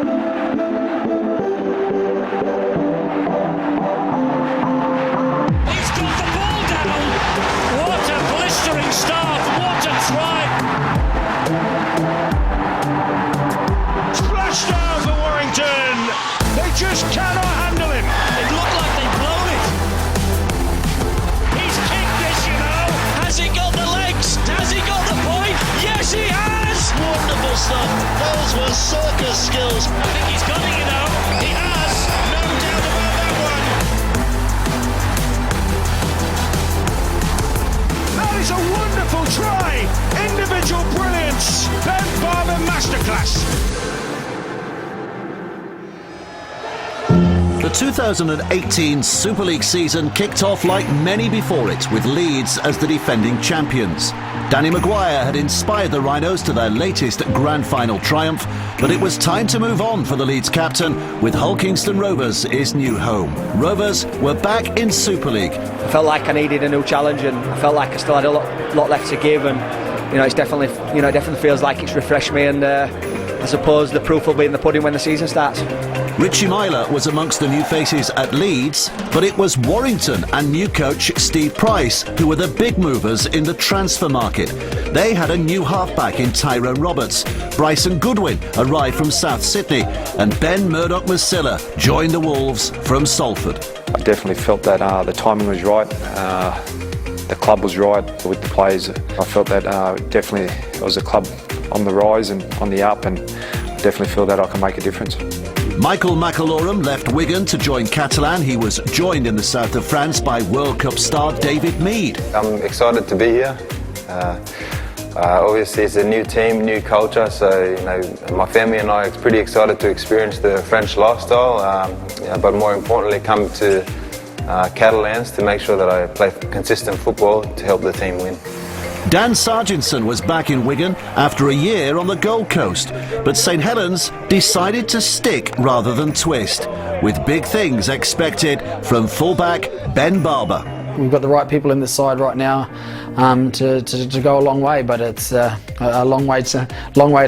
He's got the ball down. What a blistering start. What a try. Splashed down for Warrington. They just cannot handle him. It looked like they'd blown it. He's kicked this, you know. Has he got the legs? Has he got the point? Yes, he has. Wonderful stuff. Those were circus skills. I think he's got it, you know. He has. No doubt about that one. That is a wonderful try. Individual brilliance. Ben Barber masterclass. The 2018 Super League season kicked off like many before it, with Leeds as the defending champions. Danny Maguire had inspired the Rhinos to their latest grand final triumph, but it was time to move on for the Leeds captain, with Hull Kingston Rovers his new home. Rovers were back in Super League. I felt like I needed a new challenge, and I felt like I still had a lot left to give, and it's definitely, it definitely feels like it's refreshed me, and I suppose the proof will be in the pudding when the season starts. Richie Myler was amongst the new faces at Leeds, but it was Warrington and new coach Steve Price who were the big movers in the transfer market. They had a new halfback in Tyrone Roberts. Bryson Goodwin arrived from South Sydney, and Ben Murdoch-Masilla joined the Wolves from Salford. I definitely felt that the timing was right, the club was right with the players. I felt that definitely it was a club on the rise and on the up, and I definitely feel that I can make a difference. Michael McAlorum left Wigan to join Catalan. He was joined in the south of France by World Cup star David Mead. I'm excited to be here. Obviously it's a new team, new culture, so my family and I are pretty excited to experience the French lifestyle, but more importantly come to Catalans to make sure that I play consistent football to help the team win. Dan Sarginson was back in Wigan after a year on the Gold Coast, but St Helens decided to stick rather than twist, with big things expected from fullback Ben Barber. We've got the right people in this side right now to go a long way, but it's a long way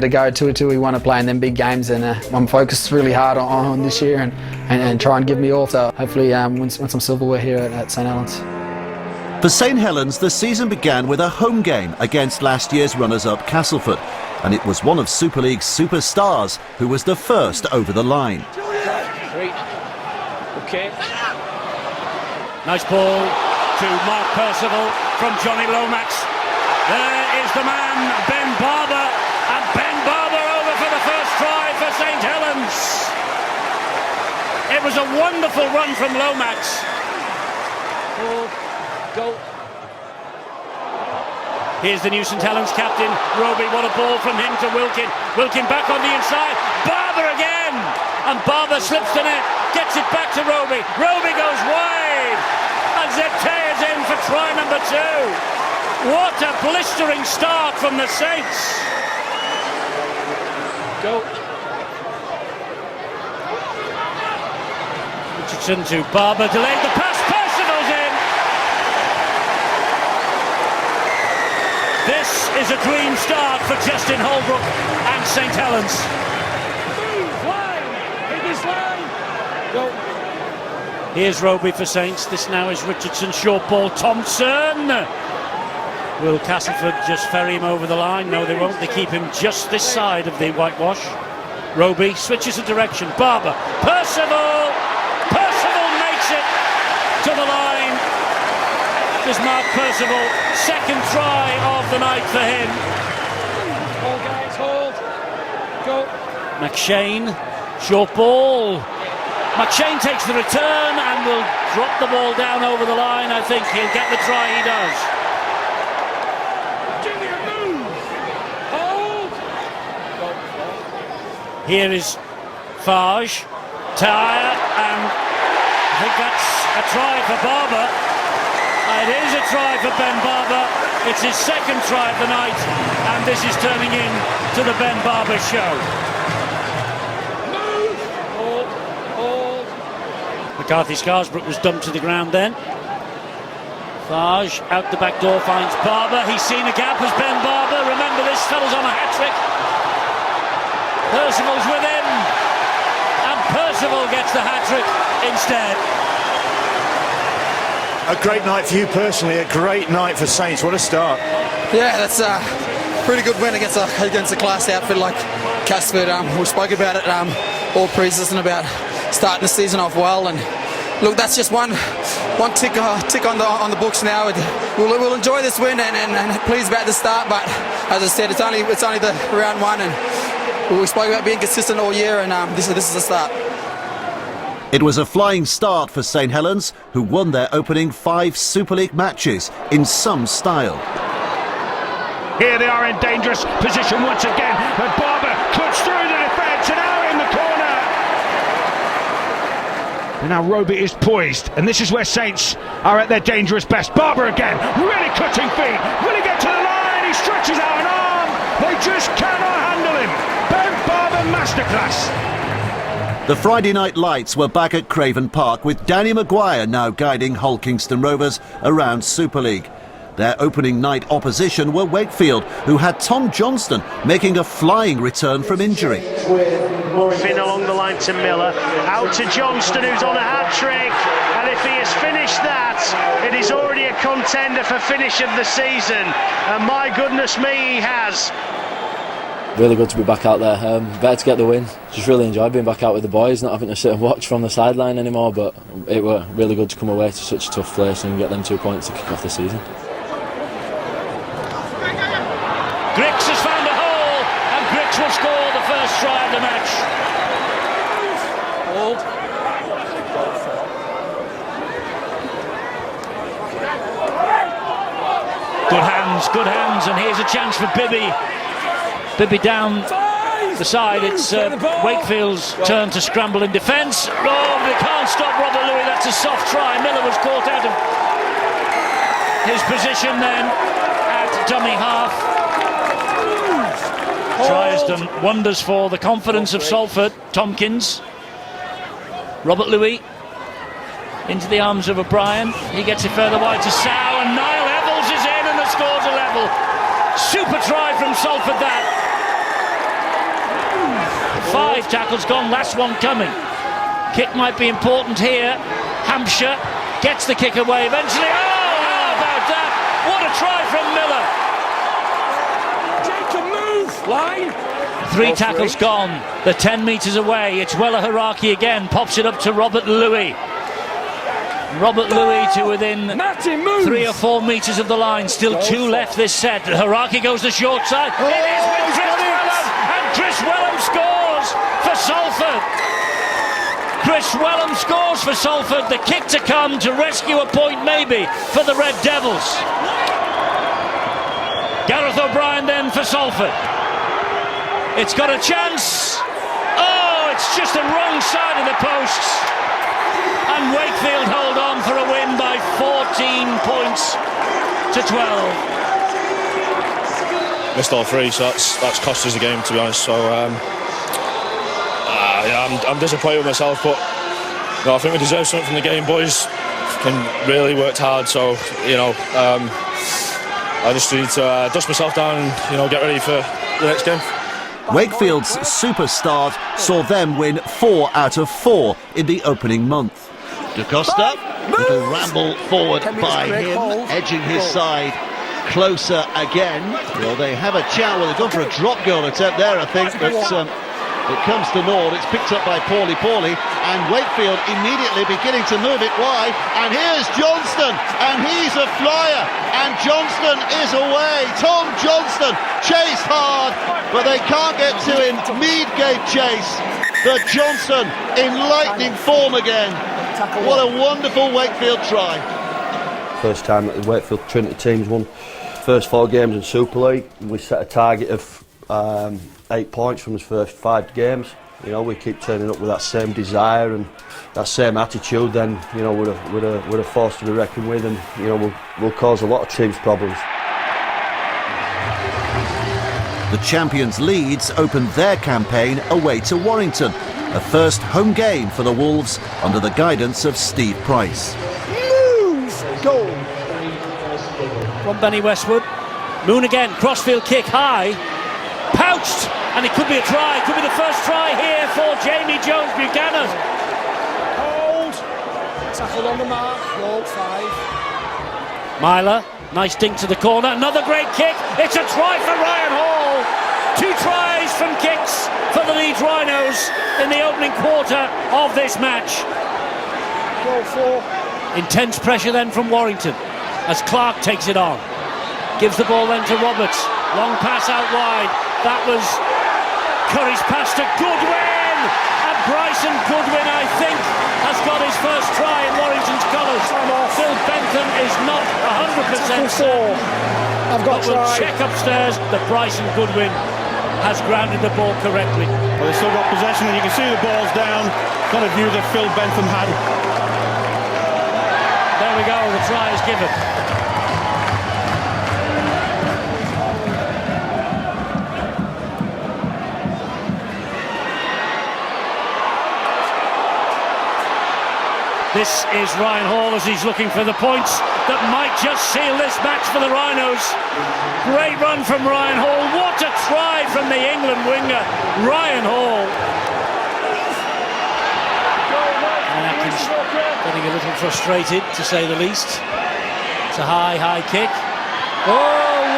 to go till we want to play in them big games, and I'm focused really hard on this year and try and give me all to hopefully win some silverware here at St Helens. For St Helens, the season began with a home game against last year's runners-up Castleford, and it was one of Super League's superstars who was the first over the line. Okay. Nice ball to Mark Percival from Johnny Lomax. There is the man, Ben Barber, and Ben Barber over for the first try for St Helens. It was a wonderful run from Lomax. Go. Here's the new St Helens captain, Roby. What a ball from him to Wilkin. Wilkin back on the inside. Barber again! And Barber slips the net, gets it back to Roby. Roby goes wide! And Zepte is in for try number 2. What a blistering start from the Saints! Go. Richardson to Barber, delayed the pass. Percival's in! This is a dream start for Justin Holbrook and St Helens. Go. Here's Roby for Saints. This now is Richardson. Short ball. Thompson. Will Castleford just ferry him over the line? No, they won't. They keep him just this side of the whitewash. Roby switches the direction. Barber. Percival. Percival makes it to the line. There's Mark Percival, second try of the night for him. Hold guys, hold. Go. McShane, short ball. McShane takes the return and will drop the ball down over the line. I think he'll get the try, he does. Junior, move. Hold. Go. Here is Fage, Tyre, and I think that's a try for Barber. It is a try for Ben Barber. It's his second try of the night, and this is turning in to the Ben Barber show. Move! Hold. McCarthy Scarsbrook was dumped to the ground then. Fage out the back door finds Barber. He's seen a gap as Ben Barber. Remember, this fellow's on a hat-trick. Percival's with him. gets the hat-trick instead. A great night for you personally, a great night for Saints. What a start. Yeah, that's a pretty good win against a class outfit like Castleford. We spoke about it all pre-season about starting the season off well, and look, that's just one tick on the books now. We'll enjoy this win and pleased about the start, but as I said, it's only the round one, and we spoke about being consistent all year, and this is the start. It was a flying start for St Helens, who won their opening 5 Super League matches in some style. Here they are in dangerous position once again, and Barber cuts through the defence and out in the corner. And now Roby is poised, and this is where Saints are at their dangerous best. Barber again, really cutting feet. Will he get to the line? He stretches out an arm. They just cannot handle him. Ben Barber masterclass. The Friday night lights were back at Craven Park, with Danny Maguire now guiding Hull Kingston Rovers around Super League. Their opening night opposition were Wakefield, who had Tom Johnston making a flying return from injury. Fin along the line to Miller, out to Johnston, who's on a hat-trick, and if he has finished that, it is already a contender for finish of the season, and my goodness me, he has. Really good to be back out there, better to get the win. Just really enjoyed being back out with the boys, not having to sit and watch from the sideline anymore, but it were really good to come away to such a tough place and get them 2 points to kick off the season. Griggs has found a hole, and Griggs will score the first try of the match. Good hands, and here's a chance for Bibby. Bibby down the side. It's Wakefield's turn to scramble in defence. Oh, they can't stop Robert Louis. That's a soft try. Miller was caught out of his position then at dummy half. Try has done wonders for the confidence of Salford. Tompkins. Robert Louis into the arms of O'Brien. He gets it further wide to Sow, and Niall Eccles is in, and the score's a level. Super try from Salford that. 5 tackles gone, last one coming. Kick might be important here. Hampshire gets the kick away eventually. Oh, how about that? What a try from Miller. Jacob, move! Line! 3 tackles gone. They're 10 metres away. It's Wella Haraki again. Pops it up to Robert Louis. Robert Louis to within 3 or 4 metres of the line. Still 2 left this set. Haraki goes the short side. It is with Chris Wellham, and Chris Wellham scores for Salford. Chris Wellham scores for Salford. The kick to come to rescue a point maybe for the Red Devils. Gareth O'Brien then for Salford. It's got a chance. Oh, it's just the wrong side of the posts. And Wakefield hold on for a win by 14 points to 12. Missed all 3, so that's cost us the game, to be honest. So I'm disappointed with myself, but I think we deserve something from the game. Boys really worked hard, so I just need to dust myself down and get ready for the next game. Wakefield's super start saw them win 4 out of 4 in the opening month. Da Costa, little ramble forward by him, edging his side closer again. Well, they have a chow. Well, they've gone for a drop goal attempt there, I think, but it comes to naught. It's picked up by Paulie, and Wakefield immediately beginning to move it wide. And here's Johnston, and he's a flyer, and Johnston is away. Tom Johnston chased hard, but they can't get to him. Mead gave chase, but Johnston in lightning form again. What a wonderful Wakefield try. First time that the Wakefield Trinity teams won first 4 games in Super League. We set a target of 8 points from his first 5 games. We keep turning up with that same desire and that same attitude, then we're a force to be reckoned with, and we'll cause a lot of teams problems. The champions Leeds opened their campaign away to Warrington, a first home game for the Wolves under the guidance of Steve Price. Goal from Benny Westwood. Moon again, crossfield kick high, pouched, and it could be a try. It could be the first try here for Jamie Jones Buchanan. Full on the mark, goal 5. Myler, nice dink to the corner, another great kick, it's a try for Ryan Hall. 2 tries from kicks for the Leeds Rhinos in the opening quarter of this match. Goal 4. Intense pressure then from Warrington as Clark takes it on. Gives the ball then to Roberts, long pass out wide, that was Curry's pass to Goodwin, and Bryson Goodwin, I think, has got his first try in Warrington's colours. Phil Bentham is not 100% certain, but we'll check upstairs that Bryson Goodwin has grounded the ball correctly. Well, they've still got possession, and you can see the ball's down. Got a view that Phil Bentham had. There we go, the try is given. This is Ryan Hall as he's looking for the points that might just seal this match for the Rhinos. Great run from Ryan Hall. What a try from the England winger, Ryan Hall. And Atkins getting a little frustrated, to say the least. It's a high kick. Oh,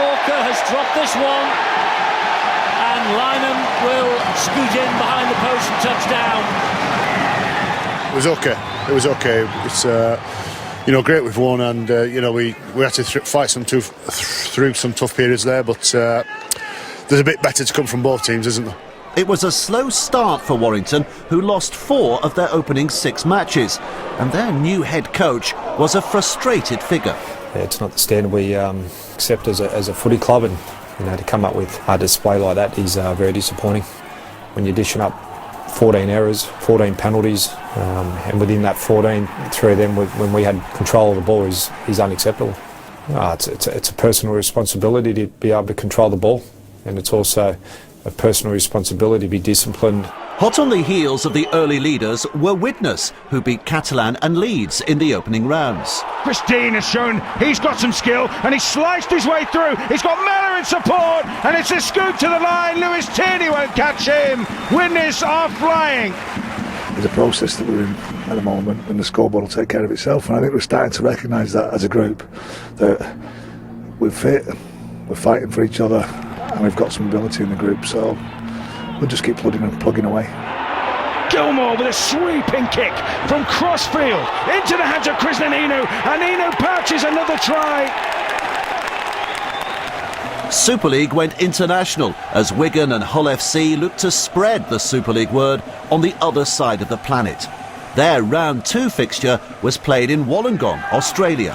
Walker has dropped this one. And Lynham will scoot in behind the post and touch down. It was okay. It was okay. It's great we've won, and we had to fight through some tough periods there, but there's a bit better to come from both teams, isn't there? It was a slow start for Warrington, who lost 4 of their opening 6 matches, and their new head coach was a frustrated figure. Yeah, it's not the standard we accept as a footy club, and to come up with a display like that is very disappointing. When you're dishing up 14 errors, 14 penalties, and within that 14, 3 of them when we had control of the ball is unacceptable. It's a personal responsibility to be able to control the ball, and it's also a personal responsibility to be disciplined. Hot on the heels of the early leaders were Widnes, who beat Catalan and Leeds in the opening rounds. Chris Dean has shown he's got some skill, and he's sliced his way through. He's got Mellor in support, and it's a scoop to the line. Lewis Tierney won't catch him. Widnes are flying. There's a process that we're in at the moment, and the scoreboard will take care of itself. And I think we're starting to recognise that as a group, that we're fit, we're fighting for each other, and we've got some ability in the group. So we'll just keep plugging away. Gilmore with a sweeping kick from crossfield into the hands of Chris Nanino, and Nino pouches another try. Super League went international as Wigan and Hull FC looked to spread the Super League word on the other side of the planet. Their round 2 fixture was played in Wollongong, Australia.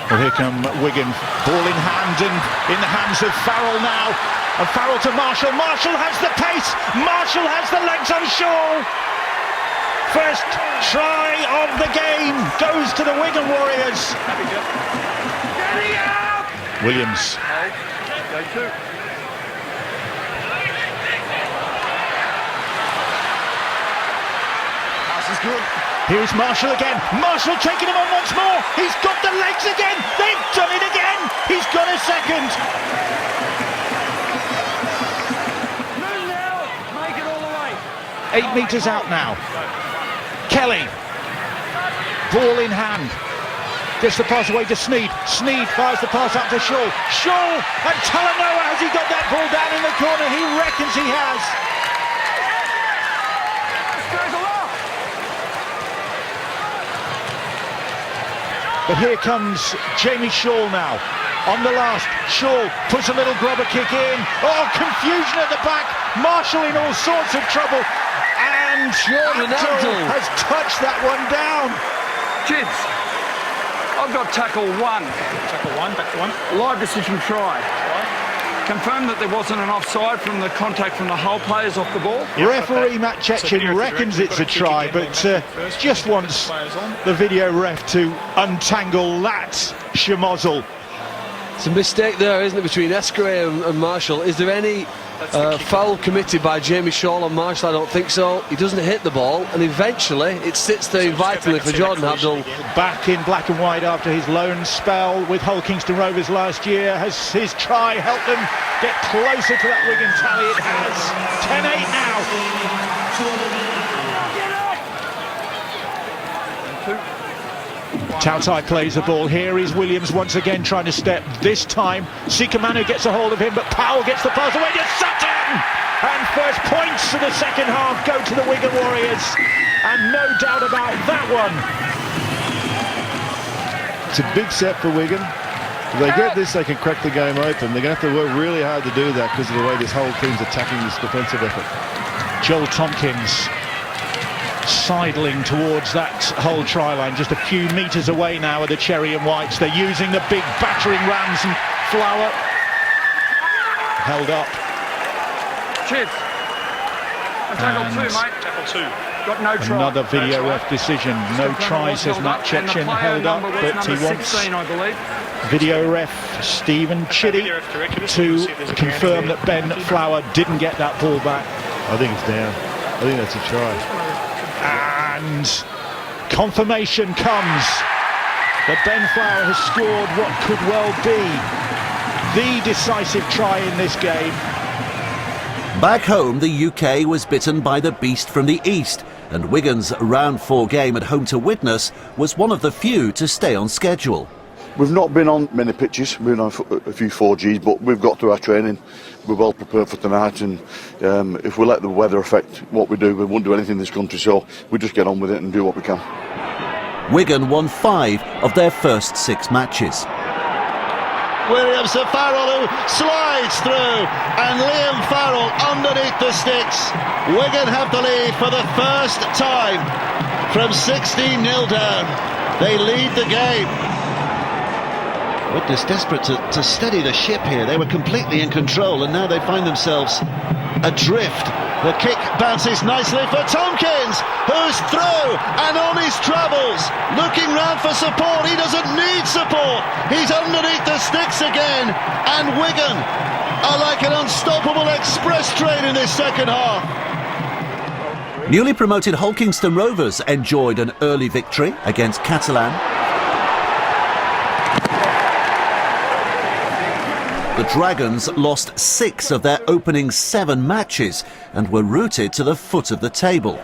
Well, here come Wigan, ball in hand and in the hands of Farrell now. And Farrell to Marshall. Marshall has the pace. Marshall has the legs on Shaw. First try of the game goes to the Wigan Warriors. Williams. Pass is good. Here's Marshall again. Marshall taking him on once more. He's got the legs again. They've done it again. He's got a second. 8 metres out now. Kelly. Ball in hand. Gets the pass away to Sneed. Sneed fires the pass out to Shaw. Shaw and Talanoa, has he got that ball down in the corner? He reckons he has. But here comes Jamie Shaw now. On the last, Shaw puts a little grubber kick in. Oh, confusion at the back. Marshall in all sorts of trouble. And Jordan Abdul has touched that one down. Jibs, I've got tackle 1. Tackle 1, back to 1. Live decision try. Confirmed that there wasn't an offside from the contact from the Hull players off the ball. Referee Matt Chechin reckons it's a try, but just wants the video ref to untangle that schmozzle. It's a mistake there, isn't it, between Esquire and Marshall. Is there any Foul committed by Jamie Shaw on Marshall, I don't think so. He doesn't hit the ball, and eventually it sits there invitingly for Jordan Abdul. Back in black and white after his loan spell with Hull Kingston Rovers last year. Has his try helped them get closer to that Wigan tally? It has. 10-8 now. Tautai plays the ball. Here is Williams once again trying to step. This time Sikamanu gets a hold of him, but Powell gets the pass away to Sutton, and first points of the second half go to the Wigan Warriors, and no doubt about that one. It's a big set for Wigan. If they get this, they can crack the game open. They're going to have to work really hard to do that because of the way this whole team's attacking this defensive effort. Joel Tompkins sidling towards that whole try line, just a few metres away now are the Cherry and Whites. They're using the big battering rams, and Flower held up. Cheers. And tackle two, mate. Tackle two. Got no try. Another video ref decision. No try, says Matt Chechin. Held up, but he wants 16, I believe. Video ref Stephen Chitty to confirm that Ben Flower didn't get that ball back. I think it's down. I think that's a try. And confirmation comes that Ben Flower has scored what could well be the decisive try in this game. Back home, the UK was bitten by the beast from the east, and Wigan's round 4 game at home to Widnes was one of the few to stay on schedule. We've not been on many pitches, we've been on a few 4Gs, but we've got through our training. We're well prepared for tonight, and if we let the weather affect what we do, we won't do anything in this country, so we just get on with it and do what we can. Wigan won 5 of their first 6 matches. Williams to Farrell, who slides through, and Liam Farrell underneath the sticks. Wigan have the lead for the first time from 16-0 down. They lead the game. Widnes desperate to steady the ship here. They were completely in control, and now they find themselves adrift. The kick bounces nicely for Tompkins, who's through and on his travels, looking round for support. He doesn't need support. He's underneath the sticks again, and Wigan are like an unstoppable express train in this second half. Newly promoted Hull Kingston Rovers enjoyed an early victory against Catalan. The Dragons lost 6 of their opening 7 matches and were rooted to the foot of the table.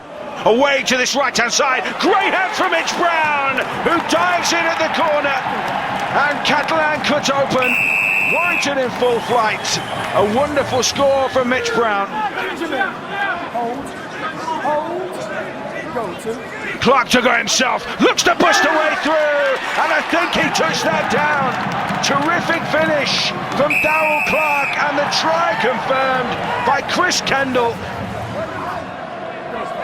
Away to this right-hand side, great help from Mitch Brown, who dives in at the corner, and Catalan cut open. Warrington in full flight. A wonderful score from Mitch Brown. Clark to go himself, looks to bust a way through, and I think he touched that down. Terrific finish from Darrell Clark, and the try confirmed by Chris Kendall.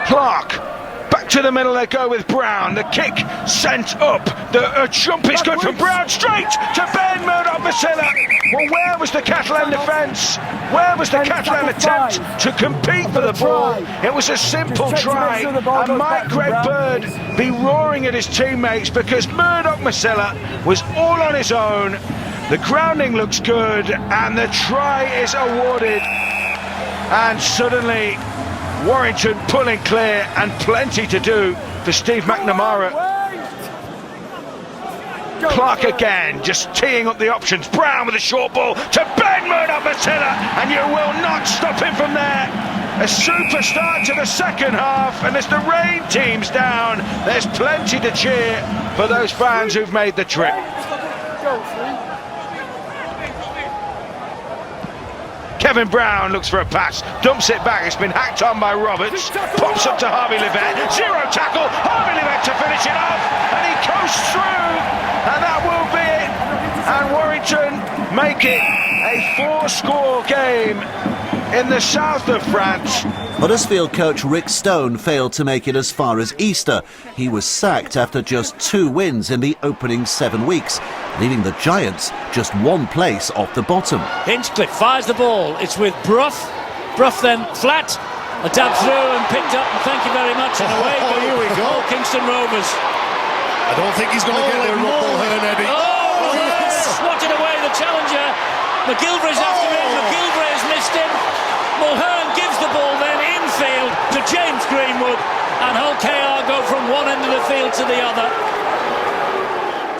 Clark back to the middle, they go with Brown. The kick sent up. The jump is good from Brown, straight to Ben Murdoch-Masila. Well, where was the Catalan defence? Where was the Catalan attempt to compete for the ball? It was a simple try, and might Greg Bird be roaring at his teammates because Murdoch-Masila was all on his own. The grounding looks good, and the try is awarded. And suddenly Warrington pulling clear, and plenty to do for Steve McNamara. Clark again, just teeing up the options. Brown with a short ball to Ben Murdoch-Masila, and you will not stop him from there. A super start to the second half, and as the rain teams down, there's plenty to cheer for those fans who've made the trip. Kevin Brown looks for a pass, dumps it back, it's been hacked on by Roberts, pops up to Harvey Livette, 0 tackle, Harvey Livette to finish it off, and he coasts through, and that will be it, and Warrington make it a 4-score game in the south of France. Huddersfield coach Rick Stone failed to make it as far as Easter. He was sacked after just 2 wins in the opening 7 weeks, leaving the Giants just 1 place off the bottom. Hinchcliffe fires the ball. It's with Brough. Brough then flat. A dab through and picked up. And thank you very much. And away go. Here we go. Kingston Rovers. I don't think he's going to get there, Russell Hearn, Eddie. Oh, yes! Swatted away the challenger. McGilvray's after him. McGilvray has missed him. James Greenwood, and Hull KR go from one end of the field to the other.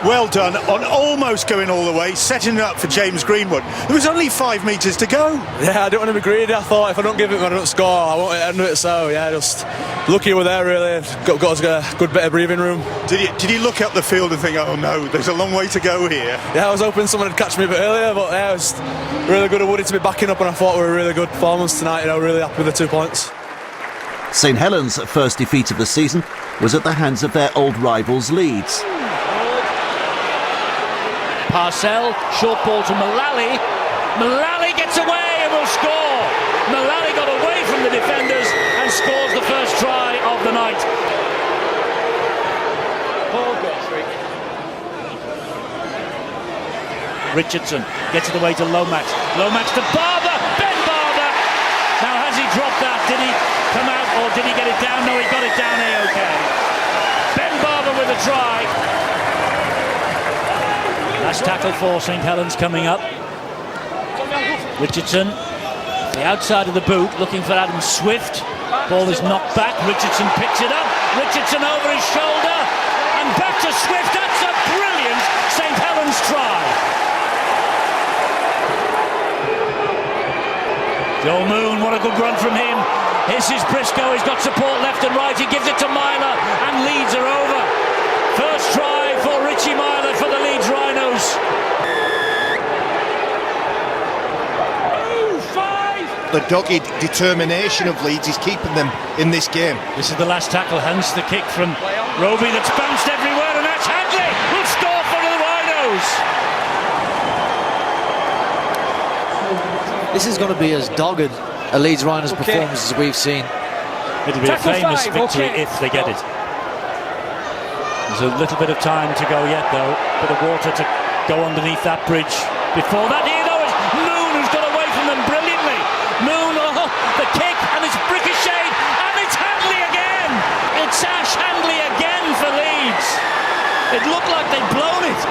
Well done on almost going all the way, setting it up for James Greenwood. There was only 5 metres to go. Yeah, I didn't want to be greedy. I thought if I don't give it, I don't score. I want it under it. So yeah, just lucky we're there. Really got us a good bit of breathing room. Did you look up the field and think, oh no, there's a long way to go here? Yeah, I was hoping someone would catch me a bit earlier, but yeah, it was really good of Woody to be backing up, and I thought we were a really good performance tonight. You know, really happy with the 2 points. St Helens' first defeat of the season was at the hands of their old rivals Leeds. Parcell, short ball to Mullally. Mullally gets away and will score. Mullally got away from the defenders and scores the first try of the night. Richardson gets it away to Lomax. Lomax to Barber. Ben Barber. Now has he dropped that? Did he come out or did he get it down? No, he got it down A-OK. Ben Barber with a try. Last tackle for St Helens coming up. Richardson, the outside of the boot, looking for Adam Swift. Ball is knocked back. Richardson picks it up. Richardson over his shoulder. And back to Swift. That's a brilliant St Helens try. Joel Moon, what a good run from him. Here's his Briscoe. He's got support left and right. He gives it to Myler. And Leeds are over. First try for Richie Myler for the Leeds Rhinos. The dogged determination of Leeds is keeping them in this game. This is the last tackle, hence the kick from Roby that's bounced everywhere, and that's Hadley who'll score for the Rhinos. This is going to be as dogged a Leeds Rhinos performance as we've seen. It'll be tackle a famous victory if they get it. There's a little bit of time to go yet, though. Bit of water to go underneath that bridge. Before that, here though is Moon, who's got away from them brilliantly. Moon, oh, the kick, and it's ricocheted, and it's Handley again. It's Ash Handley again for Leeds. It looked like they'd blown it.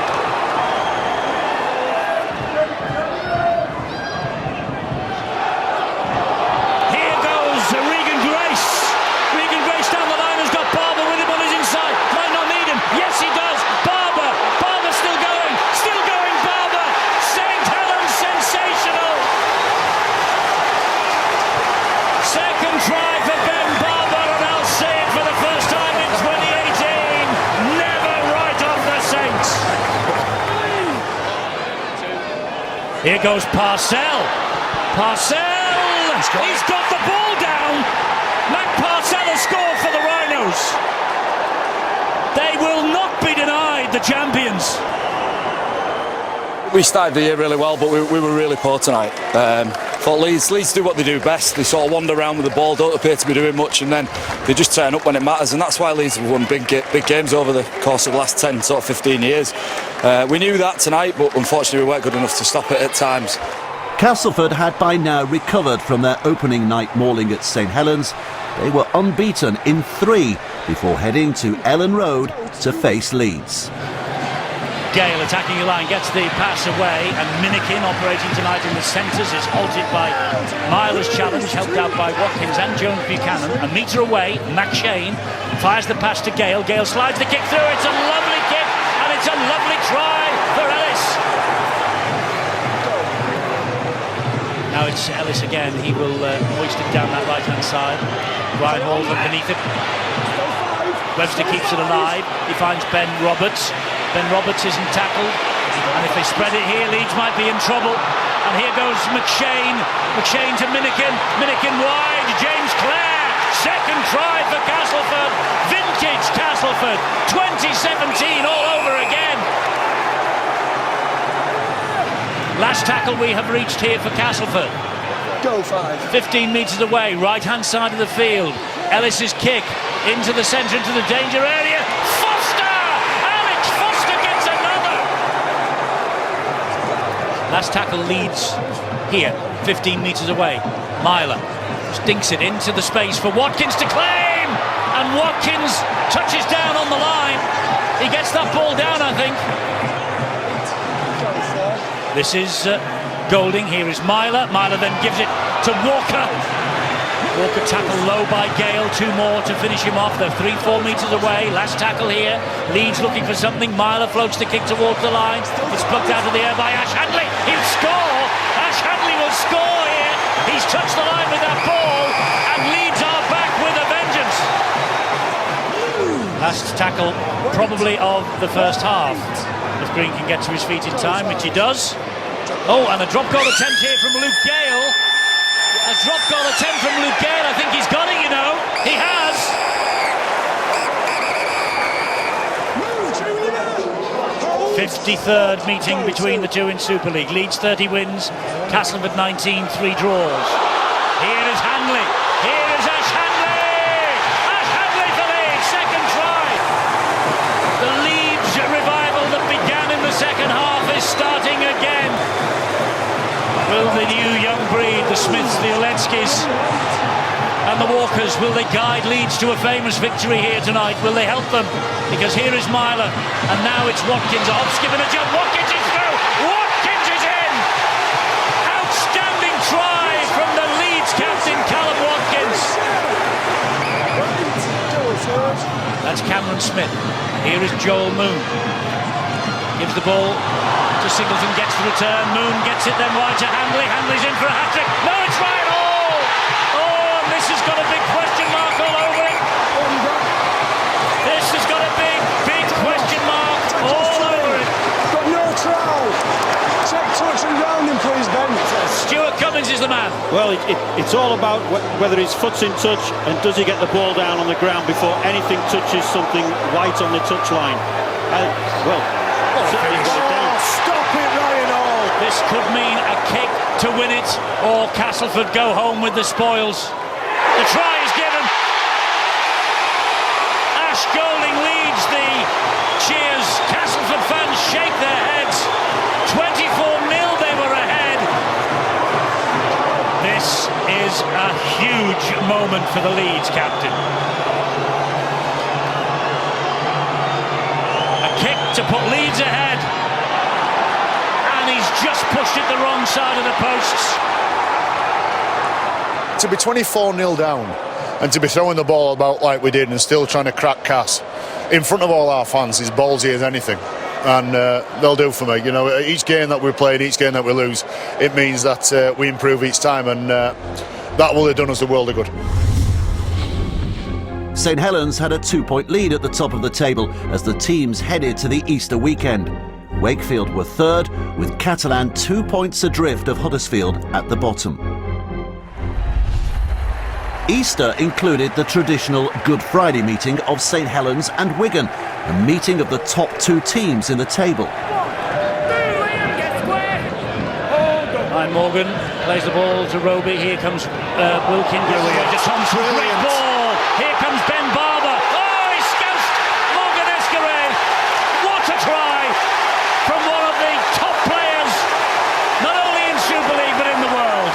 Here goes Regan Grace. Regan Grace down the line has got Barber with him on his inside. Might not need him. Yes, he does. Barber still going. Still going, Barber. St Helens sensational. Second try for Ben Barber, and I'll say it for the first time in 2018. Never right off the Saints. Here goes Parcell. He's got the ball down. Matt Parcell has scored for the Rhinos. They will not be denied the champions. We started the year really well, but we were really poor tonight. Thought Leeds do what they do best. They sort of wander around with the ball, don't appear to be doing much, and then they just turn up when it matters, and that's why Leeds have won big games over the course of the last 10, sort of 15 years. We knew that tonight, but unfortunately we weren't good enough to stop it at times. Castleford had by now recovered from their opening night mauling at St Helens. They were unbeaten in 3 before heading to Ellen Road to face Leeds. Gale attacking the line, gets the pass away, and Minikin operating tonight in the centres is halted by Myler's challenge, helped out by Watkins and Jones Buchanan. A metre away, McShane fires the pass to Gale. Gale slides the kick through. It's a lovely kick, and it's a lovely try for Ellis. Now it's Ellis again. He will hoist it down that right-hand side. Ryan Hall's underneath it. Webster keeps it alive. He finds Ben Roberts. Ben Roberts isn't tackled, and if they spread it here, Leeds might be in trouble. And here goes McShane. McShane to Minikin. Minikin wide. James Clare. Second try for Castleford. Vintage Castleford. 2017 all over again. Last tackle we have reached here for Castleford. Go 5. 15 metres away, right-hand side of the field. Ellis's kick into the centre, into the danger area. Last tackle Leeds here, 15 metres away. Myler stinks it into the space for Watkins to claim, and Watkins touches down on the line. He gets that ball down, I think. This is Golding. Here is Myler. Myler then gives it to Walker. Walker tackled low by Gale, 2 more to finish him off. They're 3-4 metres away. Last tackle here. Leeds looking for something. Myler floats the kick towards the line. It's plucked out of the air by Ash Handley. He'll score. Ash Handley will score here. He's touched the line with that ball, and Leeds are back with a vengeance. Last tackle probably of the first half. If Green can get to his feet in time, which he does. Oh, and a drop goal attempt here from Luke Gale. A drop goal attempt from Luke Gale. I think he's got it, you know. He has. '53rd meeting between the two in Super League. Leeds 30 wins, Castleford 19, 3 draws. Here is Handley. Here is Ash Handley. Ash Handley for Leeds. Second try. The Leeds revival that began in the second half is starting again. Will the new young breed, the Smiths, the Olenskis and the Walkers, will they guide Leeds to a famous victory here tonight? Will they help them? Because here is Myler, and now it's Watkins. A hop, skip and a jump. Watkins is through. Watkins is in. Outstanding try from the Leeds captain, Callum Watkins. That's Cameron Smith. Here is Joel Moon. Gives the ball to Singleton, gets the return. Moon gets it then wide to Handley. Handley's in for a hat-trick. No, it's right. Oh, and this has got a big question mark all over it. This has got a big question mark all over it. Got no trial. Check touch and round him, please, Ben. Stuart Cummins is the man. Well, it's all about whether his foot's in touch and does he get the ball down on the ground before anything touches something white on the touchline. Stop it, Ryan Hall. This could mean a kick to win it, or Castleford go home with the spoils. The try is given. Ash Golding leads the cheers. Castleford fans shake their heads. 24-0 they were ahead. This is a huge moment for the Leeds captain. A kick to put Leeds ahead. And he's just pushed it the wrong side of the posts. To be 24-0 down and to be throwing the ball about like we did and still trying to crack Cass in front of all our fans is ballsy as anything. And they'll do for me. You know, each game that we played, each game that we lose, it means that we improve each time, and that will have done us a world of good. St Helens had a 2-point lead at the top of the table as the teams headed to the Easter weekend. Wakefield were third, with Catalan 2 points adrift of Huddersfield at the bottom. Easter included the traditional Good Friday meeting of St Helens and Wigan, a meeting of the top 2 teams in the table. Ryan Morgan plays the ball to Roby. Here comes Wilkin. Thompson, great ball. Here comes Ben Barber. Oh, he scoused Morgan Escaré. What a try from one of the top players, not only in Super League but in the world.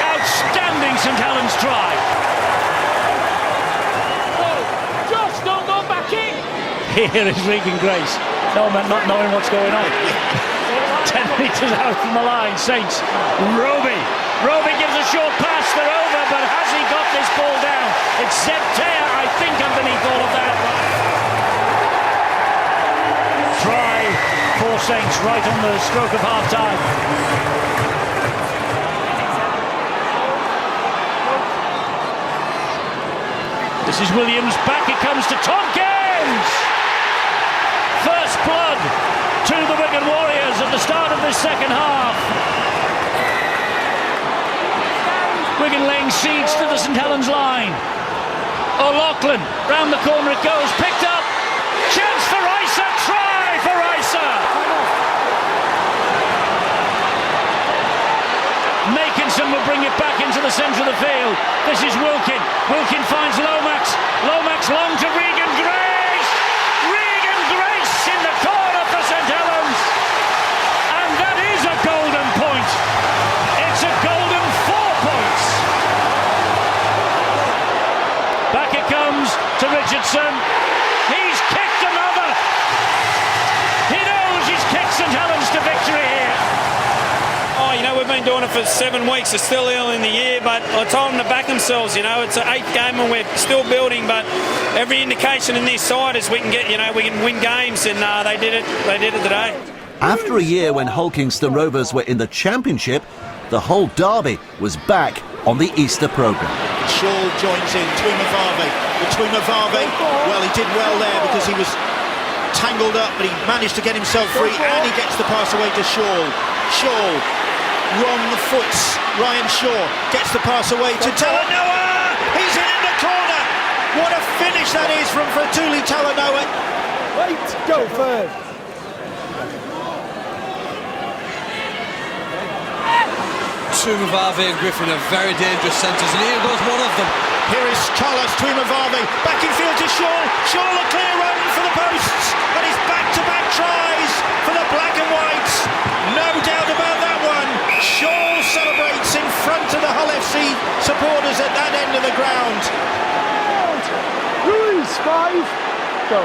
Outstanding St Helens try. Just don't go back in. Here is Regan Grace. No man not knowing what's going on. 10 metres out from the line, Saints. Roby gives a short pass, they're over, but has he got this ball down? It's Zeptea, I think, underneath all of that. Try for Saints right on the stroke of half-time. This is Williams, back it comes to Tompkins! First blood to the Wigan Warriors at the start of this second half. Wigan laying siege to the St Helens line. O'Loughlin, round the corner it goes, picked up. Chance for Isa, try for Isa. Makinson will bring it back into the centre of the field. This is Wilkin. Wilkin finds Lomax. Lomax long to Regan Grace. Regan Grace in the corner for St Helens. And that is a golden point. It's a golden 4 points. Back it comes to Richardson. He's kicked another. He knows he's kicked St Helens to victory here. Oh, you know, we've been doing it for 7 weeks. It's still early in the year, but I told them to back themselves. You know, it's an 8th game and we're still building. But every indication in this side is we can get, we can win games, and they did it. They did it today. After a year when Hulkingston Rovers were in the Championship, the whole derby was back on the Easter programme. Shaw joins in, Tuimavave. But Tuimavave, well, he did well there because he was tangled up, but he managed to get himself free, and he gets the pass away to Shaw. Shaw, wrong foot. Ryan Shaw gets the pass away to Talanoa. He's in the corner. What a finish that is from Fetuli Talanoa. Wait, go first. Tuimavave and Griffin are very dangerous centres, and here goes one of them. Here is Carlos Tuimavave, back in field to Shaw. Shaw a clear run for the posts, and his back-to-back tries for the black and whites. No doubt about that one. Shaw celebrates in front of the Hull FC supporters at that end of the ground. Ruiz, 5, go.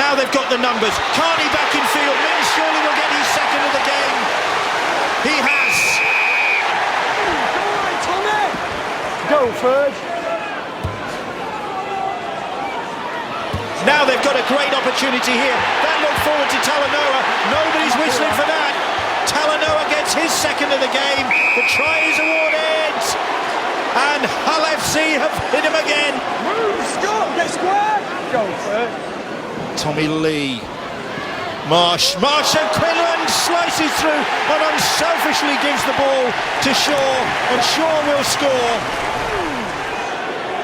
Now they've got the numbers. Carney back in field. Means surely will get his second of the game. He has. Go first. Now they've got a great opportunity here. That look forward to Talanoa. Nobody's whistling for that. Talanoa gets his second of the game. The try is awarded. And Hull FC have hit him again. Move, Scott, get square. Go first. Tommy Lee. Marsh and Quinlan slices through and unselfishly gives the ball to Shaw, and Shaw will score.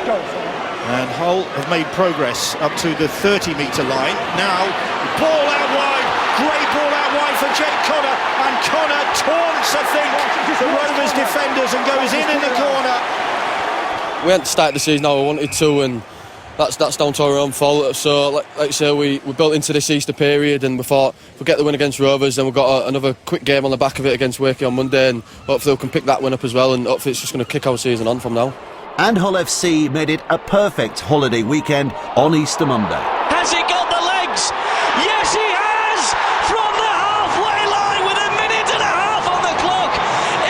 And Hull have made progress up to the 30-metre line. Now, ball out wide, great ball out wide for Jake Connor, and Connor taunts, I think, the Rovers defenders and goes in the corner. We hadn't started the season how we wanted to, and that's down to our own fault. So, like I say, we built into this Easter period, and we thought if we get the win against Rovers, then we've got another quick game on the back of it against Wakey on Monday, and hopefully we can pick that win up as well, and hopefully it's just going to kick our season on from now. And Hull FC made it a perfect holiday weekend on Easter Monday. Has he got the legs? Yes, he has! From the halfway line with a minute and a half on the clock.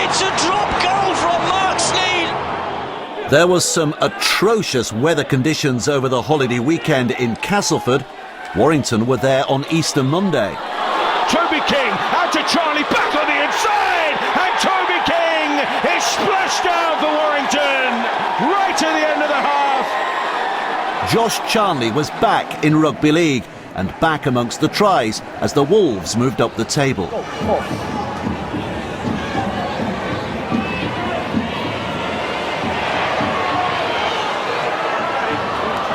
It's a drop goal from Mark Sneyd. There was some atrocious weather conditions over the holiday weekend in Castleford. Warrington were there on Easter Monday. Toby King out to Charlie, back on the inside, and Toby King is splashed down for Warrington right at the end of the half. Josh Charnley was back in Rugby League and back amongst the tries as the Wolves moved up the table.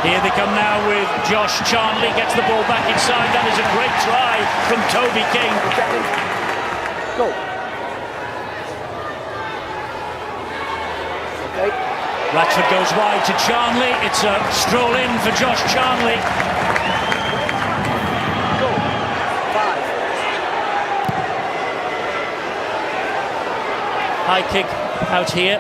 Here they come now with Josh Charnley, gets the ball back inside. That is a great try from Toby King. Go. Ratchford goes wide to Charnley. It's a stroll in for Josh Charnley. Go. 5. High kick out here.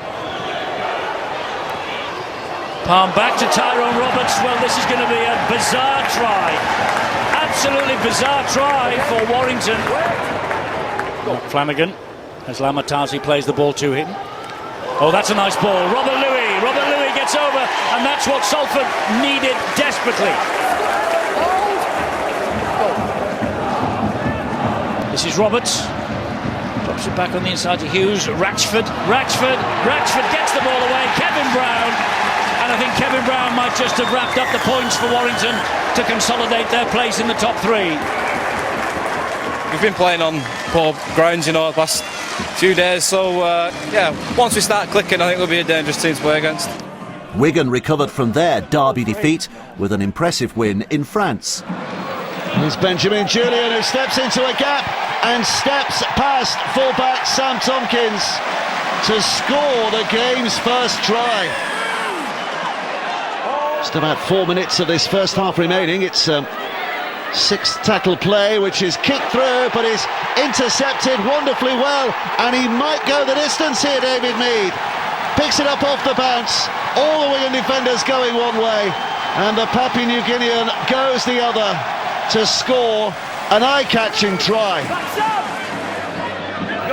Palm back to Tyrone Roberts. Well, this is going to be a bizarre try. Absolutely bizarre try for Warrington. Flanagan, as Lamatazi plays the ball to him. Oh, that's a nice ball. Robert Louis gets over, and that's what Salford needed desperately. This is Roberts. Drops it back on the inside to Hughes. Ratchford gets the ball away. Kevin Brown. And I think Kevin Brown might just have wrapped up the points for Warrington to consolidate their place in the top 3. We've been playing on poor grounds, the last few days. So, once we start clicking, I think we'll be a dangerous team to play against. Wigan recovered from their derby defeat with an impressive win in France. There's Benjamin Julian, who steps into a gap and steps past fullback Sam Tompkins to score the game's first try. Just about 4 minutes of this first half remaining. It's 6th tackle play, which is kicked through, but is intercepted wonderfully well, and he might go the distance here, David Mead. Picks it up off the bounce, all the Wigan defenders going one way, and the Papua New Guinean goes the other to score an eye-catching try.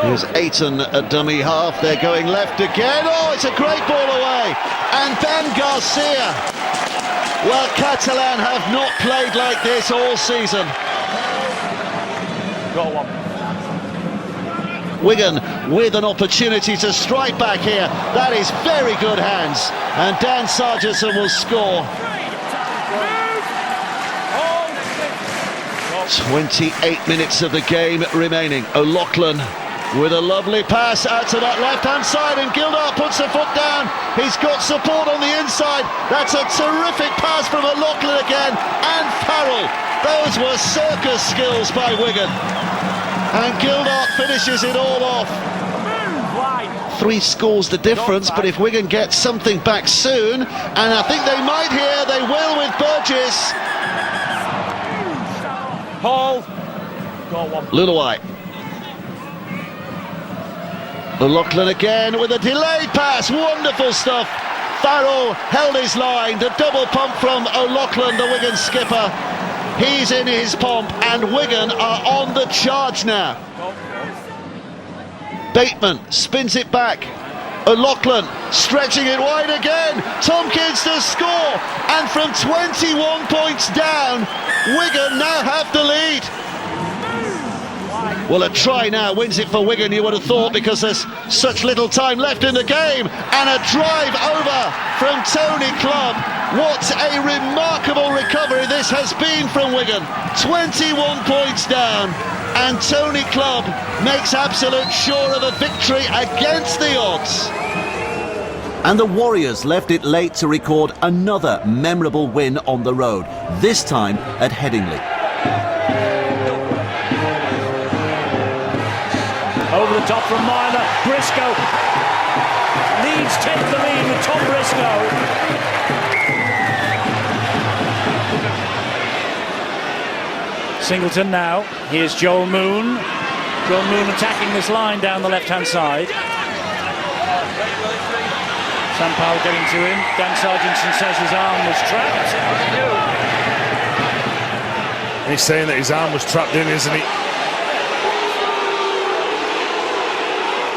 Here's Ayton at dummy half. They're going left again. Oh, it's a great ball away. And Ben Garcia. Well, Catalan have not played like this all season. Got one. Wigan with an opportunity to strike back here. That is very good hands. And Dan Sargentson will score. 28 minutes of the game remaining. O'Loughlin with a lovely pass out to that left-hand side, and Gildart puts a foot down. He's got support on the inside. That's a terrific pass from O'Loughlin again, and Farrell. Those were circus skills by Wigan. And Gildart finishes it all off. 3 scores the difference, but if Wigan get something back soon, and I think they might here, they will with Burgess. Hall. Got one. Luluai. O'Loughlin again with a delayed pass. Wonderful stuff. Farrell held his line. The double pump from O'Loughlin, the Wigan skipper. He's in his pomp, and Wigan are on the charge now. Bateman spins it back. O'Loughlin stretching it wide again. Tompkins to score, and from 21 points down, Wigan now have the lead. Well, a try now wins it for Wigan, you would have thought, because there's such little time left in the game. And a drive over from Tony Clubb. What a remarkable recovery this has been from Wigan. 21 points down, and Tony Clubb makes absolute sure of a victory against the odds. And the Warriors left it late to record another memorable win on the road, this time at Headingley. Over the top from Myler, Briscoe. Leeds take the lead with Tom Briscoe. Singleton now. Here's Joel Moon. Joel Moon attacking this line down the left-hand side. Sam Powell getting to him. Dan Sargentson says his arm was trapped. He's saying that his arm was trapped in, isn't he?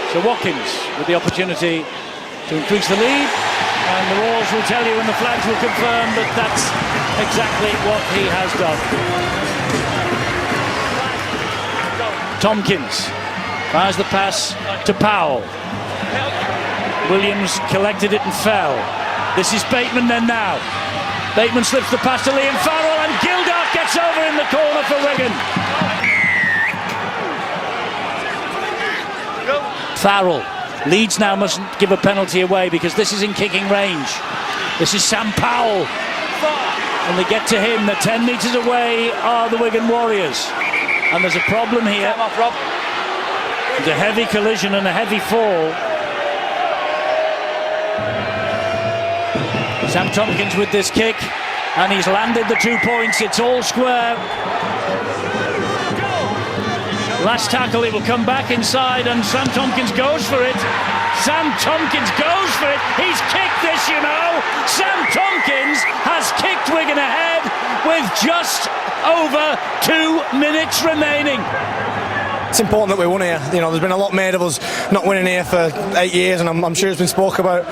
So Watkins with the opportunity to increase the lead, and the Roars will tell you and the flags will confirm that that's exactly what he has done. Tompkins fires the pass to Powell. Williams collected it and fell. This is Bateman then now. Bateman slips the pass to Liam Farrell, and Gildart gets over in the corner for Wigan. Farrell. Leeds now mustn't give a penalty away because this is in kicking range. This is Sam Powell. When they get to him, they're 10 metres away are the Wigan Warriors. And there's a problem here. There's a heavy collision and a heavy fall. Sam Tompkins with this kick, and he's landed the 2 points. It's all square. Last tackle, it will come back inside, and Sam Tompkins goes for it. Sam Tompkins goes for it. He's kicked this, you know. Sam Tompkins has kicked Wigan ahead with just over 2 minutes remaining. It's important that we won here. You know, there's been a lot made of us not winning here for 8 years, and I'm sure it's been spoke about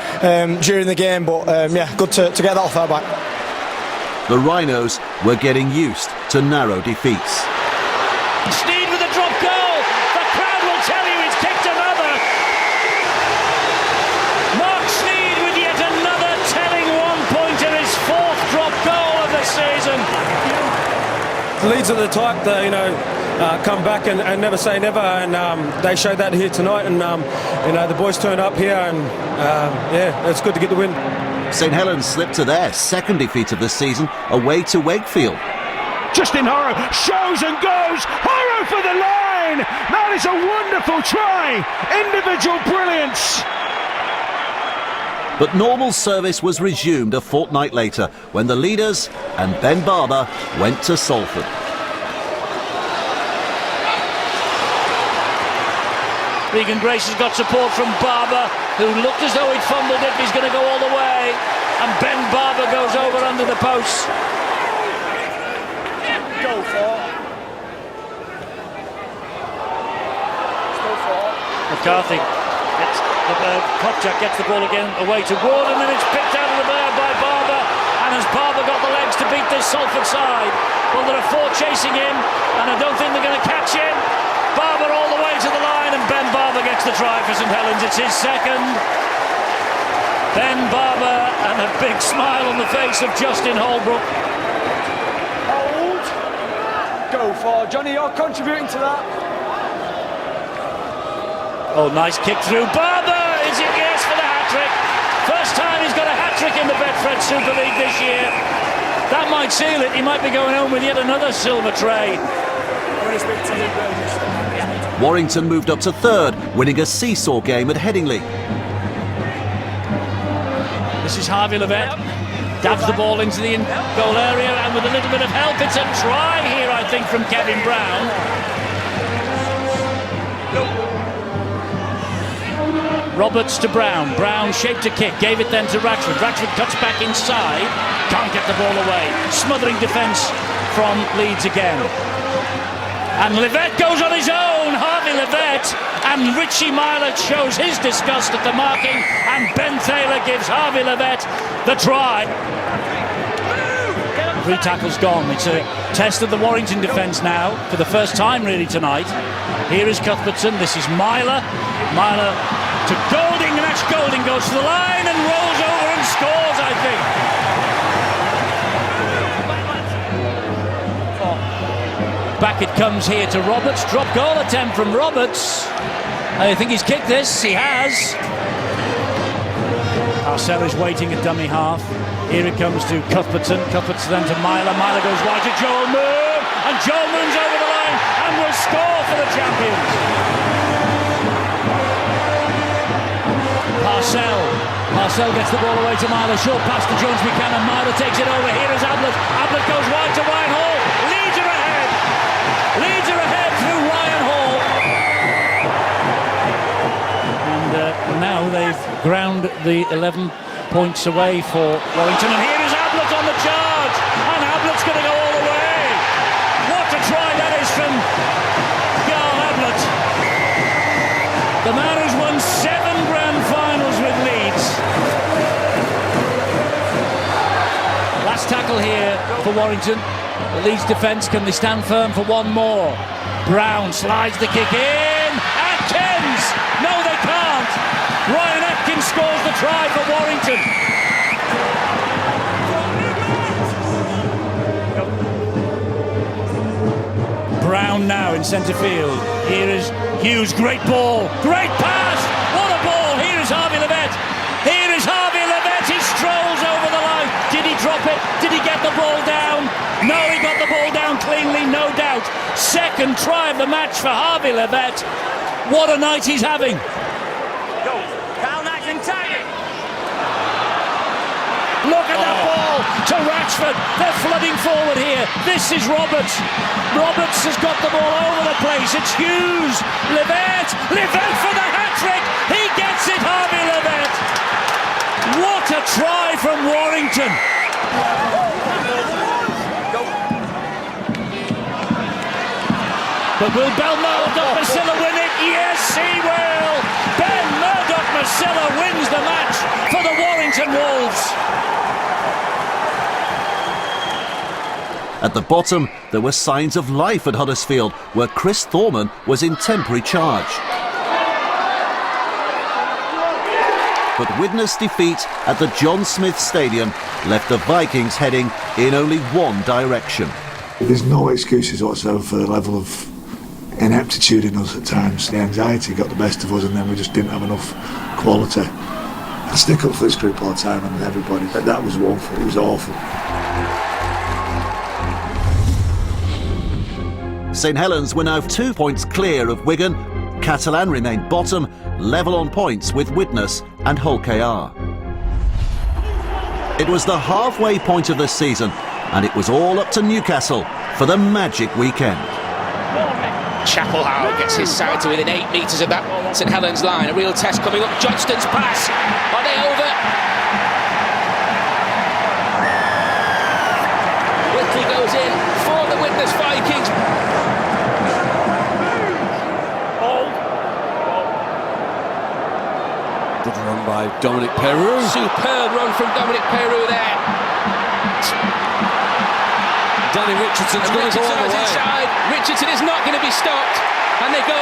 during the game. But yeah, good to get that off our back. The Rhinos were getting used to narrow defeats. Sneed with a drop goal. The crowd will tell you he's kicked another. Mark Sneed with yet another telling 1 pointer, his 4th drop goal of the season. Leeds are the type that, you know, come back and never say never, and they showed that here tonight, and you know, the boys turned up here, and yeah, it's good to get the win. St Helens slipped to their 2nd defeat of the season away to Wakefield. Justin Horrow shows and goes. Horrow for the line. That is a wonderful try. Individual brilliance. But normal service was resumed a fortnight later when the leaders and Ben Barber went to Salford. Regan Grace has got support from Barber, who looked as though he'd fumbled it. He's going to go all the way, and Ben Barber goes over under the post. McCarthy. Kopchak gets the ball again away to Ward, and then it's picked out of the air by Barber. And has Barber got the legs to beat this Salford side? Well, there are 4 chasing him, and I don't think they're going to catch him. Barber all the way to the line, and Ben Barber gets the try for St Helens. It's his second. Ben Barber, and a big smile on the face of Justin Holbrook. Hold. Go for Johnny, you're contributing to that. Oh, nice kick through. Barber! Is it yes for the hat-trick? First time he's got a hat-trick in the Betfred Super League this year. That might seal it. He might be going home with yet another silver tray. Warrington moved up to third, winning a seesaw game at Headingley. This is Harvey Levett. Dabs the ball into the goal area, and with a little bit of help, it's a try here, I think, from Kevin Brown. Roberts to Brown. Brown shaped a kick, gave it then to Ratchford. Ratchford cuts back inside, can't get the ball away. Smothering defence from Leeds again. And Levett goes on his own, Harvey Levett, and Richie Myler shows his disgust at the marking, and Ben Taylor gives Harvey Levett the try. 3 tackles gone. It's a test of the Warrington defence now, for the first time really tonight. Here is Cuthbertson, this is Myler. Myler to Golding, and Ash Golding goes to the line and rolls over and scores, I think. Back it comes here to Roberts. Drop goal attempt from Roberts. I think he's kicked this. He has. Parcell is waiting at dummy half. Here it comes to Cuthbertson. Cuthbertson then to Myler. Myler goes wide to Joel Moon. And Joel Moon's over the line and will score for the champions. Parcell gets the ball away to Myler. Short pass to Jones Buchanan. Myler takes it over. Here is Ablett. Ablett goes wide to Ryan Hall. Leeds are ahead. Leeds are ahead through Ryan Hall. And now they've ground the 11 points away for Warrington. And here is Ablett on the charge. And Ablett's going to go all the way. What a try that is from Garl Ablett. The man who's won 7 grand finals with Leeds. Last tackle here for Warrington. The Leeds defence, can they stand firm for one more? Brown slides the kick in. Atkins! No, they can't. Ryan Atkins scores the try for Warrington. Brown now in centre field. Here is Hughes, great ball. Great pass! What a ball! Here is Harvey Levett. Here is Harvey Levett. He strolls over the line. Did he drop it? Did he get the ball down? No, he got the ball down cleanly, no doubt. Second try of the match for Harvey Levett. What a night he's having. Go. Cal Nash and tag it. Look at that ball to Ratchford. They're flooding forward here. This is Roberts. Roberts has got the ball over the place. It's Hughes. Levett. Levett for the hat-trick. He gets it, Harvey Levett. What a try from Warrington. But will Murdoch-Masila win it? Yes, he will. Ben Murdoch-Masila wins the match for the Warrington Wolves. At the bottom, there were signs of life at Huddersfield, where Chris Thorman was in temporary charge. But Widnes' defeat at the John Smith Stadium left the Vikings heading in only one direction. There's no excuses whatsoever for the level of ineptitude in us at times. The anxiety got the best of us, and then we just didn't have enough quality. I stick up for this group all the time and everybody, but that was woeful. It was awful. St Helens were now 2 points clear of Wigan. Catalan remained bottom, level on points with Widnes and Hull KR. It was the halfway point of the season, and it was all up to Newcastle for the magic weekend. Chapelhow gets his side to within 8 metres of that St Helens line. A real test coming up. Johnston's pass. Are they over? Whitley goes in for the Widnes Vikings. Good run by Dominic Peru. Superb run from Dominic Peru there. Danny Richardson's going to go all the way. Inside. Richardson is not going to be stopped, and they go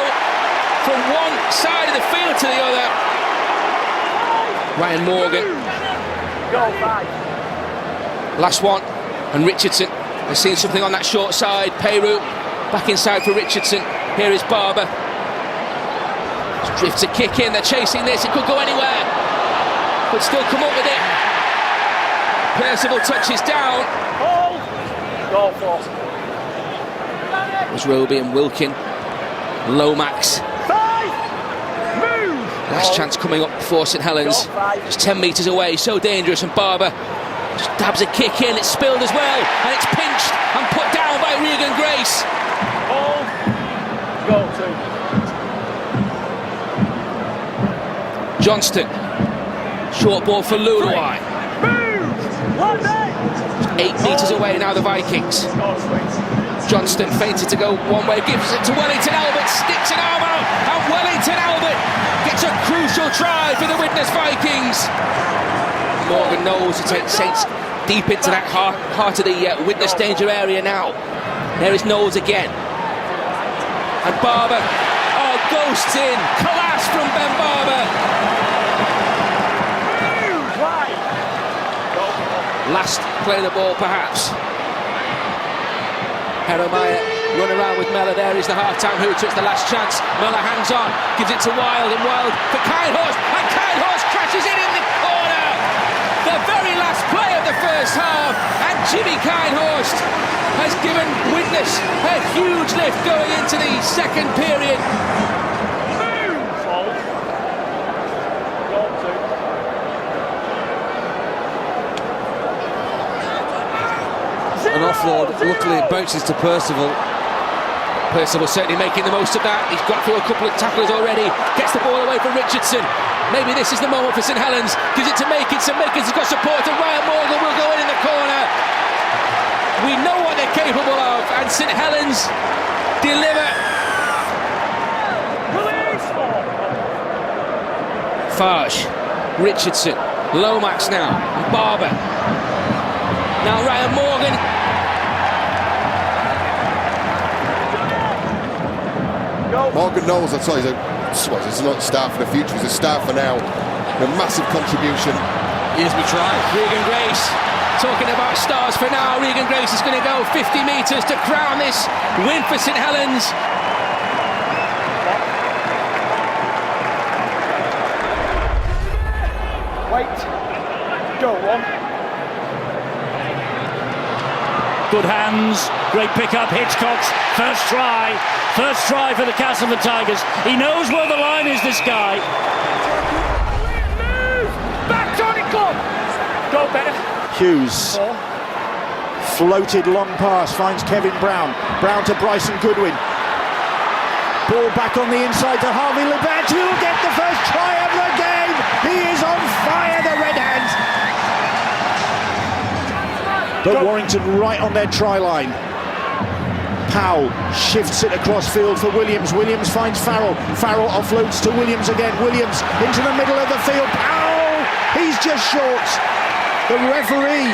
from one side of the field to the other. Ryan Morgan. Last one, and Richardson has seen something on that short side. Peru back inside for Richardson. Here is Barber. Drifts a kick in. They're chasing this. It could go anywhere. Could still come up with it. Percival touches down. It was Roby and Wilkin. Lomax. Last chance coming up for St Helens. Just 10 metres away. So dangerous. And Barber just dabs a kick in. It's spilled as well. And it's pinched and put down by Regan Grace. Johnston. Short ball for Luluai. 8 metres away now, the Vikings. Johnston fainted to go one way, gives it to Wellington Albert, sticks an arm out, and Wellington Albert gets a crucial try for the Widnes Vikings. Morgan Knowles to take Saints deep into that heart of the Widnes danger area now. There is Knowles again. And Barber, ghosts in, collapse from Ben Barber. Last play of the ball, perhaps. Heromaya run around with Mellor. There is the half-time hooter. It's the last chance. Mellor hangs on, gives it to Wild, and Wild for Kinehorst, and Kinehorst crashes in the corner. The very last play of the first half, and Jimmy Kinehorst has given Widnes a huge lift going into the second period. An offload, luckily it bounces to Percival. Percival certainly making the most of that. He's got through a couple of tacklers already. Gets the ball away from Richardson. Maybe this is the moment for St Helens. Gives it to Makins, and Makins has got support, and Ryan Morgan will go in the corner. We know what they're capable of, and St Helens deliver. Farge, Richardson, Lomax now, and Barber. Now Ryan Morgan. Morgan Knowles, I tell you, he's not a star for the future, he's a star for now. A massive contribution. Here's my try. Regan Grace, talking about stars for now. Regan Grace is going to go 50 metres to crown this win for St Helens. Wait. Go on. Good hands, great pick-up, Hitchcock's first try for the Castleford Tigers. He knows where the line is, this guy. Back, Tony Club! Go better. Hughes. Floated long pass, finds Kevin Brown. Brown to Bryson Goodwin. Ball back on the inside to Harvey Libet, who'll get the first try of the game. He is on fire, the Red Hands. But Warrington right on their try line. Powell shifts it across field for Williams. Williams finds Farrell. Farrell offloads to Williams again. Williams into the middle of the field. Powell, he's just short. The referee,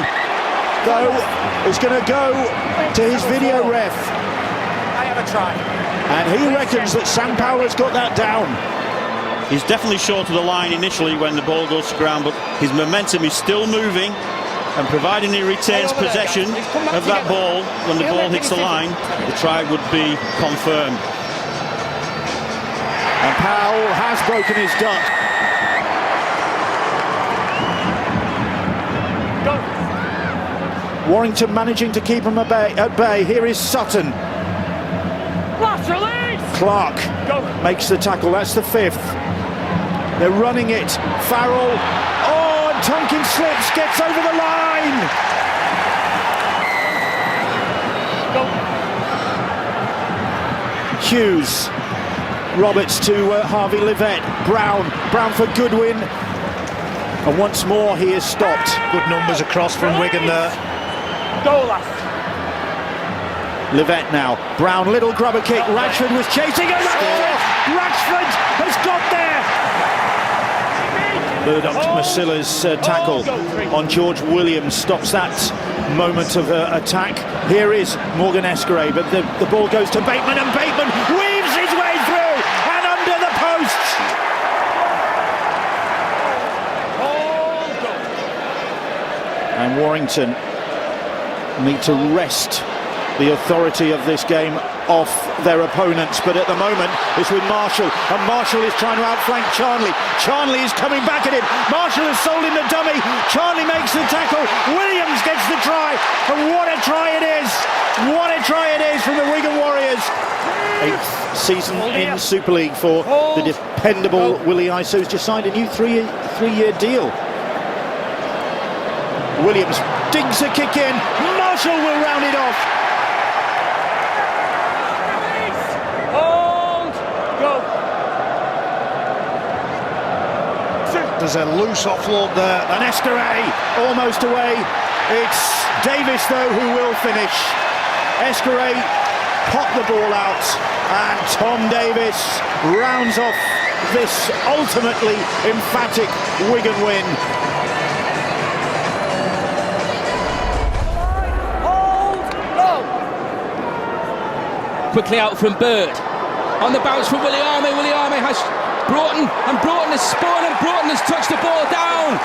though, is going to go to his video ref. I have a try. And he reckons that Sam Powell has got that down. He's definitely short of the line initially when the ball goes to ground, but his momentum is still moving. And providing he retains possession of that ball when the ball hits the line, the try would be confirmed. And Powell has broken his duck. Warrington managing to keep him at bay. Here is Sutton. Clark makes the tackle. That's the fifth. They're running it. Farrell. Oh, and Tonkin slips, gets over the line. Hughes. Roberts to Harvey Livett. Brown for Goodwin. And once more he is stopped. Good numbers across from Wigan there. Go last. Livett now. Brown, little grubber kick. Ratchford was chasing. And Ratchford has got there. But Masilla's tackle on George Williams stops that moment of attack. Here is Morgan Escaré, but the ball goes to Bateman, and Bateman weaves his way through and under the posts. And Warrington need to wrest the authority of this game off their opponents, but at the moment it's with Marshall, and Marshall is trying to outflank Charnley. Charnley is coming back at him. Marshall has sold him the dummy. Charnley makes the tackle. Williams gets the try, and what a try it is! What a try it is from the Wigan Warriors. 8th season in Super League for the dependable Willie Iso, who's just signed a new three-year deal. Williams digs a kick in. Marshall will round it off. There's a loose offload there, and Escaré almost away. It's Davis though who will finish. Escaré popped the ball out, and Tom Davis rounds off this ultimately emphatic Wigan win. Quickly out from Bird. On the bounce from Willie Army. Willie Army has Broughton, and Broughton has spun, and Broughton has touched the ball down.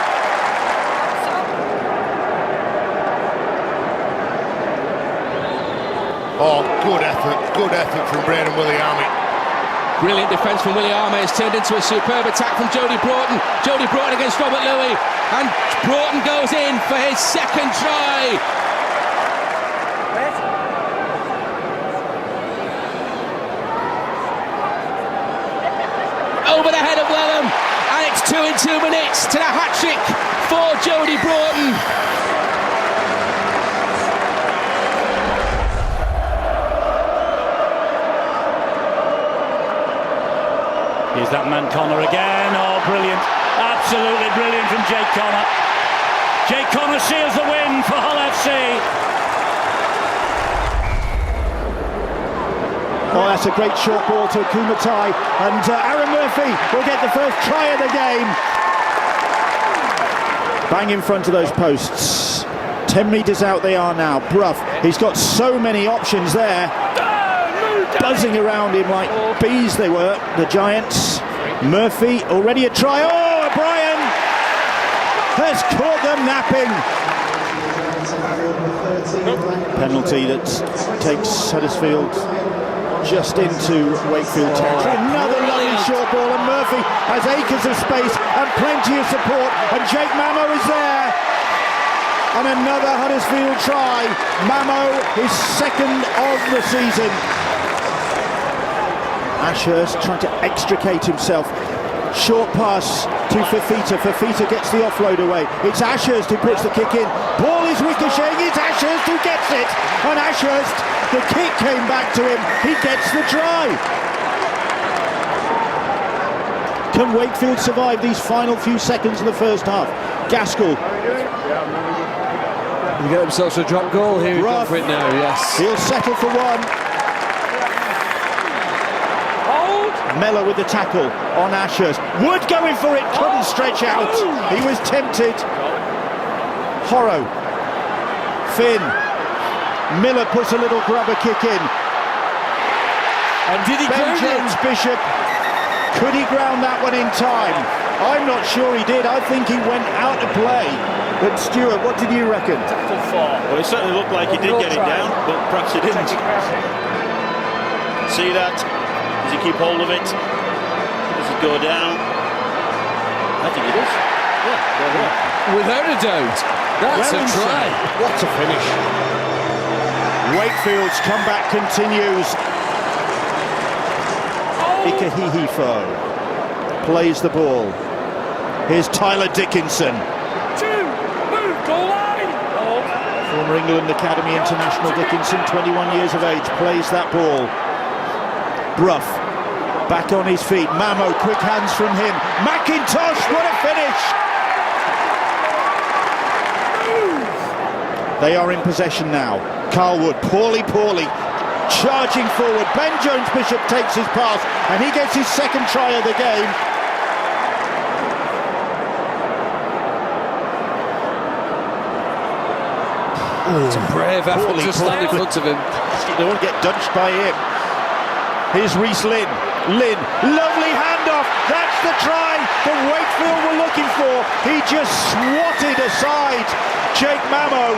Oh, good effort from Brandon Willie Army. Brilliant defence from Willie Army has turned into a superb attack from Jody Broughton. Jody Broughton against Robert Louis, and Broughton goes in for his second try. Over the head of Wellham, and it's 2 in 2 minutes to the hat-trick for Jody Broughton. Here's that man Connor again. Oh, brilliant. Absolutely brilliant from Jake Connor. Jake Connor seals the win for Hull FC. Oh, that's a great short ball to Kumatai, and Aaron Murphy will get the first try of the game. Bang in front of those posts. 10 metres out they are now. Brough, he's got so many options there. Buzzing around him like bees they were, the Giants. Murphy, already a try. Oh, O'Brien has caught them napping. Penalty that takes Huddersfield just into Wakefield territory. Another lovely short ball, and Murphy has acres of space and plenty of support, and Jake Mamo is there. And another Huddersfield try. Mamo, his second of the season. Ashurst trying to extricate himself. Short pass to Fafita. Fafita gets the offload away. It's Ashurst who puts the kick in. Ball is ricocheting. It's Ashurst who gets it. And Ashurst, the kick came back to him. He gets the try. Can Wakefield survive these final few seconds of the first half? Gaskell. They get themselves a drop goal here. Go for it now, yes. He'll settle for one. Mellor with the tackle on Ashurst. Wood going for it, couldn't stretch out. He was tempted. Horrow. Finn. Miller puts a little grubber kick in. And did he Ben Jones Bishop, could he ground that one in time? I'm not sure he did. I think he went out to play. But Stuart, what did you reckon? Well, it certainly looked like he did get it down, but perhaps he didn't. See that? Does he keep hold of it? Does it go down? I think he does. Yeah. Without a doubt. That's a try. What a finish. Wakefield's comeback continues. Ikahihifo plays the ball. Here's Tyler Dickinson. Former England Academy International Dickinson, 21 years of age, plays that ball. Brough, back on his feet. Mamo, quick hands from him. McIntosh, what a finish! They are in possession now. Carlwood, poorly, charging forward. Ben Jones Bishop takes his pass, and he gets his second try of the game. It's a brave effort to stand in front of him. They won't get dunched by him. Here's Reece Lynn. Lynn, lovely handoff. That's the try that Wakefield were looking for. He just swatted aside Jake Mamo.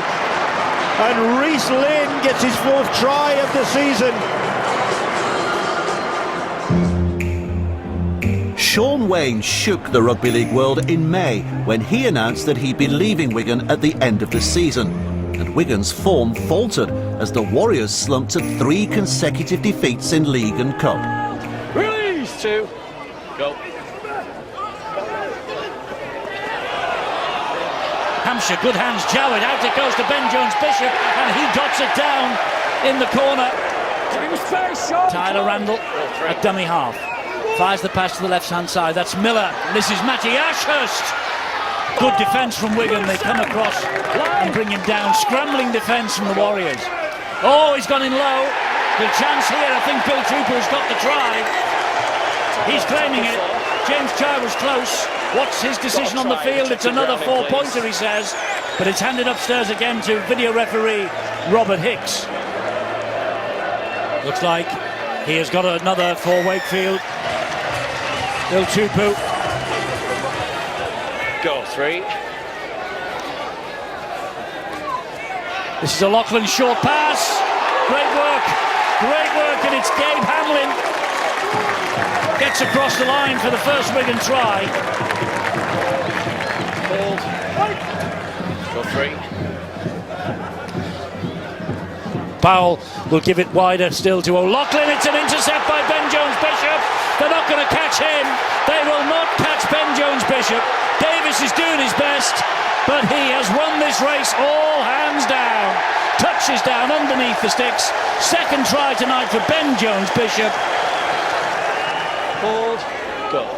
And Reece Lynn gets his 4th try of the season. Shaun Wane shook the rugby league world in May when he announced that he'd be leaving Wigan at the end of the season. And Wigan's form faltered as the Warriors slumped to 3 consecutive defeats in league and cup. Release 2. Go. Hampshire, good hands, Jowett, out it goes to Ben Jones-Bishop, and he dots it down in the corner. Tyler Randall at dummy half. Fires the pass to the left-hand side. That's Miller. This is Matty Ashurst. Good defence from Wigan. They come across and bring him down. Scrambling defence from the Warriors. Oh, he's gone in low. Good chance here. I think Bill Trooper's got the try. He's claiming it. James Chai was close. What's his decision on the field? It's another 4-pointer, he says. But it's handed upstairs again to video referee Robert Hicks. Looks like he has got another for Wakefield. Bill Tupu. Go 3. This is a Lachlan short pass. Great work, and it's Gabe Hamlin. Gets across the line for the first Wigan try. Hold. Go 3. Powell will give it wider still to O'Loughlin. It's an intercept by Ben Jones-Bishop. They're not going to catch him. They will not catch Ben Jones-Bishop. Davis is doing his best, but he has won this race all hands down. Touches down underneath the sticks. Second try tonight for Ben Jones-Bishop. Hold. Go.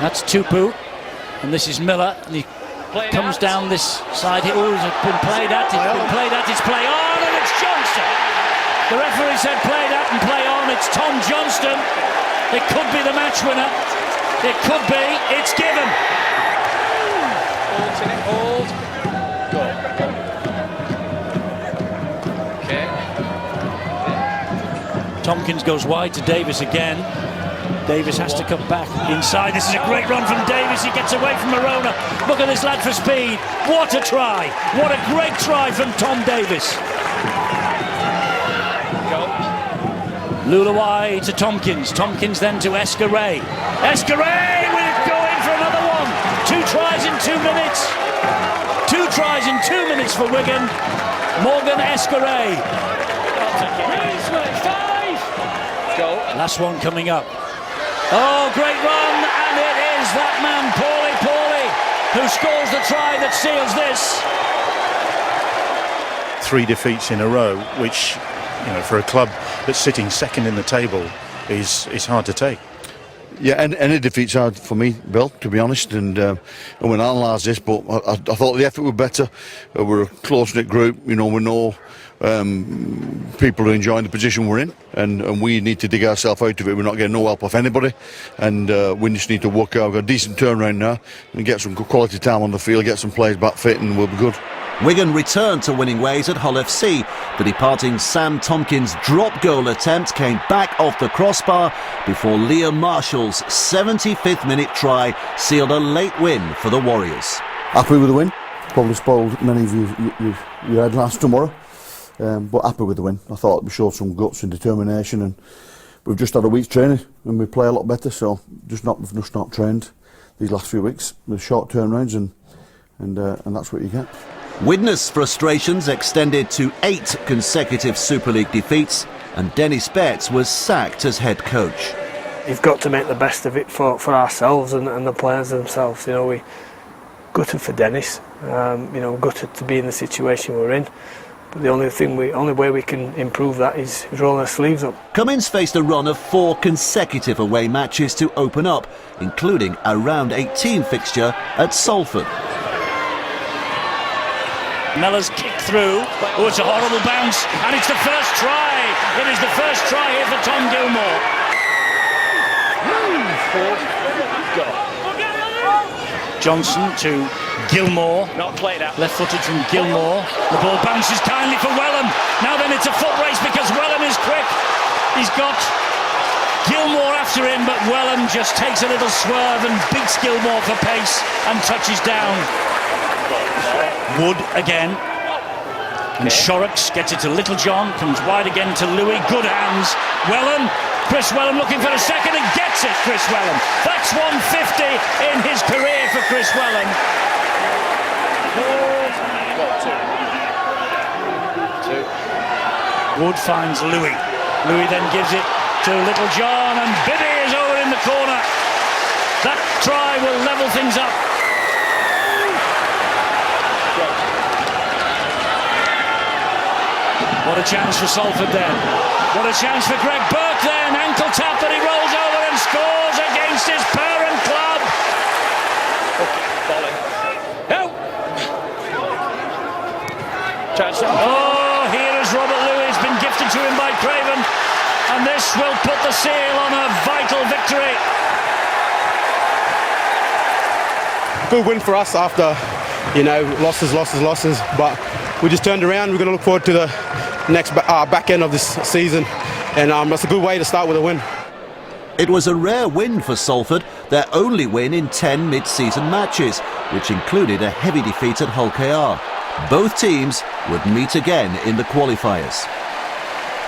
That's Tupu, and this is Miller, and he comes down this side here. Oh, it's been played at, it's play on, and it's Johnston. The referee said played at and play on. It's Tom Johnston. It could be the match winner. It could be. It's given. Hold. Go. Okay. Tompkins goes wide to Davis again. Davis has to come back inside. This is a great run from Davis. He gets away from Morona. Look at this lad for speed. What a try. What a great try from Tom Davis. Lulawai to Tompkins. Tompkins then to Escaray. Escaray will go in for another one. 2 tries in 2 minutes. 2 tries in 2 minutes for Wigan. Morgan Escaray. 5. Go. Last one coming up. Oh, great run, and it is that man, Paulie, who scores the try that seals this. 3 defeats in a row, which, you know, for a club that's sitting second in the table is hard to take. Yeah, and any defeat's hard for me, Bill, to be honest, and we'll analyse this, but I thought the effort was better. We're a close-knit group, you know, we know people are enjoying the position we're in, and we need to dig ourselves out of it. We're not getting no help off anybody, and we just need to work out. We've got a decent turnaround now and get some good quality time on the field, get some players back fit, and we'll be good. Wigan returned to winning ways at Hull FC. The departing Sam Tompkins' drop goal attempt came back off the crossbar before Liam Marshall's 75th minute try sealed a late win for the Warriors. Happy with the win. Probably spoiled many of your headlines tomorrow, but happy with the win. I thought we showed some guts and determination, and we've just had a week's training and we play a lot better, so we've just not trained these last few weeks with short turnarounds, and that's what you get. Widnes' frustrations extended to 8 consecutive Super League defeats, and Dennis Betts was sacked as head coach. You've got to make the best of it for ourselves and the players themselves. You know, we gutted for Dennis. You know, gutted to be in the situation we're in. But the only way we can improve that is rolling our sleeves up. Cummins faced a run of 4 consecutive away matches to open up, including a round 18 fixture at Salford. Mellor's kick through. Oh, it's a horrible bounce, and it's the first try. It is the first try here for Tom Gilmore. Johnson to Gilmore. Not played out. Left-footed from Gilmore. The ball bounces kindly for Wellham. Now then it's a foot race because Wellham is quick. He's got Gilmore after him, but Wellham just takes a little swerve and beats Gilmore for pace and touches down. Wood again. And Shorrocks gets it to Littlejohn, comes wide again to Louis, good hands. Wellham, Chris Wellham looking for a second and gets it, Chris Wellham. That's 150 in his career for Chris Wellham. Wood finds Louis. Louis then gives it to Littlejohn and Bibby is over in the corner. That try will level things up. What a chance for Salford then. What a chance for Greg Burke then. Ankle tap, but he rolls over and scores against his parent club. No. Oh, here is Robert Louis, been gifted to him by Craven, and this will put the seal on a vital victory. Good win for us after, losses, but we just turned around. We're going to look forward to the next back end of this season, and that's a good way to start with a win. It was a rare win for Salford, their only win in 10 mid-season matches, which included a heavy defeat at Hull KR. Both teams would meet again in the qualifiers.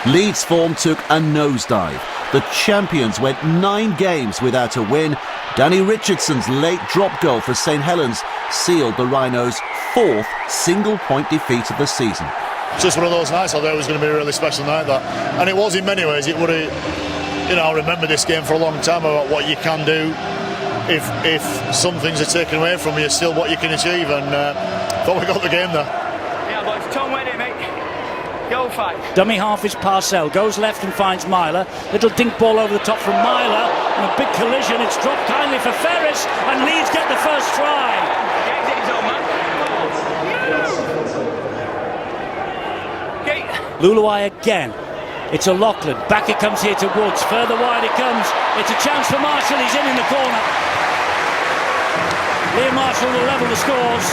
Leeds' form took a nosedive. The champions went 9 games without a win. Danny Richardson's late drop goal for St Helens sealed the Rhinos' 4th single-point defeat of the season. It's just one of those nights. I thought it was going to be a really special night, that, and it was in many ways. It would have, I remember this game for a long time about what you can do if some things are taken away from you, still what you can achieve, and thought we got the game there. Yeah, boys, Tom, wait a mate. Go fight. Dummy half is Parcell, goes left and finds Myler. Little dink ball over the top from Myler, and a big collision. It's dropped kindly for Ferris, and Leeds get the first try. Luluai again. It's a Lachlan. Back it comes here to Woods. Further wide it comes. It's a chance for Marshall. He's in the corner. Liam Marshall will level the scores.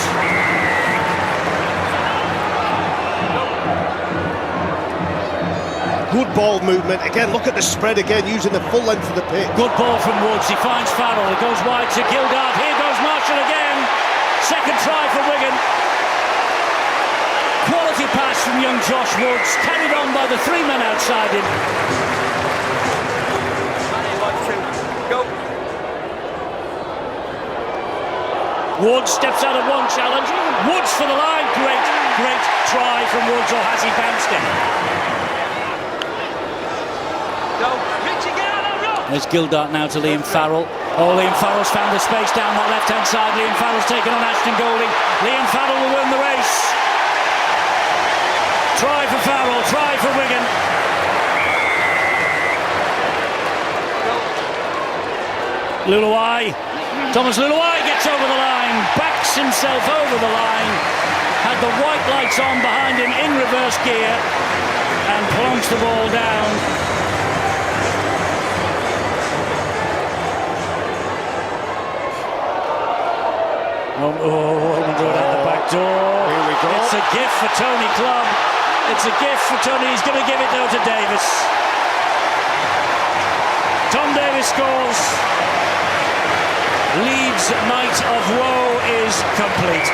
Good ball movement. Again, look at the spread again, using the full length of the pitch. Good ball from Woods. He finds Farrell. It goes wide to Gildart. Here goes Marshall again. Second try for Wigan. Quality pass from young Josh Woods, carried on by the 3 men outside him. Go. Woods steps out of one challenge. Woods for the line. Great try from Woods, or has he bounced it? There's Gildart now to Liam Farrell. Oh, Liam Farrell's found the space down that left-hand side. Liam Farrell's taken on Ashton Golding. Liam Farrell will win the race. Try for Farrell, try for Wigan. Luluai. Thomas Luluai gets over the line, backs himself over the line, had the white lights on behind him in reverse gear, and plonks the ball down. At the back door. Here we go. It's a gift for Tony Clubb. It's a gift for Tony. He's going to give it though to Davis. Tom Davis scores. Leeds' night of woe is complete.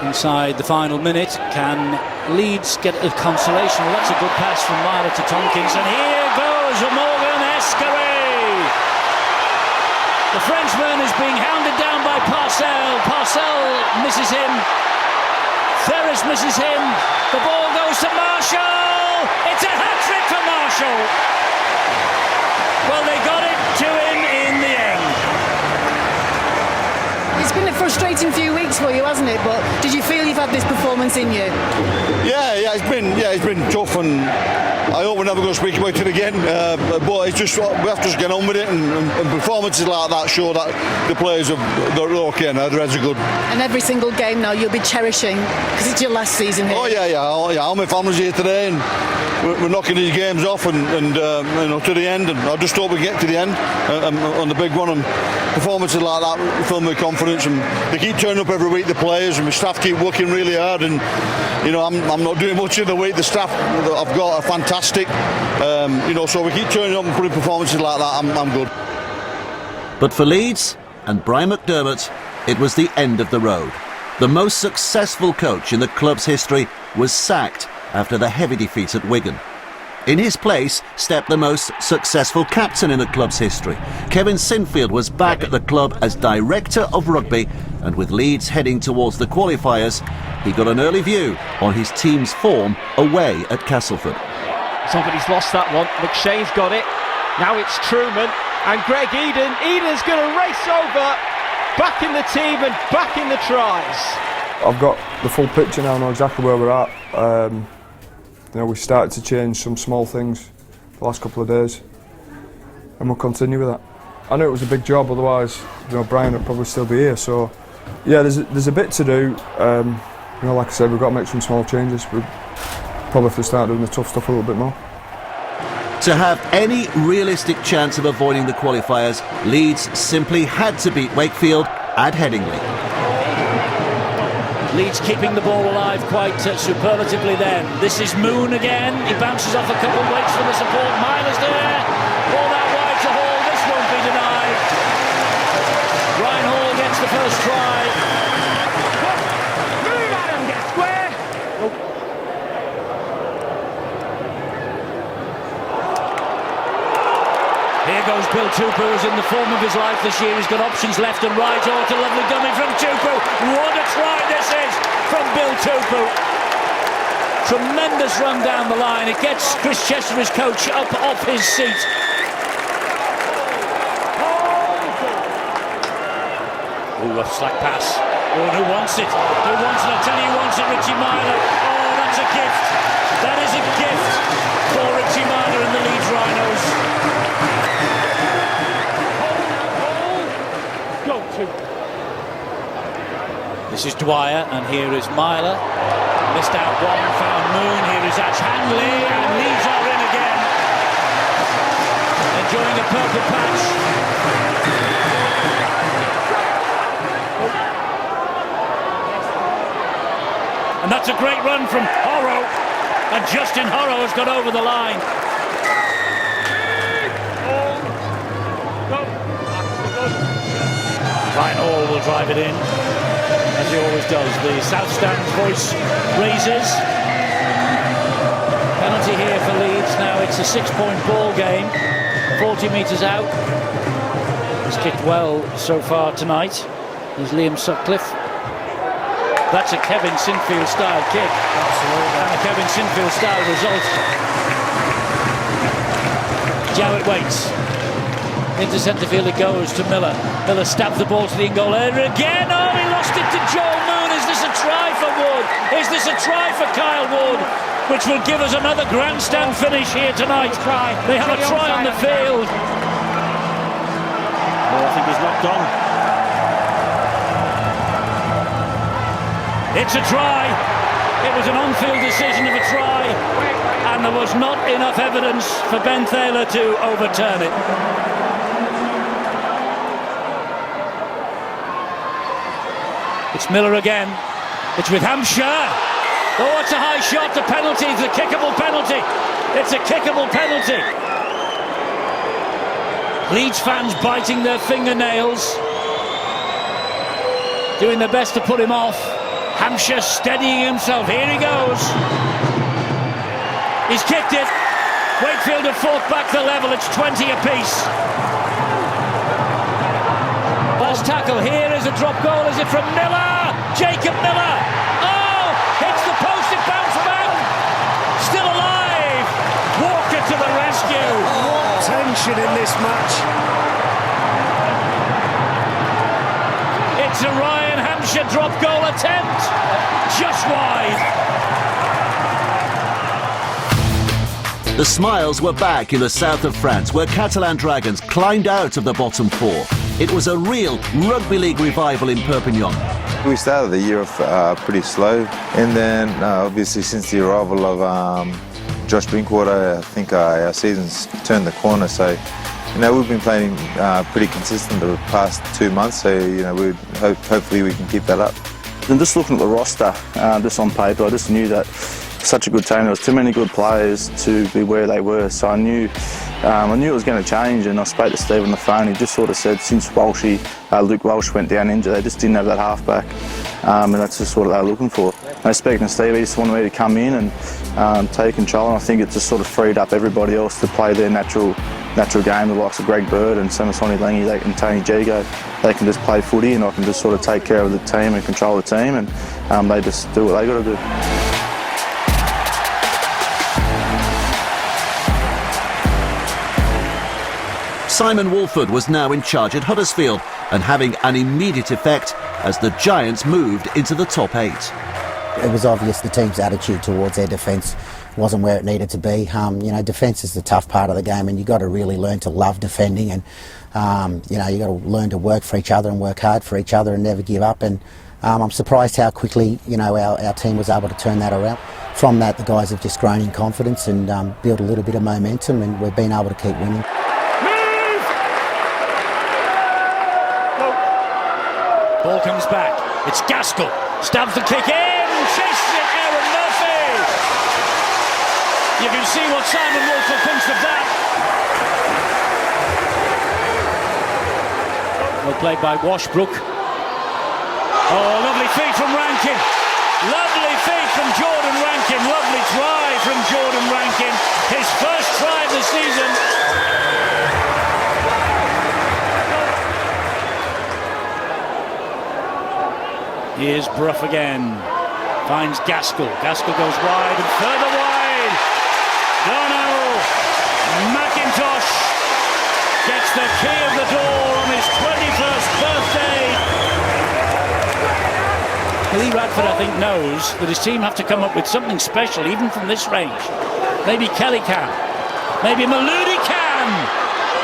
Inside the final minute, can Leeds get a consolation? Well, that's a good pass from Myler to Tompkins, and here goes Morgan Escaré. The Frenchman is being hounded down by Parcell. Parcell misses him. Ferris misses him. The ball goes to Marshall. It's a hat-trick for Marshall. Well, they got it to him in the end. It's been a frustrating few weeks for you, hasn't it? But did you feel you've had this performance in you? Yeah, it's been tough, and I hope we're never going to speak about it again. But it's just we have to just get on with it, and performances like that show that the players are okay now. The Reds are good. And every single game now you'll be cherishing because it's your last season here. Oh yeah. All my family's here today, and we're knocking these games off and to the end. And I just hope we get to the end on the big one. And performances like that fill me with confidence, and they keep turning up every week. The players and the staff keep working really hard, and I'm not doing much in the week. The staff that I've got are fantastic, so we keep turning up and putting performances like that. I'm good. But for Leeds and Brian McDermott, it was the end of the road. The most successful coach in the club's history was sacked after the heavy defeat at Wigan. In his place stepped the most successful captain in the club's history. Kevin Sinfield was back at the club as director of rugby, and with Leeds heading towards the qualifiers, he got an early view on his team's form away at Castleford. Somebody's lost that one. McShane's got it. Now it's Truman and Greg Eden. Eden's going to race over, back in the team and back in the tries. I've got the full picture now, I know exactly where we're at. We started to change some small things the last couple of days, and we'll continue with that. I knew it was a big job, otherwise Brian would probably still be here. So yeah, there's a bit to do. Like I said, we've got to make some small changes. We probably have to start doing the tough stuff a little bit more. To have any realistic chance of avoiding the qualifiers, Leeds simply had to beat Wakefield at Headingley. Leeds keeping the ball alive quite superlatively then. This is Moon again. He bounces off a couple, waits for the support. Myler's there. Ball out wide to Hall. This won't be denied. Ryan Hall gets the first try. Move, Adam, get square. Here goes Bill Tupu, who's in the form of his life this year. He's got options left and right. Oh, it's a lovely dummy from Tupu. What a try this is from Bill Tupu. Tremendous run down the line. It gets Chris Chester, his coach, up off his seat. Ooh, a slack pass. Oh, who wants it? Who wants it? I'll tell you who wants it, Richie Myler. Oh, that's a gift. That is a gift for Richie Myler and the Leeds Rhinos. This is Dwyer, and here is Myler. Missed out one, found Moon. Here is Ash Hanley, and Leeds are in again. Enjoying a purple patch. And that's a great run from Horrow, and Justin Horrow has got over the line. Ryan Hall will drive it in, as he always does. The South Stand's voice raises. Penalty here for Leeds. Now it's a 6-point ball game, 40 metres out. He's kicked well so far tonight. There's Liam Sutcliffe. That's a Kevin Sinfield style kick. Absolutely. And a Kevin Sinfield style result. Jowett waits. Into centre field it goes to Miller. Miller stabs the ball to the in-goal area again. Oh, he lost it to Joel Moon. Is this a try for Wood? Is this a try for Kyle Wood? Which will give us another grandstand finish here tonight. They have a try on the field. Well, I think he's knocked on. It's a try. It was an on-field decision of a try, and there was not enough evidence for Ben Thaler to overturn it. It's Miller again. It's with Hampshire. Oh, it's a high shot. The penalty. It's a kickable penalty. It's a kickable penalty. Leeds fans biting their fingernails, doing their best to put him off. Hampshire steadying himself. Here he goes. He's kicked it. Wakefield have fought back the level. It's 20 apiece. Last tackle. Here is a drop goal. Is it from Miller? Jacob Miller. Oh! Hits the post. It bounced back. Still alive. Walker to the rescue. What tension in this match. It's a Ryan Hampshire drop goal attempt, just wide. The smiles were back in the south of France, where Catalan Dragons climbed out of the bottom four. It was a real rugby league revival in Perpignan. We started the year off pretty slow, and then obviously since the arrival of Josh Drinkwater, I think our season's turned the corner. So, we've been playing pretty consistent the past 2 months. So, hopefully we can keep that up. And just looking at the roster, just on paper, I just knew that such a good team. There was too many good players to be where they were. So I knew it was going to change. And I spoke to Steve on the phone. He just sort of said since Luke Walsh went down injured, they just didn't have that halfback, and that's just what they were looking for. And speaking to Steve, he just wanted me to come in and take control. And I think it just sort of freed up everybody else to play their natural game. The likes of Greg Bird and Samasoni Langi and Tony Gigo, they can just play footy, and I can just sort of take care of the team and control the team, and they just do what they got to do. Simon Walford was now in charge at Huddersfield and having an immediate effect as the Giants moved into the top 8. It was obvious the team's attitude towards their defence wasn't where it needed to be. Defence is the tough part of the game, and you've got to really learn to love defending, and you've got to learn to work for each other and work hard for each other and never give up. And I'm surprised how quickly our team was able to turn that around. From that, the guys have just grown in confidence and built a little bit of momentum, and we've been able to keep winning. Ball comes back. It's Gaskell. Stabs the kick in. Chases it, Aaron Murphy. You can see what Simon Walford thinks of that. Well played by Washbrook. Oh, lovely feet from Rankin. Lovely feet from Jordan Rankin. Lovely try from Jordan Rankin. His first try of the season. Here's Brough again. Finds Gaskell. Gaskell goes wide and further wide. Darnell McIntosh gets the key of the door on his 21st birthday. Lee Radford, I think, knows that his team have to come up with something special, even from this range. Maybe Kelly can. Maybe Maludi can.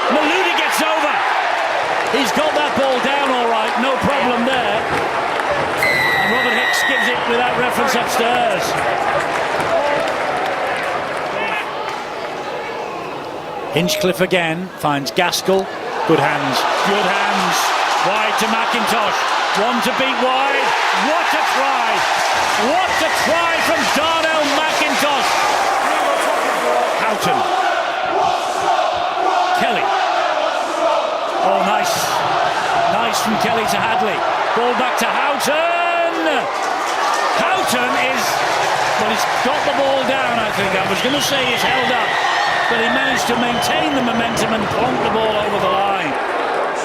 Maludi gets over. He's got that ball down all right. No problem there. Robert Hicks gives it without reference upstairs. Hinchcliffe again finds Gaskell. Good hands. Good hands. Wide to McIntosh. One to beat wide. What a try! What a try from Darnell McIntosh. Houghton. Kelly. Oh, nice. Nice from Kelly to Hadley. Ball back to Houghton. Houghton is, well, he's got the ball down, I think. I was going to say he's held up, but he managed to maintain the momentum and plonk the ball over the line.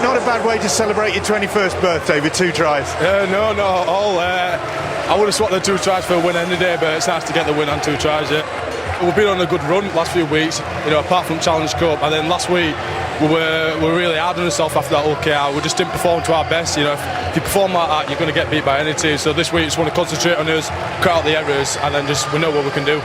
Not a bad way to celebrate your 21st birthday with 2 tries. No, all. I would have swapped the 2 tries for a win any day, but it's nice to get the win on 2 tries, yeah. We've been on a good run last few weeks, apart from Challenge Cup, and then last week we were really hard on ourselves after that OKR. We just didn't perform to our best. If you perform like that, you're going to get beat by any team. So this week, just want to concentrate on us, cut out the errors, and then we know what we can do.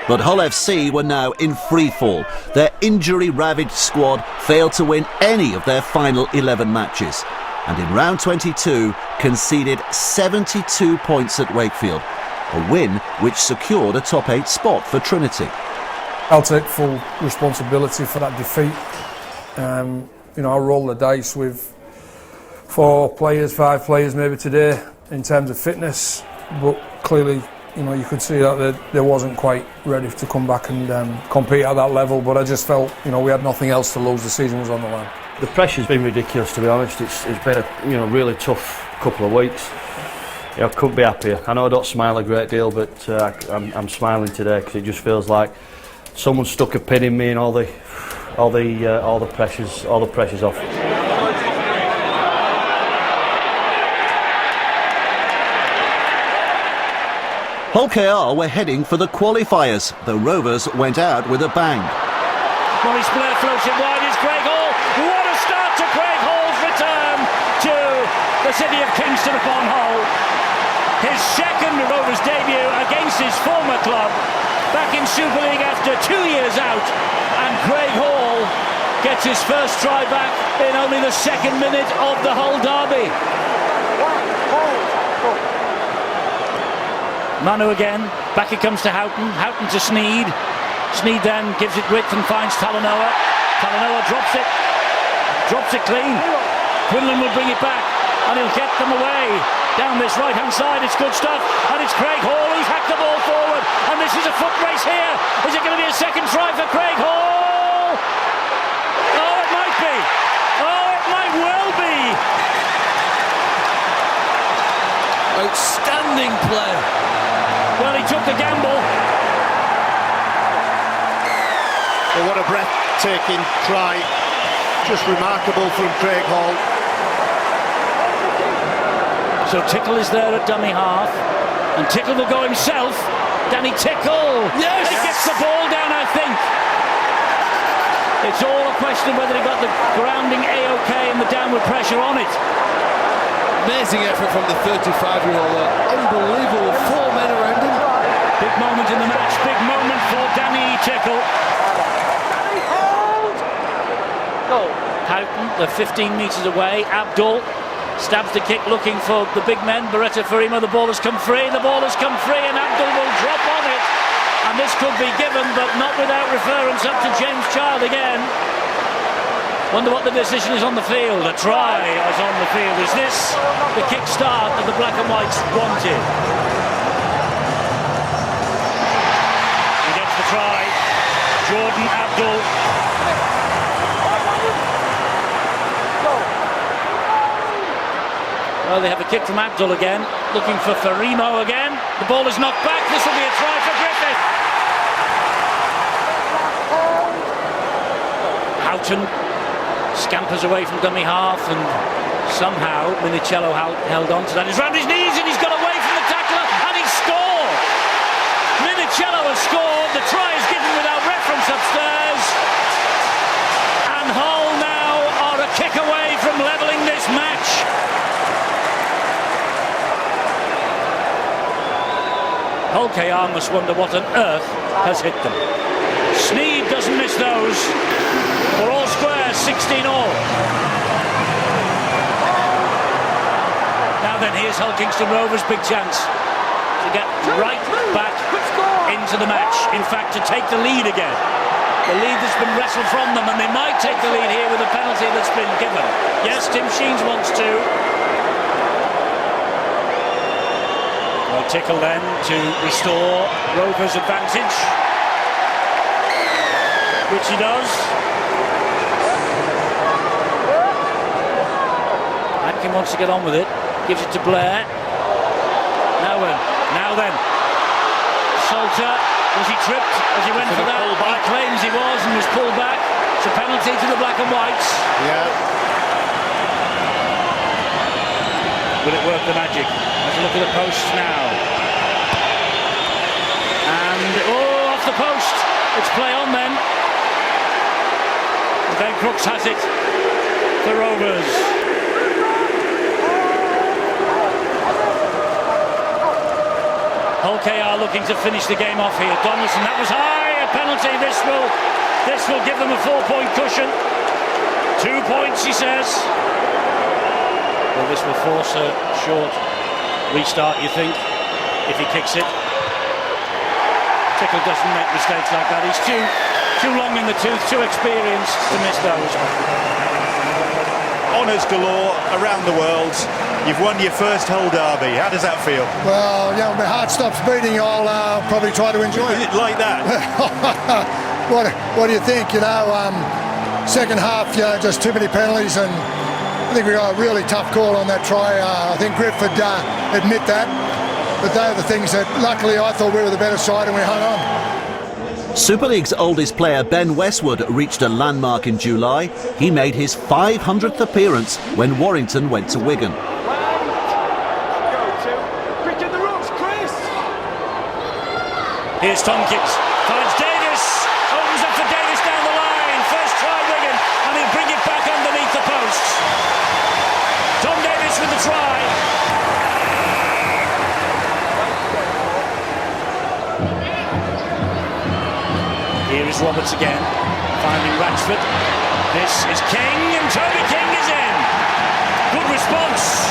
But Hull FC were now in free fall. Their injury-ravaged squad failed to win any of their final 11 matches, and in round 22 conceded 72 points at Wakefield, a win which secured a top 8 spot for Trinity. I'll take full responsibility for that defeat. I rolled the dice with 4 players, 5 players maybe today in terms of fitness, but clearly, you could see that they wasn't quite ready to come back and compete at that level. But I just felt, we had nothing else to lose. The season was on the line. The pressure's been ridiculous, to be honest. It's been a really tough couple of weeks. I couldn't be happier. I know I don't smile a great deal, but I'm smiling today because it just feels like someone stuck a pin in me and all the pressure's off. Hull KR were heading for the qualifiers. The Rovers went out with a bang. Maurice Blair floats it wide. It's Craig Hall. What a start to Craig Hall's return to the city of Kingston upon Hull. His second Rovers debut against his former club, back in Super League after 2 years out, and Craig Hall gets his first try back in only the second minute of the Hull derby. Manu again, back it comes to Houghton, Houghton to Sneed. Sneed then gives it width and finds Talanoa. Talanoa drops it clean. Quinlan will bring it back and he'll get them away. Down this right hand side, it's good stuff, and it's Craig Hall who's hacked the ball forward, and this is a foot race here. Is it going to be a second try for Craig Hall? Oh, it might be. Oh, it might well be. Outstanding play. Well, he took the gamble. Well, what a breathtaking try. Just remarkable from Craig Hall. So Tickle is there at dummy half, and Tickle will go himself. Danny Tickle! Yes! He gets the ball down, I think. It's all a question of whether he got the grounding A-OK and the downward pressure on it. Amazing effort from the 35-year-old. Unbelievable. 4 men around him. Big moment in the match, big moment for Danny Tickle. Houghton, they're 15 metres away. Abdul stabs the kick looking for the big men. Beretta Farima, the ball has come free. The ball has come free and Abdul will drop on it. And this could be given, but not without reference up to James Child again. Wonder what the decision is on the field. A try is on the field. Is this the kick start that the black and whites wanted? He gets the try. Jordan Abdul. Well, they have a kick from Abdul again, looking for Farimo again. The ball is knocked back. This will be a try for Griffith. Houghton scampers away from dummy half, and somehow Minicello held on to that. He's round his knees and he's got away from the tackler and he's scored. Minicello has scored. The try is given without reference upstairs. And Hull now are a kick away from levelling this match. Hull KR must wonder what on earth has hit them. Sneed doesn't miss those. We're all square, 16 all. Now then, here's Hull Kingston Rovers' big chance to get right back into the match. In fact, to take the lead again. The lead that's been wrestled from them, and they might take the lead here with a penalty that's been given. Yes, Tim Sheens wants to. Well, Tickle then to restore Rovers' advantage, which he does. Atkin wants to get on with it, gives it to Blair. Now then, Salter, was he tripped as he went for that? He claims he was and was pulled back. It's a penalty to the black and whites. Yeah. Will it work the magic? Let's look at the posts now. And, off the post. It's play on then. And Ben Crooks has it for Rovers. Hull KR looking to finish the game off here. Donaldson, that was high, a penalty. This will give them a 4-point cushion. 2 points, he says. Well, this will force a short restart, you think, if he kicks it. Tickle doesn't make mistakes like that. He's too long in the tooth, too experienced to miss those. Honours galore around the world. You've won your first Hull derby. How does that feel? Well, yeah, when my heart stops beating, I'll probably try to enjoy it. Like that? What do you think? You know, second half, just too many penalties, and I think we got a really tough call on that try. I think Griff would admit that. But they're the things that, luckily, I thought we were the better side and we hung on. Super League's oldest player, Ben Westwood, reached a landmark in July. He made his 500th appearance when Warrington went to Wigan. Here's Tompkins, finds Davis, opens up for Davis down the line. First try Wigan, and he'll bring it back underneath the posts. Tom Davis with the try. Roberts again, finding Ratchford. This is King, and Toby King is in. Good response.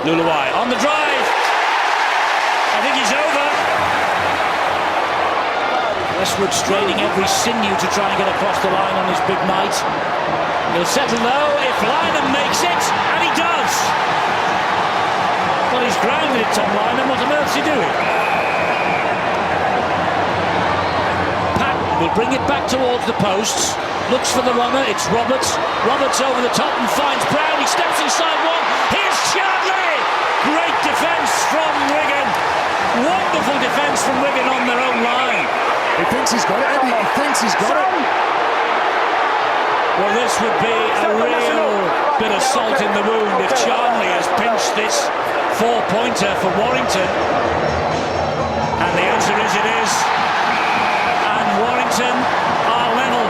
Luluwai on the drive. I think he's over. Westwood straining every sinew to try and get across the line on his big night. He'll settle though if Lynham makes it, and he does. Well, he's grounded, Tom Lynham. What on earth's he doing? Pat will bring it back towards the posts. Looks for the runner. It's Roberts. Roberts over the top and finds Brown. He steps inside one. Here's Chadley. Great defence from Wigan. Wonderful defence from Wigan on their own line. He thinks he's got it, Eddie. He thinks he's got it. Well, this would be a real bit of salt in the wound if Charnley has pinched this four-pointer for Warrington. And the answer is it is. And Warrington are level.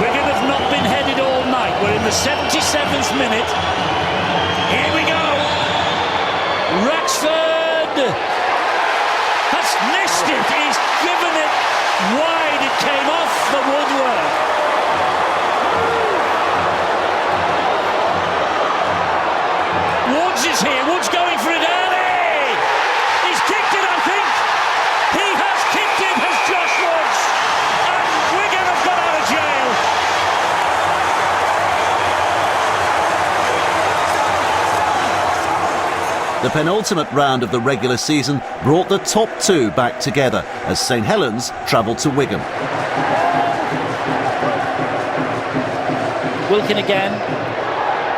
Wigan have not been headed all night. We're in the 77th minute. Here we go. Ratchford has missed it. He's given it wide. It came off the woodwork. Woods is here. Woods going for it early. He's kicked it, I think. He has kicked it, has Josh Woods. And Wigan have got out of jail. The penultimate round of the regular season brought the top two back together as St Helens travelled to Wigan. Wilkin again.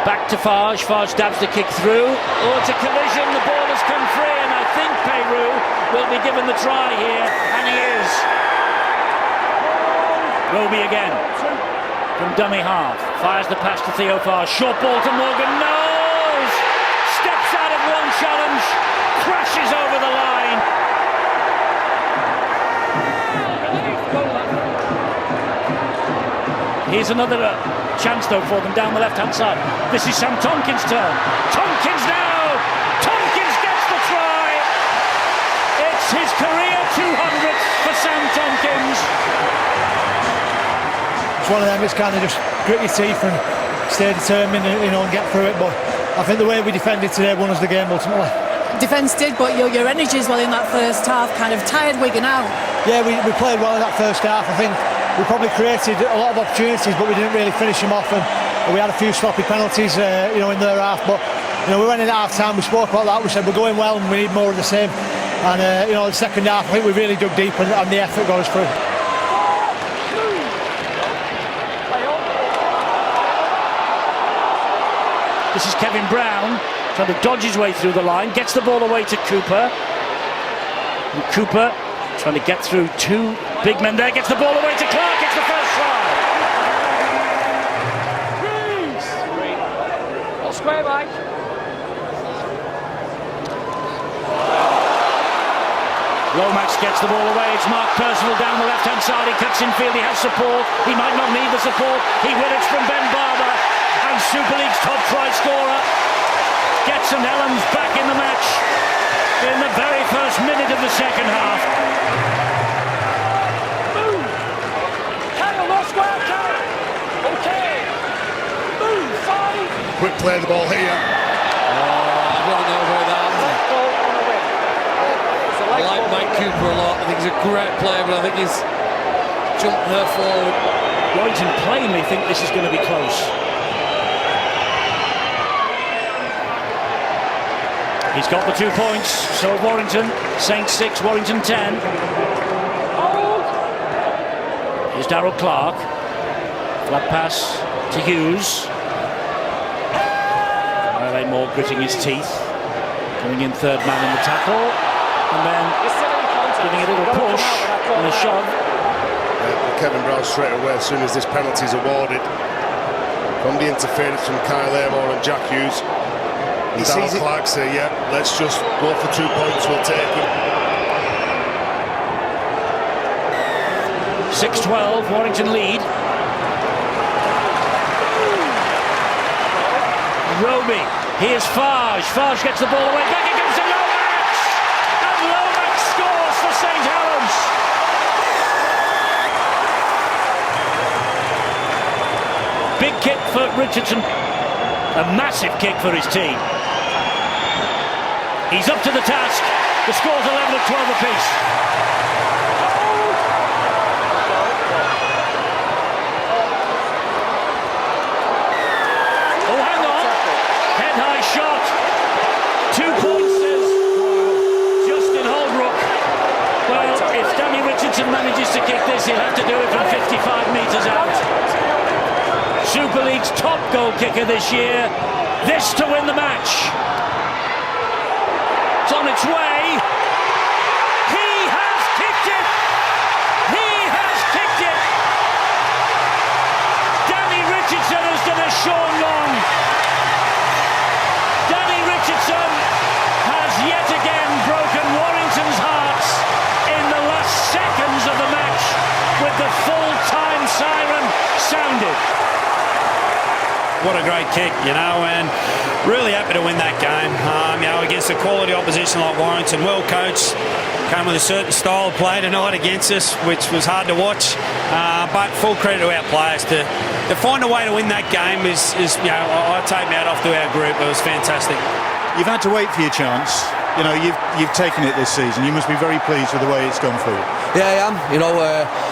Back to Farge. Farge dabs the kick through. Oh, it's a collision. The ball has come free, and I think Peru will be given the try here, and he is. Roby again from dummy half. Fires the pass to Theo Farge. Short ball to Morgan. Knowles steps out of one challenge, crashes over the line. Here's another chance though for them down the left-hand side. This is Sam Tompkins' turn. Tompkins now! Tompkins gets the try! It's his career 200th for Sam Tompkins. It's one of them, it's kind of just grit your teeth and stay determined and, and get through it, but I think the way we defended today won us the game ultimately. Defence did, but your energy as well in that first half kind of tired Wigan out. Yeah, we played well in that first half. I think we probably created a lot of opportunities, but we didn't really finish them off, and we had a few sloppy penalties, in their half. But we went in at half time. We spoke about that. We said we're going well, and we need more of the same. And the second half, I think we really dug deep, and the effort got us through. This is Kevin Brown trying to dodge his way through the line, gets the ball away to Cooper. And Cooper trying to get through two big men there, gets the ball away to Clark, gets the first try. All square, Mike. Lomax gets the ball away, it's Mark Percival down the left-hand side, he cuts infield, he has support, he might not need the support, he willets from Ben Barber, and Super League's top try scorer gets St Helens back in the match in the very first minute of the second half. Move! Kyle, no square, Kyle! Okay! Move, 5! Quick play of the ball here. I don't know about that. I like Mike Cooper a lot. I think he's a great player, but I think he's jumped her forward. Warrington plainly think this is going to be close. He's got the 2 points, so Warrington, Saints 6, Warrington 10. Here's Darrell Clark. Flat pass to Hughes. Riley Moore gritting his teeth. Coming in third man in the tackle. And then giving a little push and a shove. Kevin Brown straight away as soon as this penalty is awarded. From the interference from Kyle Aymore and Jack Hughes. And Darrell Clark say, yeah, let's just go for 2 points, we'll take it. 6-12, Warrington lead. Roby, here's Farge. Farge gets the ball away. Back it comes to Lomax. Richardson. A massive kick for his team. He's up to the task. The score's 11 at 12 apiece. Oh, hang on. Head-high shot. 2 points, says Justin Holbrook. Well, if Danny Richardson manages to kick this, he'll have to do it from 55 metres out. Super League's top goal kicker this year. This to win the match. It's on its way. He has kicked it. He has kicked it. Danny Richardson has done a Sean Long. Danny Richardson has yet again broken Warrington's hearts in the last seconds of the match with the full-time siren sounded. What a great kick, you know, and really happy to win that game, you know, against a quality opposition like Warrington. Well coached, came with a certain style of play tonight against us, which was hard to watch, but full credit to our players to find a way to win that game is you know, I take my hat off to our group. It was fantastic. You've had to wait for your chance. You know, you've taken it this season. You must be very pleased with the way it's gone for you. Yeah, I am. You know,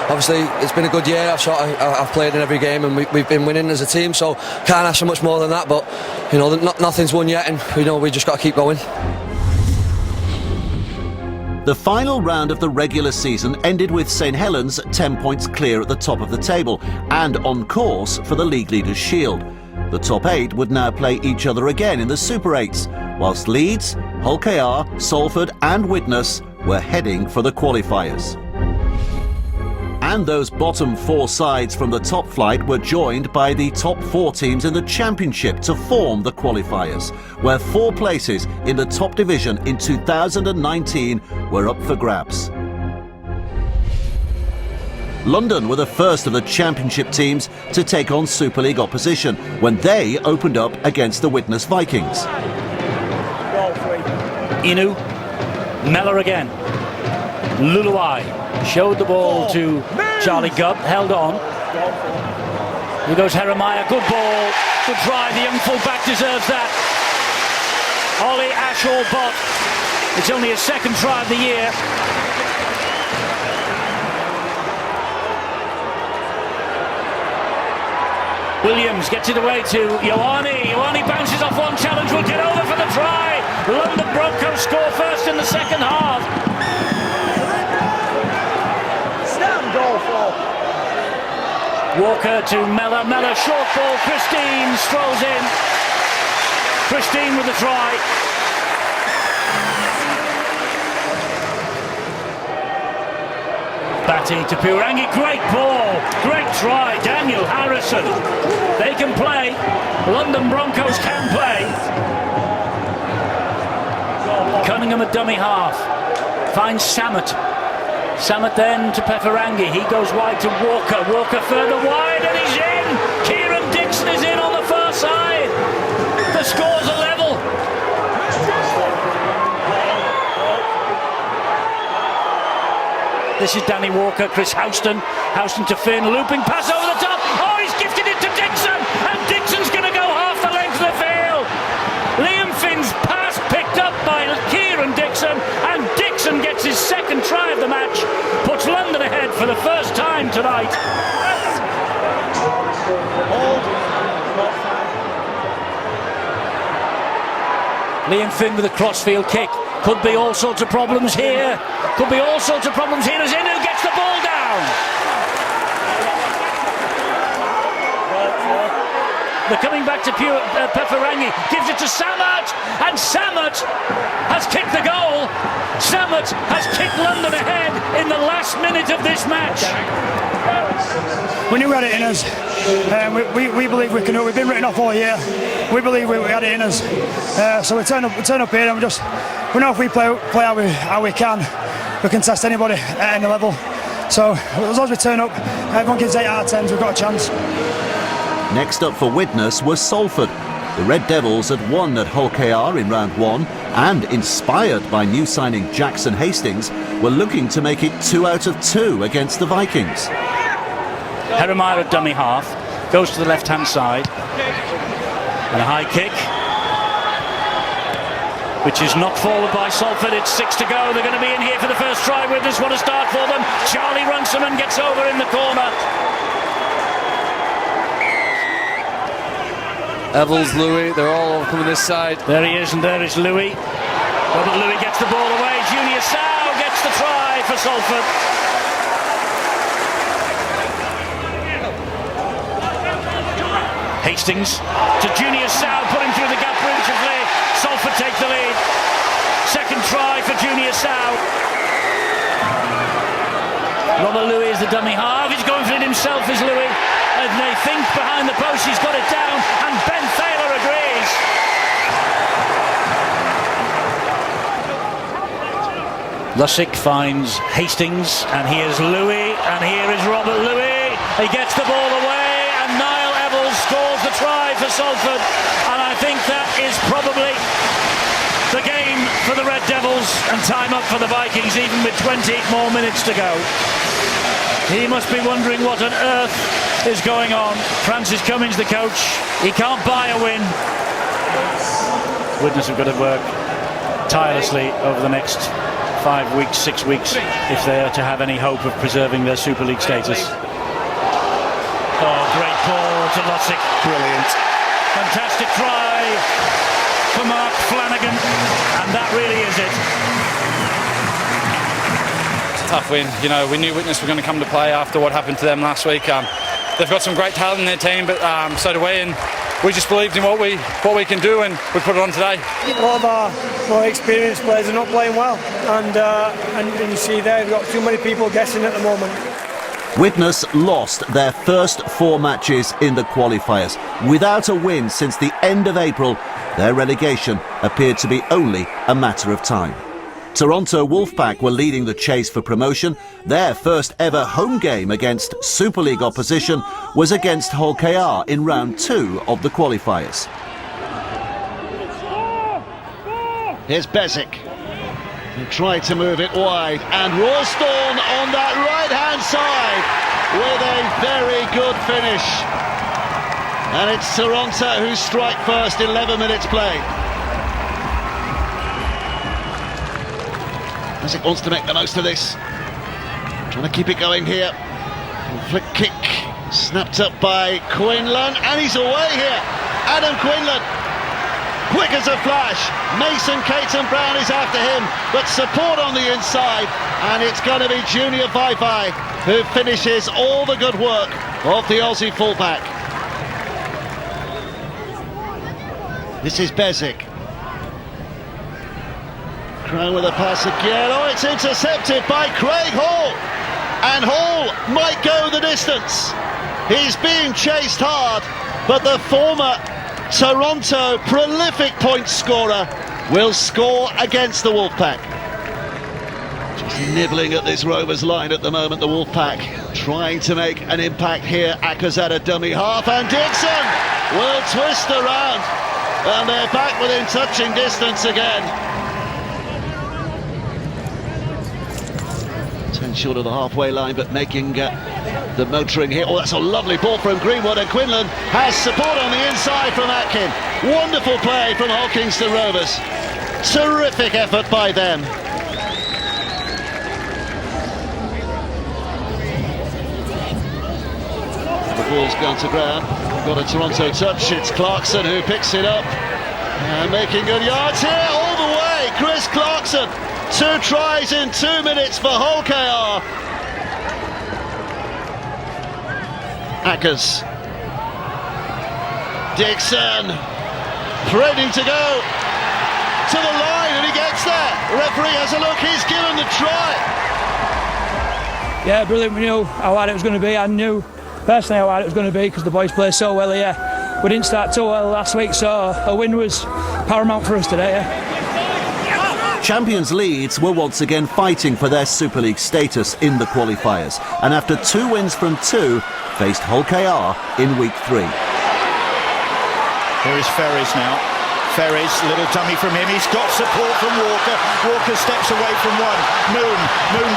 obviously it's been a good year. I've played in every game and we've been winning as a team, so can't ask for much more than that. But you know, nothing's won yet, and you know we just got to keep going. The final round of the regular season ended with St Helens 10 points clear at the top of the table and on course for the League Leaders' Shield. The top 8 would now play each other again in the Super 8s, whilst Leeds, Hull KR, Salford and Widnes were heading for the qualifiers. And those bottom 4 sides from the top flight were joined by the top 4 teams in the Championship to form the qualifiers, where 4 places in the top division in 2019 were up for grabs. London were the first of the Championship teams to take on Super League opposition when they opened up against the Widnes Vikings. Inu, Mellor again. Luluai showed the ball to Charlie Gubb, held on. Here goes Jeremiah, good ball, good try, the young full-back deserves that. Ollie Ashall-Bott, it's only his second try of the year. Williams gets it away to Ioane. Ioane bounces off one challenge, will get over for the try. London Broncos score first in the second half. Stand goal for. Walker to Mellor. Mellor short ball. Christine strolls in. Christine with the try. Batty to Purangi, great ball, great try, Daniel Harrison. They can play, London Broncos can play. Cunningham at dummy half, finds Samet. Samet then to Peferangi, he goes wide to Walker, Walker further wide and he's in! Kieran Dixon is in on the far side. The score's a level. This is Danny Walker, Chris Houston. Houston to Finn, looping pass over the top. Oh, he's gifted it to Dixon, and Dixon's going to go half the length of the field. Liam Finn's pass picked up by Kieran Dixon, and Dixon gets his second try of the match, puts London ahead for the first time tonight. Liam Finn with a crossfield kick. Could be all sorts of problems here. Could be all sorts of problems here as Inu gets the ball down. They're coming back to Peferangi, gives it to Samet, and Samet has kicked the goal. Samet has kicked London ahead in the last minute of this match. We knew we had it in us. We believe we can do it. We've been written off all year. We believe we had it in us. So we turn up here and we know if we play how we can test anybody at any level. So as long as we turn up, everyone gives 8 out of 10s, we've got a chance. Next up for Widnes was Salford. The Red Devils had won at Hull KR in round 1 and, inspired by new signing Jackson Hastings, were looking to make it 2 out of 2 against the Vikings. Jeremiah at dummy half, goes to the left-hand side. And a high kick, which is not forward by Salford. It's 6 to go. They're going to be in here for the first try. Widnes want to start for them. Charlie Runciman gets over in the corner. Evans, Louis, they're all coming this side. There he is, and there is Louis. Robert Louis gets the ball away. Junior Sow gets the try for Salford. Hastings to Junior Sow, put him through the gap beautifully. Salford take the lead. Second try for Junior Sow. Robert Louis is the dummy half. He's going for it himself, is Louis. And they think behind the post he's got it down, and Ben Thaler agrees. Lussick finds Hastings, and here's Louis, and here is Robert Louis. He gets the ball away, and Niall Evalds scores the try for Salford. And I think that is probably the game for the Red Devils, and time up for the Vikings, even with 20 more minutes to go. He must be wondering what on earth is going on. Francis Cummings, the coach, he can't buy a win. Widnes have got to work tirelessly over the next 5 weeks, 6 weeks, if they are to have any hope of preserving their Super League status. Oh, great ball to Lussick. Brilliant. Fantastic try for Mark Flanagan, and that really is it. Tough win. You know, we knew Widnes were going to come to play after what happened to them last week. They've got some great talent in their team, but so do we, and we just believed in what we can do, and we put it on today. A lot of our more experienced players are not playing well, and you see there, we've got too many people guessing at the moment. Widnes lost their first 4 matches in the qualifiers. Without a win since the end of April, their relegation appeared to be only a matter of time. Toronto Wolfpack were leading the chase for promotion. Their first ever home game against Super League opposition was against Hull KR in round 2 of the qualifiers. Here's Bezic, who tried to move it wide, and Rawsthorne on that right-hand side with a very good finish. And it's Toronto who strike first, 11 minutes played. Bezic wants to make the most of this. Trying to keep it going here. Flick kick, snapped up by Quinlan, and he's away here. Adam Quinlan, quick as a flash. Mason Caton-Brown is after him, but support on the inside, and it's going to be Junior Vai who finishes all the good work of the Aussie fullback. This is Bezic. Crown with a pass again. Oh, it's intercepted by Craig Hall, and Hall might go the distance. He's being chased hard, but the former Toronto prolific point scorer will score against the Wolfpack. Just nibbling at this Rovers line at the moment, the Wolfpack trying to make an impact here. Ackers at a dummy half, and Dixon will twist around, and they're back within touching distance again. 10 short of the halfway line, but making the motoring here. Oh, that's a lovely ball from Greenwood, and Quinlan has support on the inside from Atkin. Wonderful play from Hull Kingston Rovers. Terrific effort by them. The ball's gone to ground. Got a Toronto touch. It's Clarkson who picks it up. And making good yards here all the way. Chris Clarkson. 2 tries in 2 minutes for Hull KR. Ackers. Dixon. Ready to go to the line, and he gets there. The referee has a look. He's given the try. Yeah, brilliant. We knew how hard it was going to be. I knew personally how hard it was going to be because the boys play so well here. We didn't start too well last week, so a win was paramount for us today. Yeah. Champions Leeds were once again fighting for their Super League status in the qualifiers, and after 2 wins from 2, faced Hull KR in week 3. Here is Ferries now. Ferries, little dummy from him. He's got support from Walker. Walker steps away from one. Moon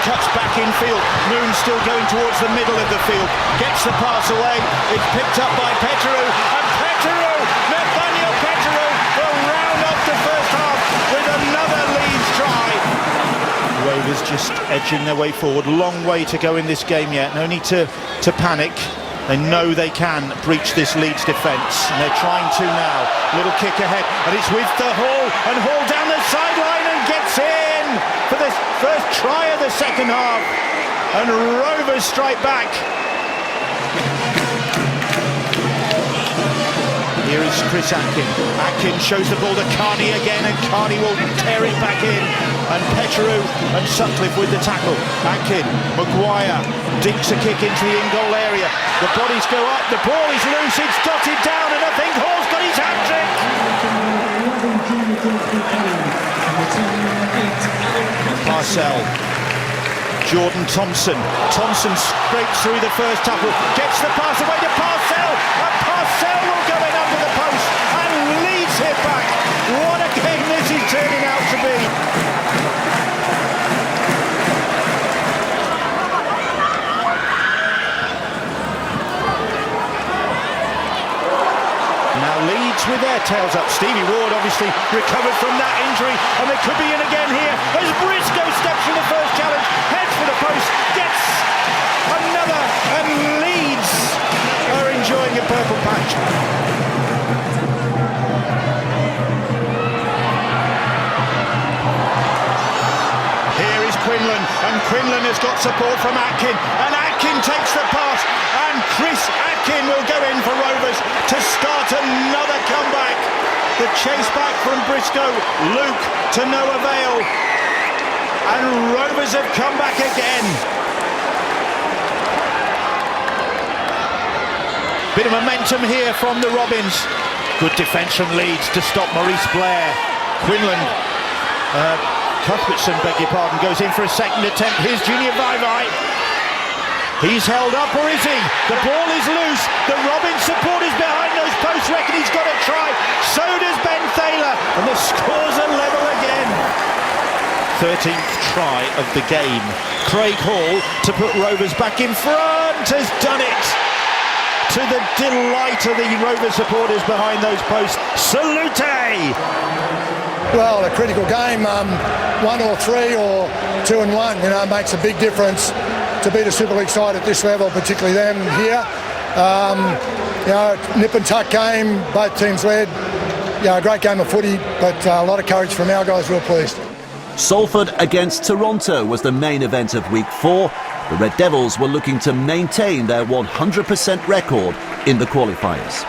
cuts back infield. Moon still going towards the middle of the field. Gets the pass away. It's picked up by Petteru. And Petteru! Nathaniel Rovers just edging their way forward. Long way to go in this game yet. No need to panic. They know they can breach this Leeds defence, and they're trying to now. Little kick ahead, and it's with the Hall, and Hall down the sideline and gets in for the first try of the second half. And Rovers strike back. Here is Chris Atkin. Atkin shows the ball to Carney again, and Carney will tear it back in. And Petru and Sutcliffe with the tackle. Atkin, Maguire dinks a kick into the in-goal area. The bodies go up, the ball is loose, it's dotted down, and I think Hall's got his hat-trick. Parcell. Jordan Thompson. Thompson scrapes through the first tackle, gets the pass away to Parcell, and Parcell will go in under the post and leads it back. What a game this is turning out to be. Now Leeds with their tails up. Stevie Ward obviously recovered from that injury, and they could be in again here as Briscoe steps from the first challenge, heads for the post, gets another, and Leeds are enjoying a purple patch. Here is Quinlan, and Quinlan has got support from Atkin, and Atkin takes the pass, and Chris Atkin will go in for Rovers to start another comeback. The chase back from Briscoe, Luke to no avail, and Rovers have come back again. Bit of momentum here from the Robins. Good defence from Leeds to stop Maurice Blair. Quinlan, Cuthbertson, beg your pardon, goes in for a second attempt. Here's Junior Vaivai. He's held up, or is he? The ball is loose. The Robins supporters behind those posts reckon he's got a try. So does Ben Thaler, and the scores are level again. 13th try of the game. Craig Hall to put Rovers back in front has done it. To the delight of the Rovers supporters behind those posts. Salute! Well, a critical game, 1 or 3 or 2 and 1, you know, makes a big difference to beat a Super League side at this level, particularly them here. You know, nip and tuck game, both teams led. Yeah, a great game of footy, but a lot of courage from our guys, real pleased. Salford against Toronto was the main event of week 4. The Red Devils were looking to maintain their 100% record in the qualifiers.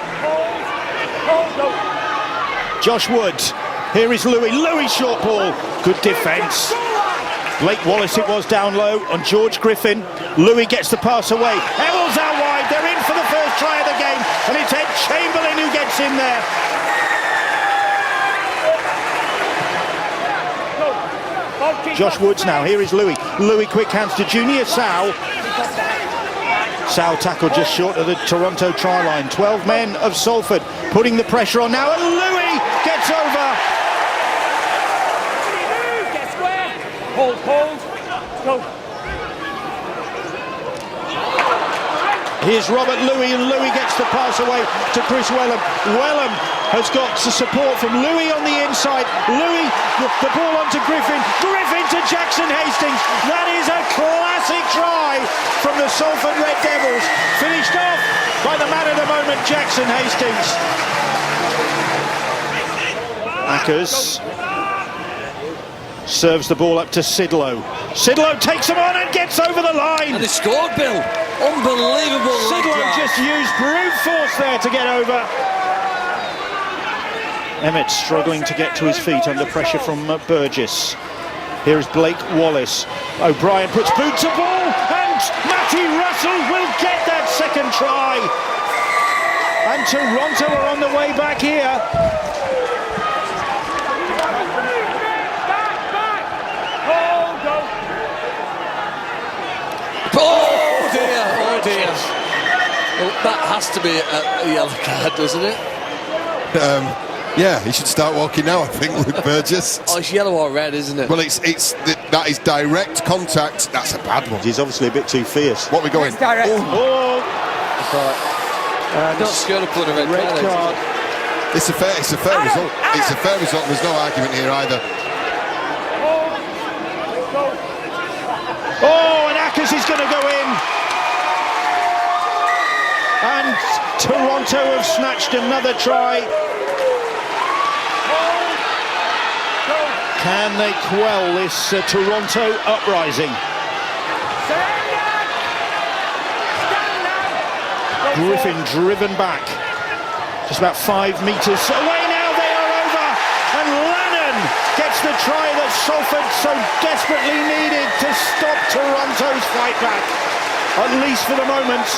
Josh Wood. Here is Louis. Louis short ball. Good defence. Blake Wallace it was down low on George Griffin. Louis gets the pass away. Evans out wide. They're in for the first try of the game, and it's Ed Chamberlain who gets in there. Josh Woods now. Here is Louis. Louis quick hands to Junior Sal. Sal tackled just short of the Toronto try line. 12 men of Salford putting the pressure on now, and Louis gets over. Hold, go. Here's Robert Louis, and Louis gets the pass away to Chris Wellham. Wellham has got support from Louis on the inside. Louis, the ball onto Griffin. Griffin to Jackson Hastings. That is a classic try from the Salford Red Devils. Finished off by the man of the moment, Jackson Hastings. Ackers serves the ball up to Sidlow. Sidlow takes him on and gets over the line. And he scored, Bill. Unbelievable. Sidlow just used brute force there to get over. Emmett struggling to get to his feet under pressure from Burgess. Here is Blake Wallace. O'Brien puts boot to ball, and Matty Russell will get that second try. And Toronto are on the way back here. Oh dear, oh dear. Well, that has to be a yellow card, doesn't it? Yeah, he should start walking now, I think, Luke Burgess. Oh, it's yellow or red, isn't it? Well, that is direct contact. That's a bad one. He's obviously a bit too fierce. What are we going? Oh! Not scared of putting a red card. It's a fair result. It's a fair result. There's no argument here either. going to go in. And Toronto have snatched another try. Can they quell this Toronto uprising? Griffin driven back. Just about 5 metres away now, they are over. And Lannon gets the try that Salford so desperately needed to stop Toronto's fight back, at least for the moment.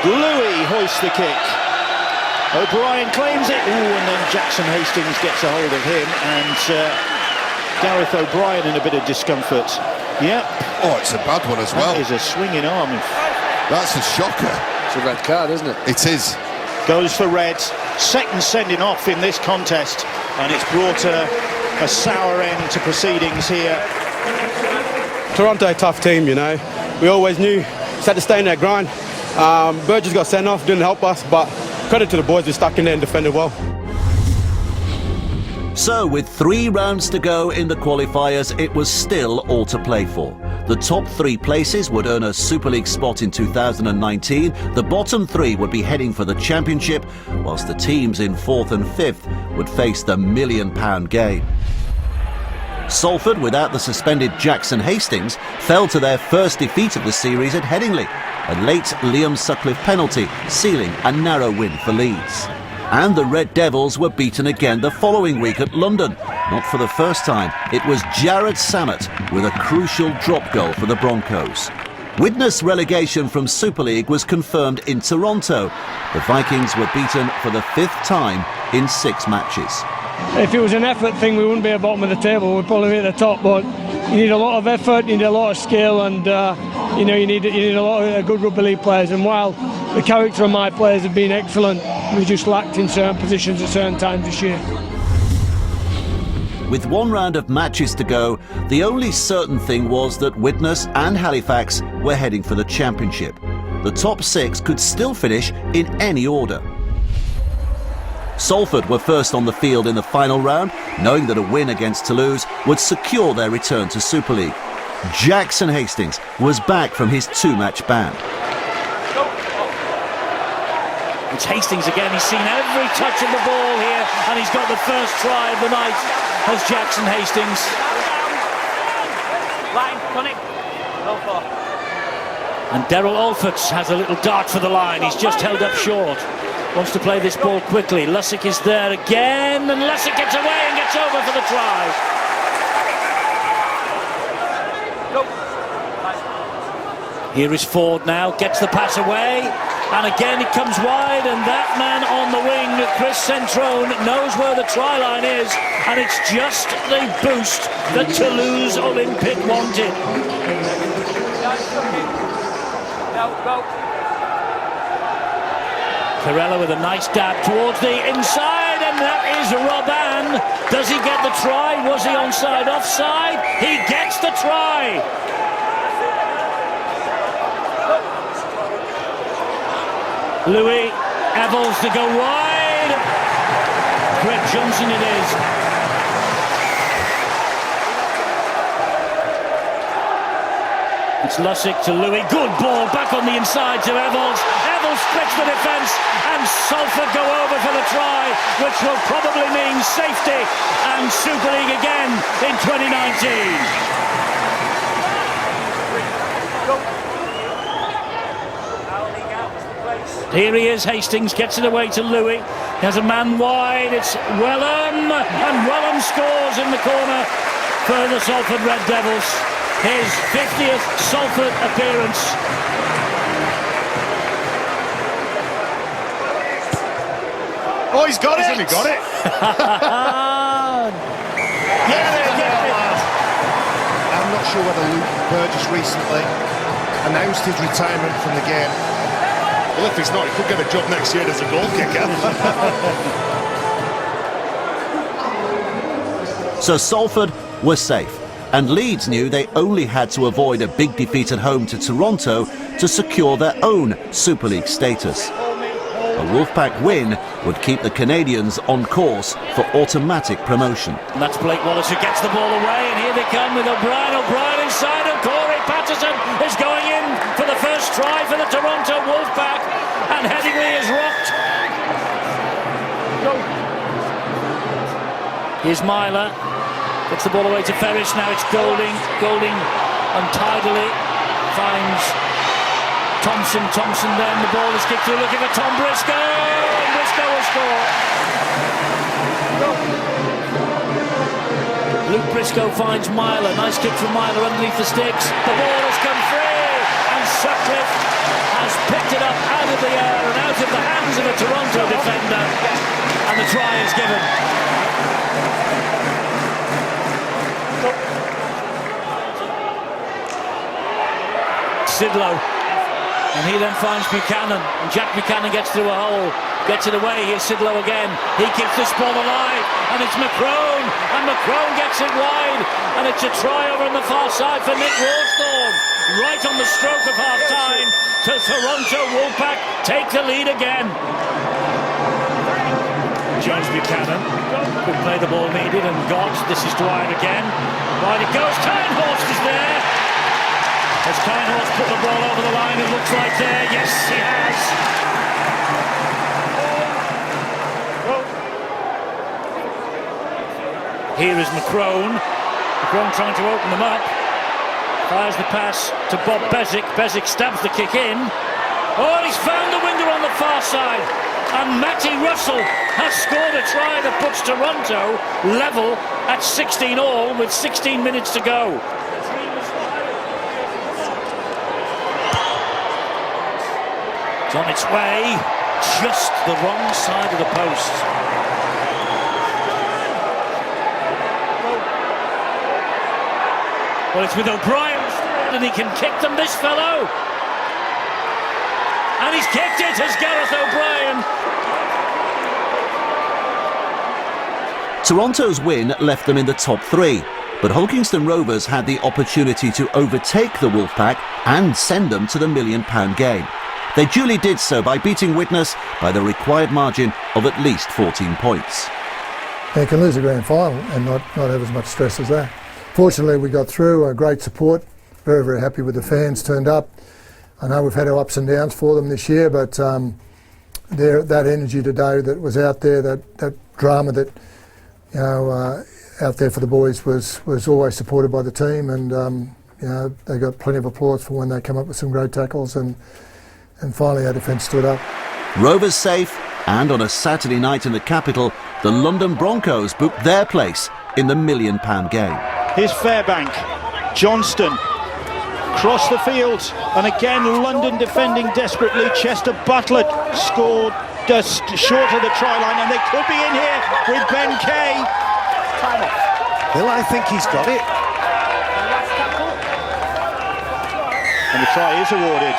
Louis hoists the kick. O'Brien claims it. Ooh, and then Jackson Hastings gets a hold of him, and Gareth O'Brien in a bit of discomfort. Yep. Oh, it's a bad one as well. That is a swinging arm. That's a shocker. It's a red card, isn't it? It is. Goes for red. Second sending off in this contest, and it's brought a sour end to proceedings here. Toronto, a tough team, you know. We always knew we had to stay in that grind. Burgess got sent off, didn't help us, but credit to the boys, they stuck in there and defended well. So, with 3 rounds to go in the qualifiers, it was still all to play for. The top 3 places would earn a Super League spot in 2019. The bottom 3 would be heading for the Championship, whilst the teams in 4th and 5th would face the £1 million game. Salford, without the suspended Jackson Hastings, fell to their first defeat of the series at Headingley. A late Liam Sutcliffe penalty sealing a narrow win for Leeds. And the Red Devils were beaten again the following week at London. Not for the first time, it was Jared Samet with a crucial drop goal for the Broncos. Widnes relegation from Super League was confirmed in Toronto. The Vikings were beaten for the 5th time in 6 matches. If it was an effort thing, we wouldn't be at the bottom of the table. We'd probably be at the top, but you need a lot of effort, you need a lot of skill, and you need a lot of good rugby league players. And while the character of my players have been excellent, we just lacked in certain positions at certain times this year. With 1 round of matches to go, the only certain thing was that Widnes and Halifax were heading for the Championship. The top 6 could still finish in any order. Salford were first on the field in the final round, knowing that a win against Toulouse would secure their return to Super League. Jackson Hastings was back from his 2-match ban. It's Hastings again. He's seen every touch of the ball here, and he's got the first try of the night as Jackson Hastings. Line, connect. Go for. And Daryl Alfords has a little dart for the line. He's just held up short. Wants to play this ball quickly. Lussick is there again, and Lussick gets away and gets over for the try. Here is Ford now, gets the pass away, and again it comes wide, and that man on the wing, Chris Centrone, knows where the try line is, and it's just the boost that Toulouse Olympique wanted. Go. Carella with a nice dab towards the inside, and that is Robin. Does he get the try? Was he onside, offside? He gets the try. Louis Evalls to go wide. Greg Johnson it is. It's Lussick to Louis. Good ball back on the inside to Evalls. Evalls splits the defence, and Salford go over for the try, which will probably mean safety and Super League again in 2019. Here he is, Hastings gets it away to Louis. He has a man wide, it's Wellham, and Wellham scores in the corner for the Salford Red Devils. His 50th Salford appearance. Oh, he's got it! He got it! I'm not sure whether Luke Burgess recently announced his retirement from the game. Well, if he's not, he could get a job next year as a goal kicker. So Salford were safe, and Leeds knew they only had to avoid a big defeat at home to Toronto to secure their own Super League status. A Wolfpack win would keep the Canadians on course for automatic promotion. And that's Blake Wallace who gets the ball away, and here they come with O'Brien. O'Brien inside, and Corey Patterson is going in for the first try for the Toronto Wolfpack, and Headingley is rocked. Here's Myler, gets the ball away to Ferris. Now it's Golding. Golding untidily finds Thompson then, the ball is kicked through, looking for Tom Briscoe, and Briscoe will score. Luke Briscoe finds Myler, nice kick from Myler underneath the sticks, the ball has come free, and Sutcliffe has picked it up out of the air and out of the hands of a Toronto defender, and the try is given. Sidlow. And he then finds Buchanan, and Jack Buchanan gets through a hole, gets it away. Here's Sidlow again, he keeps this ball alive, and it's McCrone, and McCrone gets it wide, and it's a try over on the far side for Nick Rawsthorne, right on the stroke of half-time, to Toronto Wolfpack take the lead again. Jones Buchanan could play the ball needed and got. This is Dwyer again, wide it goes, Tyne-Horst is there. Has Tyne-Horst put the ball over the line, it looks like there? Yes, he has. Here is McCrone. McCrone trying to open them up. Fires the pass to Bob Bezic. Bezic stabs the kick in. Oh, he's found the window on the far side. And Matty Russell has scored a try that puts Toronto level at 16-all with 16 minutes to go. It's on its way, just the wrong side of the post. Well, it's with O'Brien, and he can kick them, this fellow. And he's kicked it as Gareth O'Brien. Toronto's win left them in the top three, but Hulkingston Rovers had the opportunity to overtake the Wolfpack and send them to the £1 million game. They duly did so by beating Widnes by the required margin of at least 14 points. You can lose a grand final and not have as much stress as that. Fortunately, we got through, great support, very, very happy with the fans turned up. I know we've had our ups and downs for them this year, but that energy today that was out there, that drama that, you know, out there for the boys was always supported by the team, and you know, they got plenty of applause for when they come up with some great tackles, and finally our defence stood up. Rovers safe, and on a Saturday night in the capital, the London Broncos booked their place in the £1 million game. Here's Fairbank, Johnston, cross the field, and again London defending desperately. Chester Butler scored just short of the try line, and they could be in here with Ben Kay. Well, I think he's got it. And the try is awarded.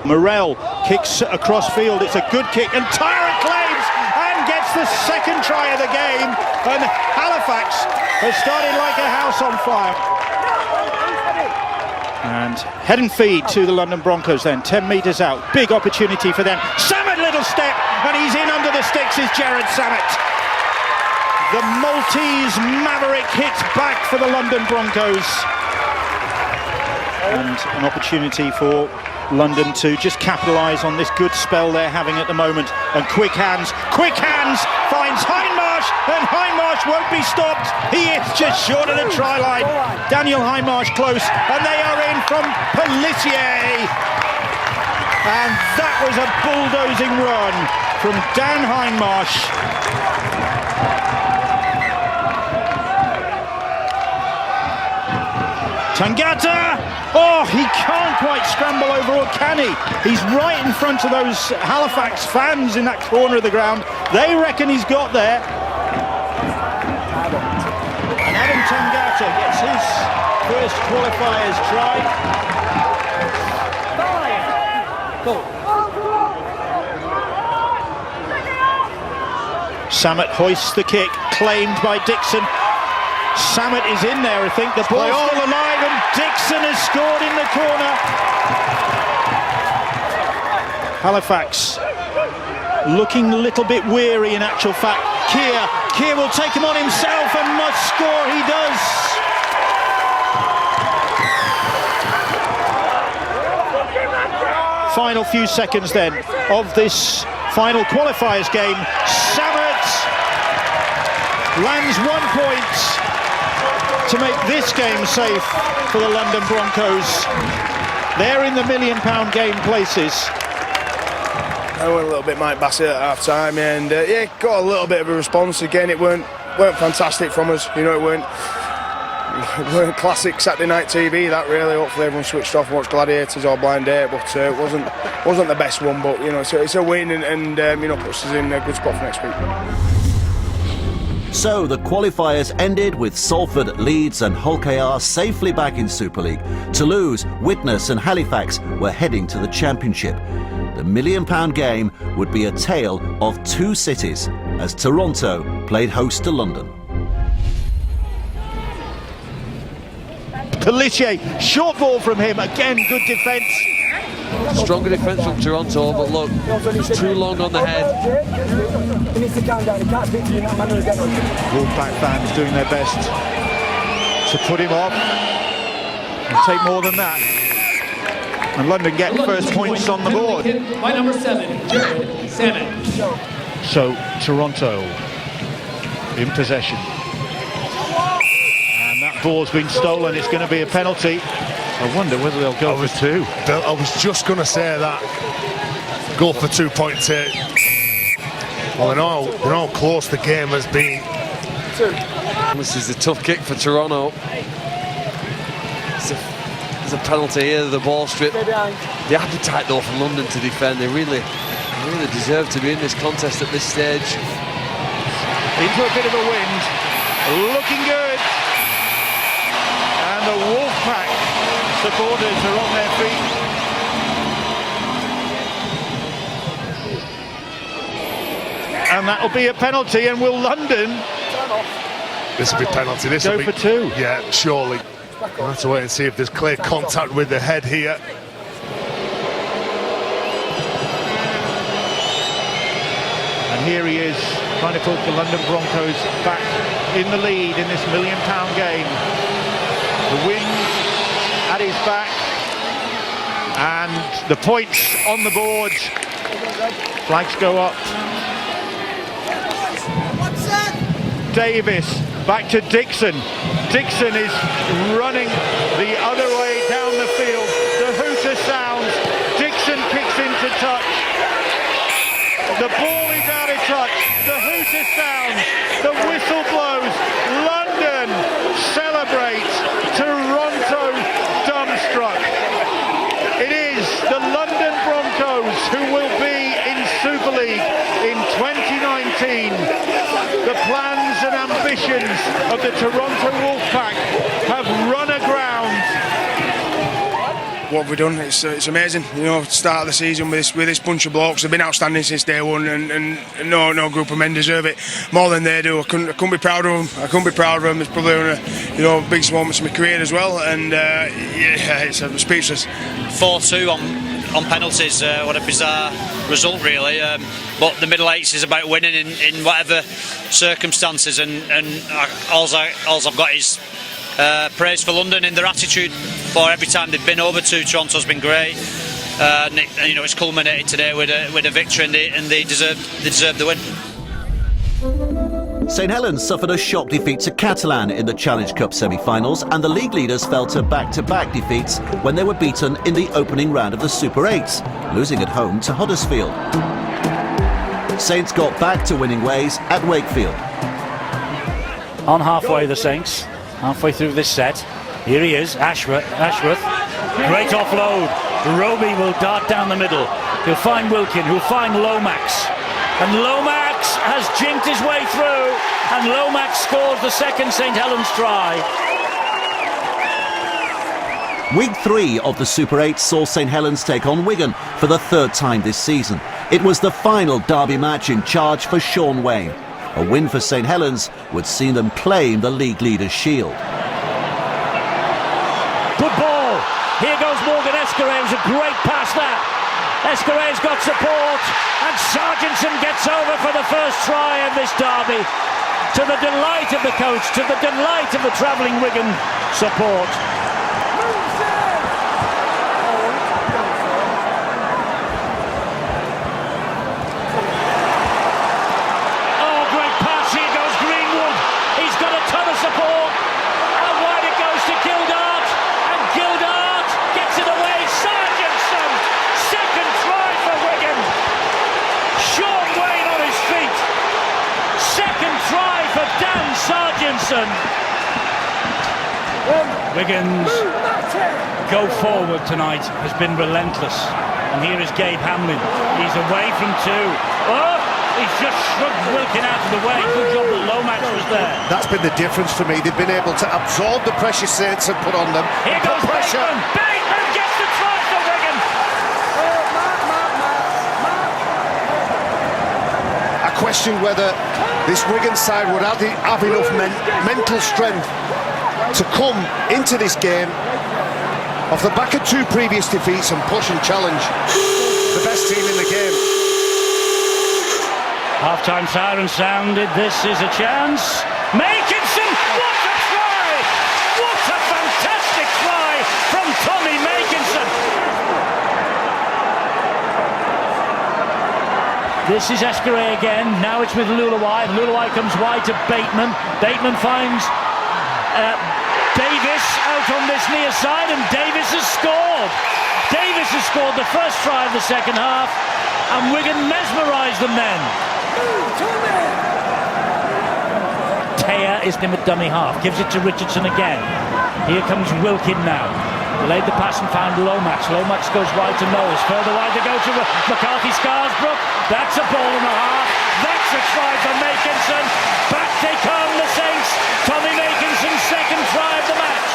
Morrell kicks across field, it's a good kick, and Tyrant claims and gets the second try of the game, and Halifax has started like a house on fire. And head and feed to the London Broncos then, 10 metres out, big opportunity for them. Samet, little step, and he's in under the sticks is Jared Samet. The Maltese maverick hits back for the London Broncos. And an opportunity for London to just capitalise on this good spell they're having at the moment. And quick hands finds Hindmarsh, and Hindmarsh won't be stopped. He is just short of the try line. Daniel Hindmarsh close, and they are in from Pelissier. And that was a bulldozing run from Dan Hindmarsh. Tangata! Oh, he can't quite scramble over, or can he? He's right in front of those Halifax fans in that corner of the ground. They reckon he's got there. And Adam Tangata gets his first qualifiers try. Samet hoists the kick, claimed by Dixon. Samet is in there, I think. The ball's still alive, and Dixon has scored in the corner. Halifax looking a little bit weary in actual fact. Keir will take him on himself and must score. He does. Final few seconds then of this final qualifiers game. Samet lands 1 point to make this game safe for the London Broncos. They're in the £1 million game places. I went a little bit Mike Bassett at half time, and got a little bit of a response. Again, it weren't fantastic from us. You know, it weren't classic Saturday night TV. That really, hopefully everyone switched off and watched Gladiators or Blind Date, but it wasn't the best one. But you know, it's a win, and puts us in a good spot for next week. So the qualifiers ended with Salford, Leeds and Hull KR safely back in Super League. Toulouse, Widnes and Halifax were heading to the Championship. The £1 million game would be a tale of two cities as Toronto played host to London. Pellissier, short ball from him, again good defence. Stronger defence from Toronto, but look, too long on the head. Wolfpack fans doing their best to put him off and take more than that. And London get first points on the board. By number 7, Jared Salmon. So Toronto in possession. And that ball's been stolen. It's going to be a penalty. I wonder whether they'll go for two. I was just going to say that. Go for 2 points here. Well, in all close the game has been. This is a tough kick for Toronto. There's a penalty here, the ball strip. The appetite though for London to defend, they really deserve to be in this contest at this stage. Into a bit of a wind, looking good. And the Wolfpack supporters are on their feet. And that'll be a penalty, and will London... This will be penalty. This go will be, for two. Yeah, surely. We'll have to wait and see if there's clear contact with the head here. And here he is, trying to put the London Broncos back in the lead in this £1 million game. The wind at his back, and the points on the board. Flags go up. Davis back to Dixon. Dixon is running the other way down the field. The hooter sounds. Dixon kicks into touch. The ball is out of touch. The hooter sounds. The whistle blows. London celebrates. Toronto dumbstruck. It is the London Broncos who will be in Super League in 2019. The plans and ambitions of the Toronto Wolfpack have run aground. What have we done? It's amazing. You know, start of the season with this bunch of blokes. They've been outstanding since day one, and no group of men deserve it more than they do. I couldn't be proud of them. I couldn't be proud of them. It's probably one of the biggest moments of my career as well. And I'm speechless. 4-2 on penalties. What a bizarre result, really. But the middle eights is about winning in whatever circumstances, and all I've got is praise for London in their attitude for every time they've been over to Toronto's been great. It's culminated today with a victory, and they deserve the win. St Helens suffered a shock defeat to Catalan in the Challenge Cup semi-finals, and the league leaders fell to back-to-back defeats when they were beaten in the opening round of the Super 8s, losing at home to Huddersfield. Saints got back to winning ways at Wakefield. On halfway, the Saints, halfway through this set. Here he is, Ashworth. Great offload. Roby will dart down the middle. He'll find Wilkin, who'll find Lomax. And Lomax has jinked his way through, and Lomax scores the second St Helens try. Week 3 of the Super 8 saw St Helens take on Wigan for the third time this season. It was the final derby match in charge for Sean Wayne. A win for St Helens would see them claim the league leaders' shield. Good ball. Here goes Morgan Escaré. It was a great pass that. Escaré's got support, and Sargentson gets over for the first try of this derby. To the delight of the coach, to the delight of the travelling Wigan support. Oh, great pass. Here goes Greenwood. He's got a ton of support. And wide it goes to Gildart. And Gildart gets it away. Sargentson. Second try for Wigan. Sean Wayne on his feet. Second try for Dan Sargentson. Wigan's go forward tonight has been relentless. And here is Gabe Hamlin. He's away from two. Oh, he's just shrugged Wilkin out of the way. Good job that Lomax was there. That's been the difference for me. They've been able to absorb the pressure Saints have put on them. Here goes pressure. Bateman. Bateman gets the try for Wigan. I question whether this Wigan side would have enough mental strength to come into this game off the back of two previous defeats and push and challenge the best team in the game. Half-time siren sounded. This is a chance. Makinson! What a try! What a fantastic try from Tommy Makinson! This is Escaré again. Now it's with Luluai. Luluai comes wide to Bateman. Bateman finds Davis out on this near side, and Davis has scored. Davis has scored the first try of the second half, and Wigan mesmerised them then. Teya is in with dummy half, gives it to Richardson again. Here comes Wilkin now. Delayed the pass and found Lomax. Lomax goes wide to Knowles. Further wide to go to McCarthy Scarsbrook. That's a ball and a half. That's a try for Makinson. Back they come, the Saints. Tommy Makinson's second try of the match.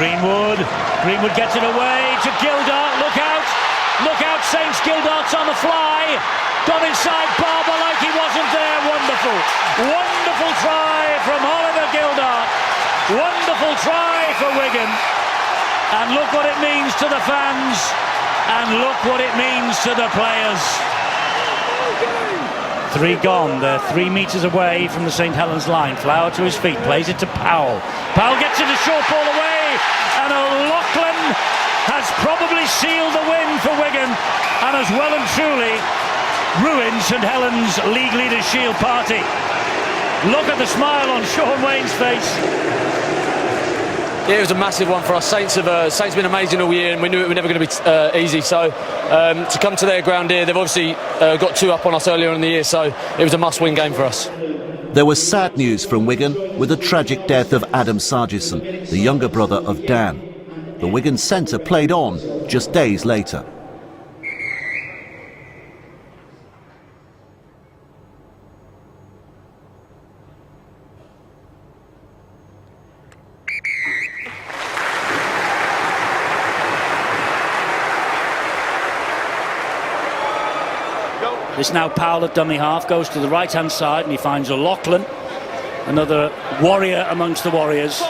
Greenwood gets it away to Gildart. Look out. Look out, Saints. Gildart's on the fly. Gone inside Barber like he wasn't there. Wonderful. Wonderful try from Oliver Gildart. Wonderful try for Wigan. And look what it means to the fans. And look what it means to the players. 3 gone. They're 3 metres away from the St Helens line. Flower to his feet. Plays it to Powell. Powell gets it a short ball away. And O'Loughlin has probably sealed the win for Wigan. And has well and truly ruined St Helens League Leaders' Shield party. Look at the smile on Sean Wayne's face. Yeah, it was a massive one for us. Saints have been amazing all year, and we knew it was never going to be easy. So to come to their ground here, they've obviously got 2 up on us earlier in the year, so it was a must-win game for us. There was sad news from Wigan with the tragic death of Adam Sargentson, the younger brother of Dan. The Wigan centre played on just days later. It's now Powell at dummy half, goes to the right-hand side and he finds O'Loughlin, another warrior amongst the warriors,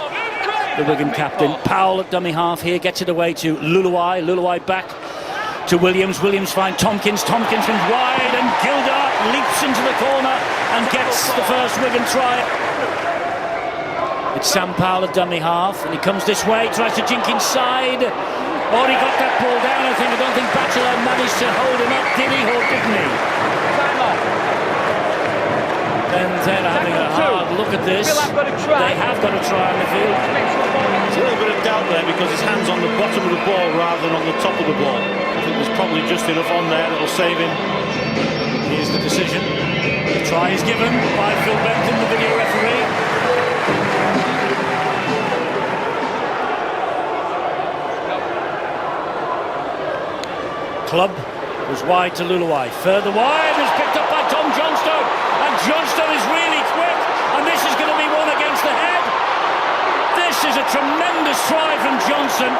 the Wigan captain. Powell at dummy half here, gets it away to Luluai. Luluai back to Williams. Williams finds Tompkins. Tompkins comes wide and Gildart leaps into the corner and gets the first Wigan try. It's Sam Powell at dummy half and he comes this way, tries to jink inside. Oh, he got that ball down, I think. I don't think Batchelor managed to hold him up, did he, or didn't he? Then they're having a hard look at this. They have got a try on the field. There's a little bit of doubt there because his hand's on the bottom of the ball rather than on the top of the ball. I think there's probably just enough on there that'll save him. Here's the decision. The try is given by Phil Benton, the video referee. Clubb was wide to Luluai. Further wide is picked up by Tom Johnstone. And Johnstone is really quick. And this is going to be one against the head. This is a tremendous try from Johnson.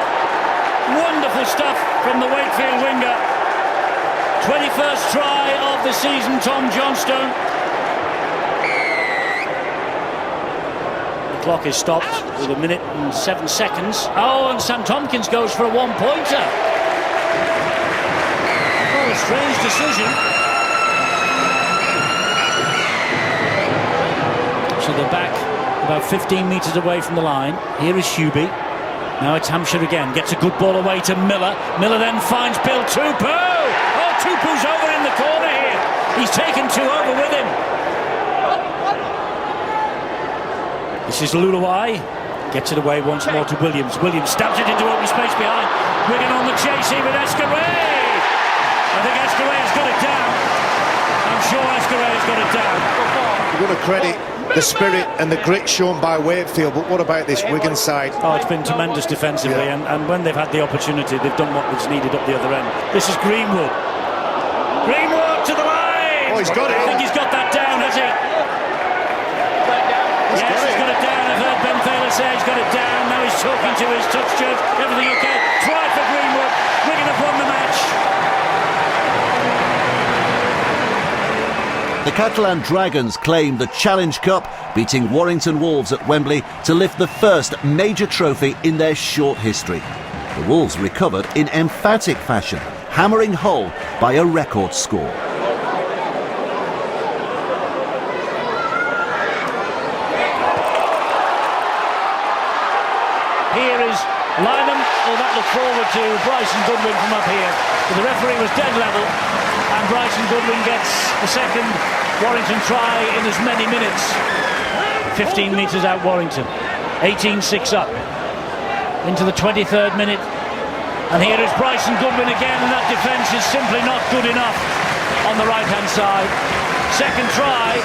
Wonderful stuff from the Wakefield winger. 21st try of the season, Tom Johnstone. The clock is stopped with 1 minute and 7 seconds. Oh, and Sam Tompkins goes for a one-pointer. Oh, a strange decision. So they're back about 15 metres away from the line. Here is Hubie. Now it's Hampshire again. Gets a good ball away to Miller. Miller then finds Bill Tupou. Oh, Tupou's over in the corner here. He's taken two over with him. This is Luluai. Gets it away once more to Williams. Williams stabs it into open space behind. Wigan on the chase here with Escaré. I think Escaré's got it down. I'm sure Escaré's got it down. You're going to credit the spirit and the grit shown by Wakefield, but what about this Wigan side? Oh, it's been tremendous defensively, and when they've had the opportunity, they've done what was needed up the other end. This is Greenwood. Greenwood to the line! Oh, he's got it. I think he's got that down, has he? Yes, he's got it down. I've heard Ben Thaler say he's got it down. Now he's talking to his touch judge. Everything okay? Try for Greenwood. Wigan have won the match. The Catalan Dragons claim the Challenge Cup, beating Warrington Wolves at Wembley to lift the first major trophy in their short history. The Wolves recovered in emphatic fashion, hammering Hull by a record score. Here is Lynham. Oh, that looked forward to Bryson Goodwin from up here. But the referee was dead level, and Bryson Goodwin gets the second Warrington try in as many minutes. 15 metres out Warrington. 18-6 up. Into the 23rd minute. And here is Bryson Goodwin again, and that defence is simply not good enough on the right-hand side. Second try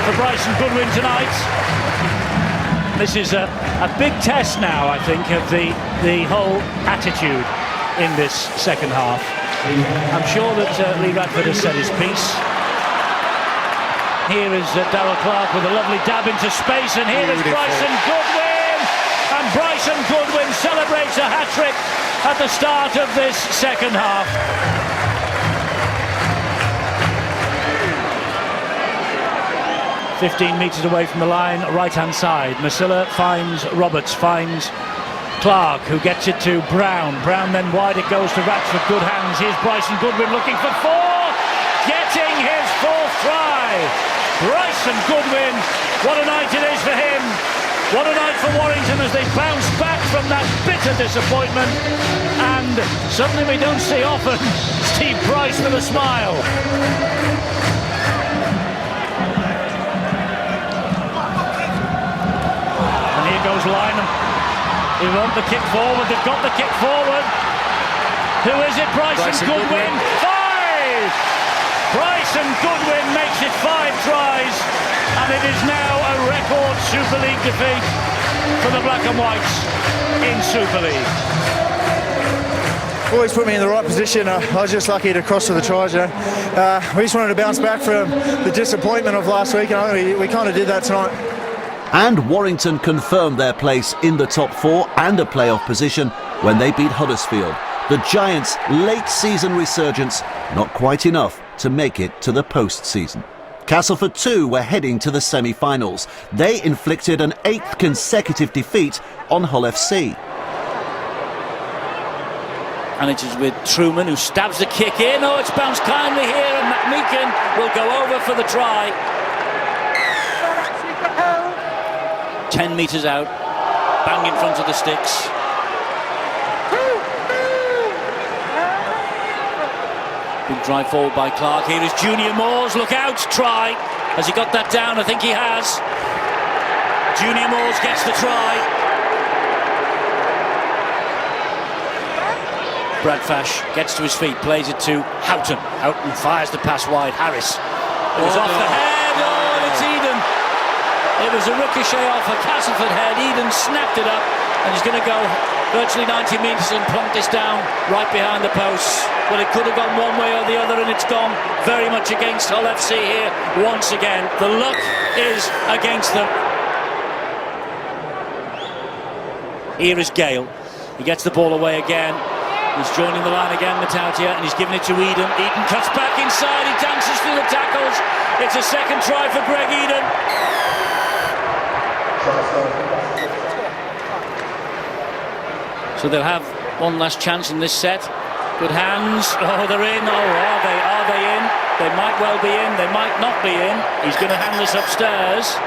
for Bryson Goodwin tonight. This is a big test now, I think, of the whole attitude in this second half. I'm sure that Lee Radford has said his piece. Here is Darrell Clarke with a lovely dab into space, and here is Bryson Goodwin! And Bryson Goodwin celebrates a hat-trick at the start of this second half. ...15 metres away from the line, right-hand side. Masilla finds Roberts, finds Clarke, who gets it to Brown. Brown then wide, it goes to Ratchford, good hands. Here's Bryson Goodwin looking for four, getting his fourth try. Bryson Goodwin, what a night it is for him. What a night for Warrington as they bounce back from that bitter disappointment. And something we don't see often, Steve Price with a smile. And here goes Lynham. They want the kick forward, they've got the kick forward. Who is it? Bryson Goodwin. 5! Bryson Goodwin makes it 5 tries, and it is now a record Super League defeat for the Black and Whites in Super League. Always put me in the right position. I was just lucky to cross to the tries. We just wanted to bounce back from the disappointment of last week, and I think we kind of did that tonight. And Warrington confirmed their place in the top 4 and a playoff position when they beat Huddersfield. The Giants' late-season resurgence, not quite enough to make it to the post-season. Castleford too were heading to the semi-finals. They inflicted an 8th consecutive defeat on Hull FC. And it is with Truman, who stabs the kick in. Oh, it's bounced kindly here, and McMeekin will go over for the try. 10 metres out, bang in front of the sticks. Big drive forward by Clarke. Here is Junior Moores. Look out, try. Has he got that down? I think he has. Junior Moores gets the try. Brad Fash gets to his feet, plays it to Houghton. Houghton fires the pass wide. Harris. It was off the head. Oh, and it's Eden. It was a ricochet off a Castleford head. Eden snapped it up, and he's going to go virtually 90 metres and plump this down right behind the posts. Well, it could have gone one way or the other, and it's gone very much against Hull FC here once again. The luck is against them. Here is Gale. He gets the ball away again. He's joining the line again, Matautia, and he's giving it to Eden. Eden cuts back inside, he dances through the tackles. It's a second try for Greg Eden. So they'll have one last chance in this set. Good hands. Oh, they're in. Oh, are they? Are they in? They might well be in. They might not be in. He's going to hand this upstairs.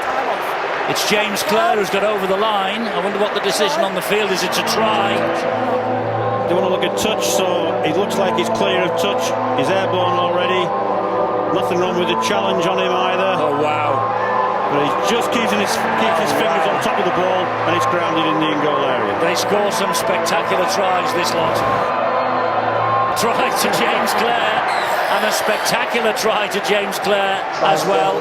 It's James Clare who's got over the line. I wonder what the decision on the field is. It's a try. They want to look at touch, so it looks like he's clear of touch. He's airborne already. Nothing wrong with the challenge on him either. Oh, wow. But he's just keeping his fingers on top of the ball, and it's grounded in the in-goal area. They score some spectacular tries, this lot. Try to James Clare, and a spectacular try to James Clare as well.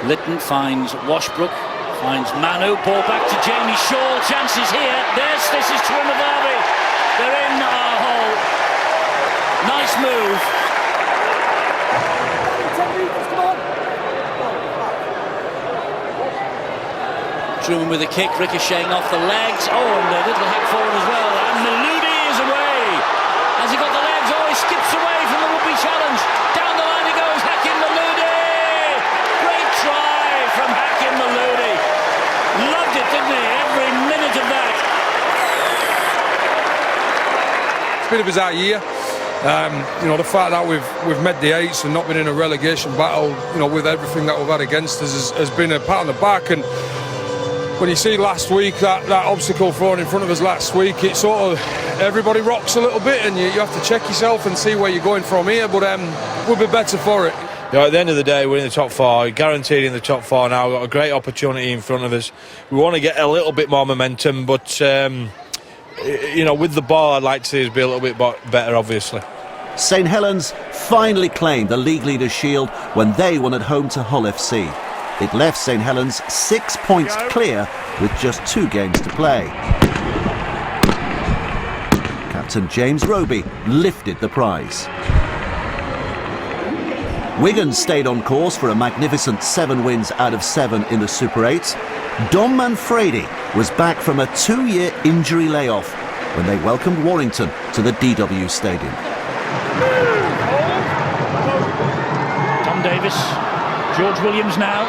Lytton finds Washbrook, finds Manu, ball back to Jamie Shaw, chances here. This is Trimavavi. They're in our hole. Nice move. Truman with a kick, ricocheting off the legs. Oh, and a little hack forward as well. And Maludi is away. Has he got the legs? Oh, he skips away from the would-be challenge. Down the line he goes, Hakim Maludi. Great try from Hakim Maludi. Loved it, didn't he? Every minute of that. It's been a bizarre year. You know, the fact that we've made the eights and not been in a relegation battle, you know, with everything that we've had against us has been a pat on the back. And when you see last week, that obstacle thrown in front of us last week, it sort of, everybody rocks a little bit, and you have to check yourself and see where you're going from here, but we'll be better for it. You know, at the end of the day, we're in the top four, guaranteed in the top four now. We've got a great opportunity in front of us. We want to get a little bit more momentum, but you know, with the ball, I'd like to see us be a little bit better, obviously. St Helens finally claimed the League Leaders' Shield when they won at home to Hull FC. It left St Helens 6 points clear with just 2 games to play. Captain James Roby lifted the prize. Wigan stayed on course for a magnificent 7 wins out of 7 in the Super 8s. Dom Manfredi was back from a 2-year injury layoff when they welcomed Warrington to the DW Stadium. Tom Davis, George Williams now.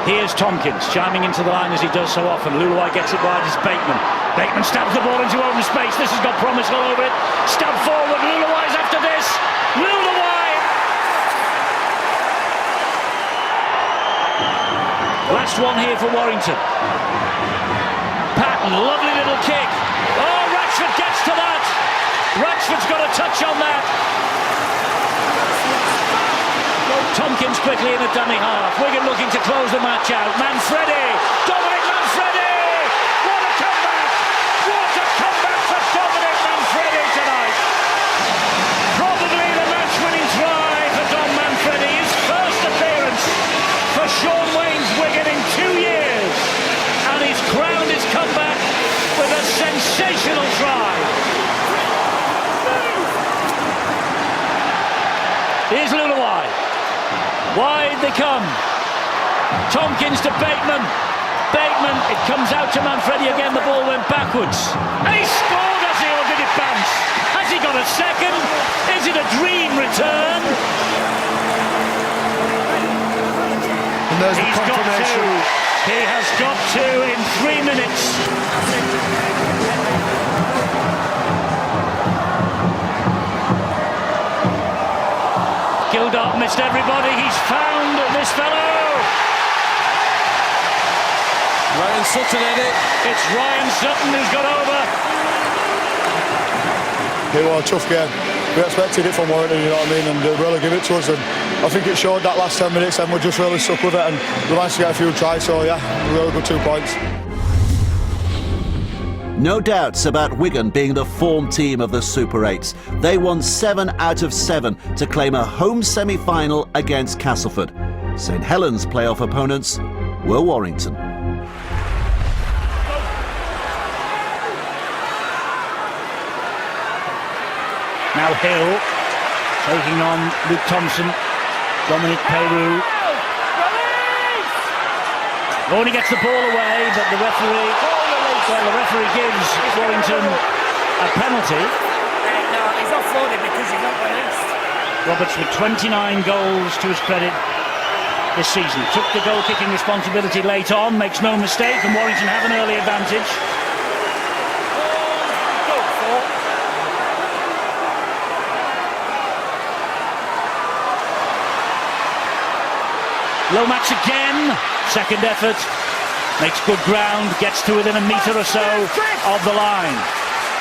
Here's Tompkins chiming into the line as he does so often. Luluai gets it wide as Bateman. Bateman stabs the ball into open space. This has got promise all over it. Stab forward. Luluai's after this. Luluai! Last one here for Warrington. Patton, lovely little kick. Oh, Ratchford gets to that. Ratchford's got a touch on that. Tompkins quickly in a dummy half. Wigan looking to close the match out. Manfredi! Dominic Manfredi! What a comeback! What a comeback for Dominic Manfredi tonight! Probably the match-winning try for Dom Manfredi. His first appearance for Sean Wayne's Wigan in 2 years. And he's crowned his comeback with a sensational try. Here's Luluai. Wide they come. Tompkins to Bateman. Bateman, it comes out to Manfredi again. The ball went backwards. And he scored, has he, or did it bounce? Has he got a second? Is it a dream return? And there's the confirmation. He has got 2 in 3 minutes. Gildart missed everybody. He's found this fellow. Ryan Sutton in it. It's Ryan Sutton who's got over. It was a tough game. We expected it from Warrington, you know what I mean, and they really give it to us. And I think it showed that last 10 minutes, and we just really stuck with it, and we managed to get a few tries. So yeah, really good 2 points. No doubts about Wigan being the form team of the Super 8s. They won 7 out of 7 to claim a home semi-final against Castleford. St Helens' playoff opponents were Warrington. Now Hill taking on Luke Thompson, Dominic Peru. Oh, and he gets the ball away, but the referee Well, the referee gives Warrington a penalty. No, he's offloaded because he's not released. Roberts with 29 goals to his credit this season. Took the goal-kicking responsibility late on, makes no mistake, and Warrington have an early advantage. Lomax again, second effort, makes good ground, gets to within a metre or so of the line.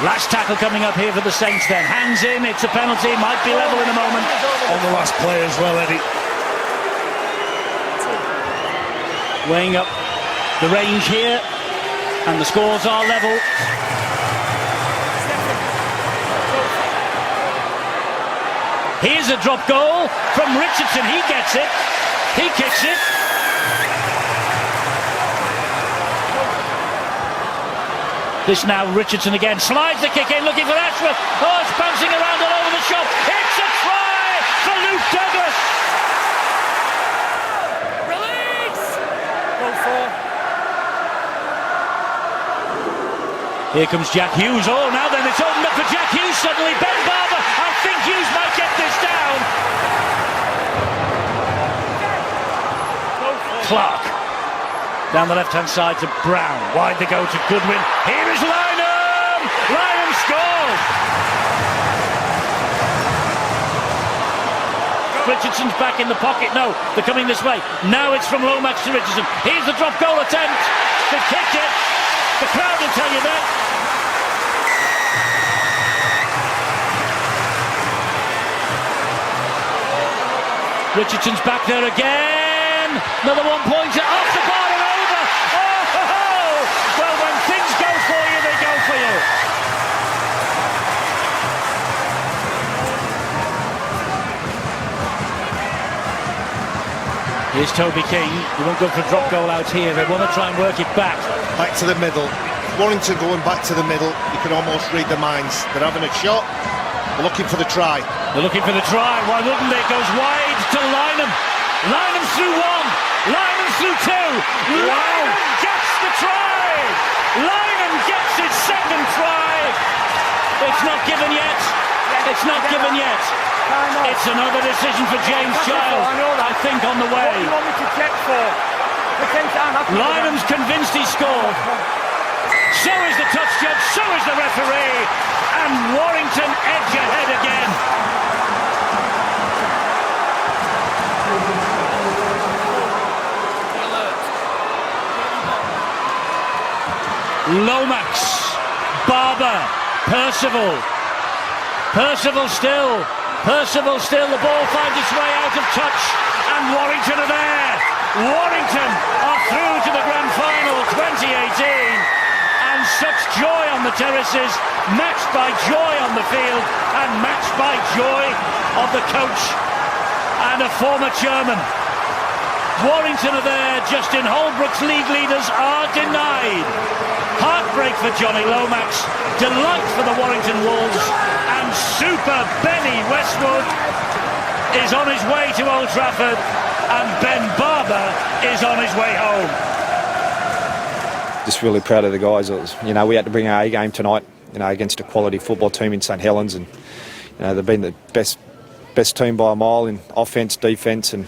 Last tackle coming up here for the Saints then. Hands in, it's a penalty, might be level in a moment. On the last play as well, Eddie. Weighing up the range here, and the scores are level. Here's a drop goal from Richardson, he gets it. He kicks it. This now Richardson again, slides the kick in, looking for Ashworth. Oh, it's bouncing around all over the shop. It's a try for Luke Douglas. Release! Go for. Here comes Jack Hughes. Oh, now then it's opened up for Jack Hughes suddenly. Ben Barber, I think Hughes might get this down. Clark down the left-hand side to Brown. Wide they go to Goodwin. Here is Lynham! Lynham scores! Richardson's back in the pocket. No, they're coming this way. Now it's from Lomax to Richardson. Here's the drop goal attempt. They kicked it. The crowd will tell you that. Richardson's back there again. Another 1-pointer off the bar and over. Oh, well, when things go for you, they go for you. Here's Toby King. He won't go for a drop goal out here. They want to try and work it back. Back to the middle. Warrington going back to the middle. You can almost read their minds. They're having a shot. They're looking for the try. They're looking for the try. Why wouldn't they? It goes wide to Lynham. Lynham through one. Lynham through two. Lynham gets the try. Lynham gets his second try. It's not given yet. It's not given yet. It's another decision for James Giles. I think on the way. What do you want me to check for? Lynham's convinced he scored. So is the touch judge. So is the referee. And Warrington edge ahead again. Lomax, Barber, Percival still, the ball finds its way out of touch, and Warrington are there. Warrington are through to the grand final 2018, and such joy on the terraces, matched by joy on the field, and matched by joy of the coach and a former chairman. Warrington are there, Justin Holbrook's league leaders are denied. Heartbreak for Johnny Lomax, delight for the Warrington Wolves, and Super Benny Westwood is on his way to Old Trafford, and Ben Barber is on his way home. Just really proud of the guys. We had to bring our A game tonight, against a quality football team in St Helens, and they've been the best team by a mile in offence, defence, and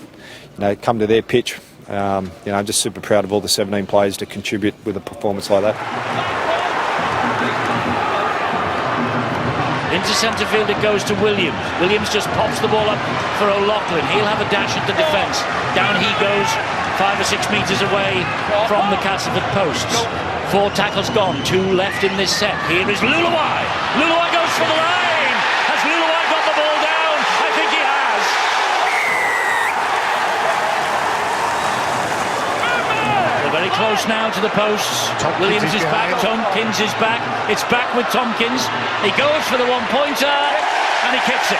come to their pitch. I'm just super proud of all the 17 players to contribute with a performance like that. Into centre field it goes to Williams. Williams just pops the ball up for O'Loughlin. He'll have a dash at the defence. Down he goes 5 or 6 metres away from the Castleford posts. 4 tackles gone, 2 left in this set. Here is Luluwai. Luluwai goes for the line. Has Luluwai got the ball down? I think he has. They're very close now to the posts. Williams is back, Tompkins is back. It's back with Tompkins. He goes for the 1-pointer and he kicks it.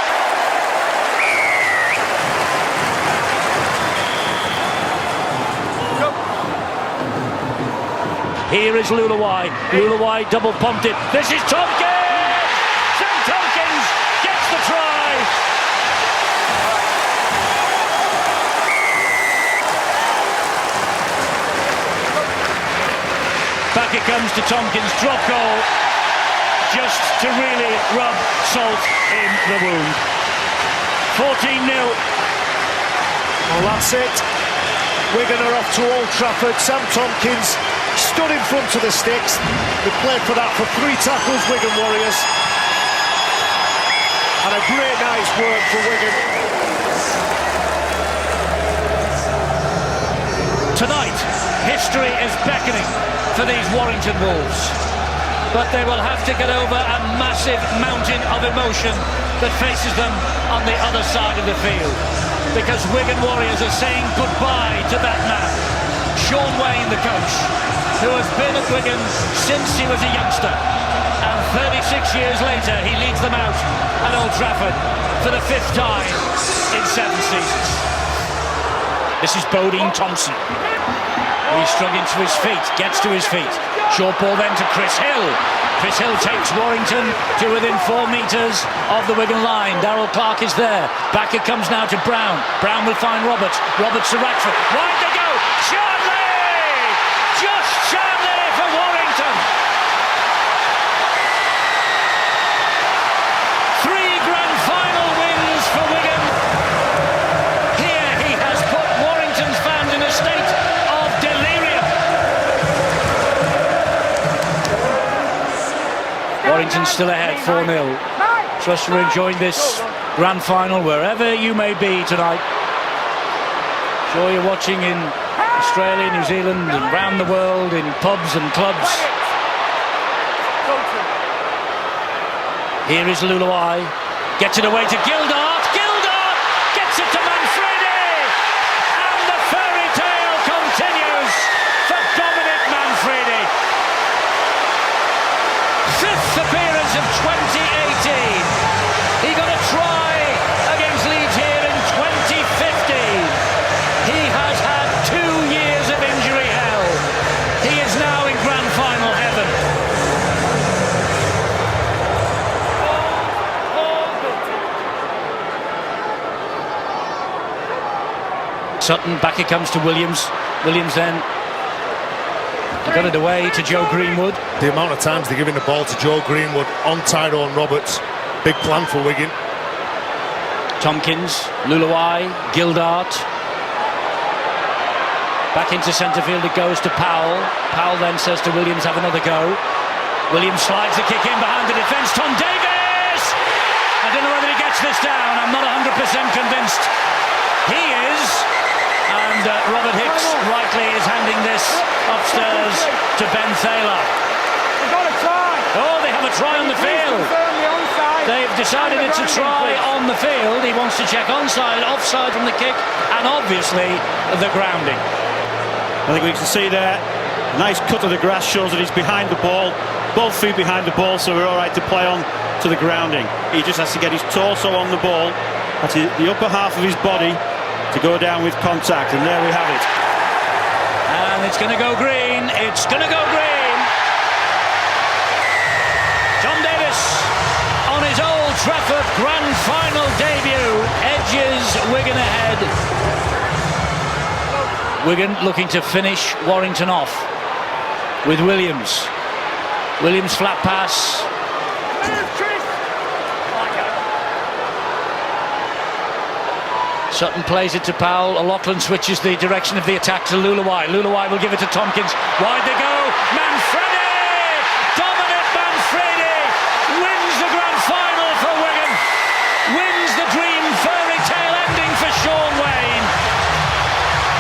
Here is Luluwai. Luluwai double pumped it. This is Tompkins! Sam Tompkins gets the try. Back it comes to Tompkins, drop goal, just to really rub salt in the wound. 14-0. Well, that's it. Wigan are off to Old Trafford. Sam Tompkins stood in front of the sticks. They played for that for 3 tackles, Wigan Warriors. And a great night's work for Wigan. Tonight, history is beckoning for these Warrington Wolves. But they will have to get over a massive mountain of emotion that faces them on the other side of the field. Because Wigan Warriors are saying goodbye to that man, Sean Wayne, the coach, who has been at Wigan since he was a youngster. And 36 years later, he leads them out at Old Trafford for the 5th time in 7 seasons. This is Bodine Thompson. He's struggling to his feet, gets to his feet. Short ball then to Chris Hill. Chris Hill takes Warrington to within 4 metres of the Wigan line. Darrell Clarke is there. Back it comes now to Brown. Brown will find Roberts. Roberts to Radford. Wide they go. Charnley! Just Charnley for Warrington. 3 grand final wins for Wigan. Here he has put Warrington's fans in a state of delirium. Warrington still ahead, 4-0. Trust you're enjoying this grand final wherever you may be tonight. Sure you're watching in Australia, New Zealand and around the world in pubs and clubs. Here is Luluai. Gets it away to Gildart. Gildart gets it to Manfredi. And the fairy tale continues for Dominic Manfredi. 5th appearance of 2018. He got a try against Leeds here in 2015. He has had 2 years of injury hell. He is now in grand final heaven. Sutton, back it comes to Williams. Williams then got it away to Joe Greenwood. The amount of times they're giving the ball to Joe Greenwood on Tyrone Roberts. Big plan for Wigan. Tompkins, Luluai, Gildart. Back into centre field it goes to Powell. Powell then says to Williams, have another go. Williams slides the kick in behind the defence. Tom Davis! I don't know whether he gets this down. I'm not 100% convinced. He is. And Robert Hicks rightly is handing this upstairs to Ben Thaler. They've got a try. Oh, they have a try on the field. They've decided it's a try on the field. He wants to check onside, offside from the kick, and obviously the grounding. I think we can see there, a nice cut of the grass shows that he's behind the ball, both feet behind the ball, so we're all right to play on to the grounding. He just has to get his torso on the ball, that's the upper half of his body, to go down with contact, and there we have it. And it's going to go green. It's going to go green. Tom Davis on his Old Trafford grand final debut edges Wigan ahead. Wigan looking to finish Warrington off with Williams. Williams flat pass. Sutton plays it to Powell. O'Loughlin switches the direction of the attack to Luluai. Luluai will give it to Tompkins. Wide they go. Manfredi! Dominic Manfredi wins the grand final for Wigan. Wins the dream fairy tale ending for Sean Wayne.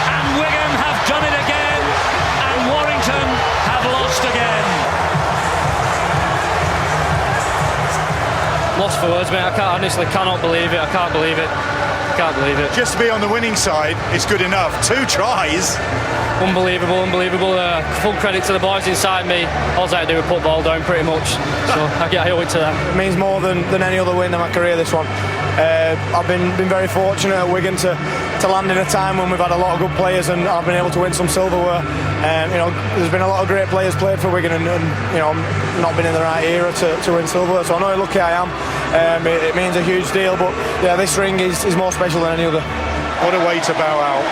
And Wigan have done it again. And Warrington have lost again. Lost for words, mate. I honestly cannot believe it. I can't believe it. Can't believe it. Just to be on the winning side is good enough. 2 tries. Unbelievable. Full credit to the boys inside me. All I had to do was put the ball down pretty much. So I owe it to them. It means more than any other win in my career, this one. I've been very fortunate at Wigan to land in a time when we've had a lot of good players, and I've been able to win some silverware. There's been a lot of great players played for Wigan, and not been in the right era to win silverware. So I know how lucky I am. It means a huge deal, but yeah, this ring is more special than any other. What a way to bow out.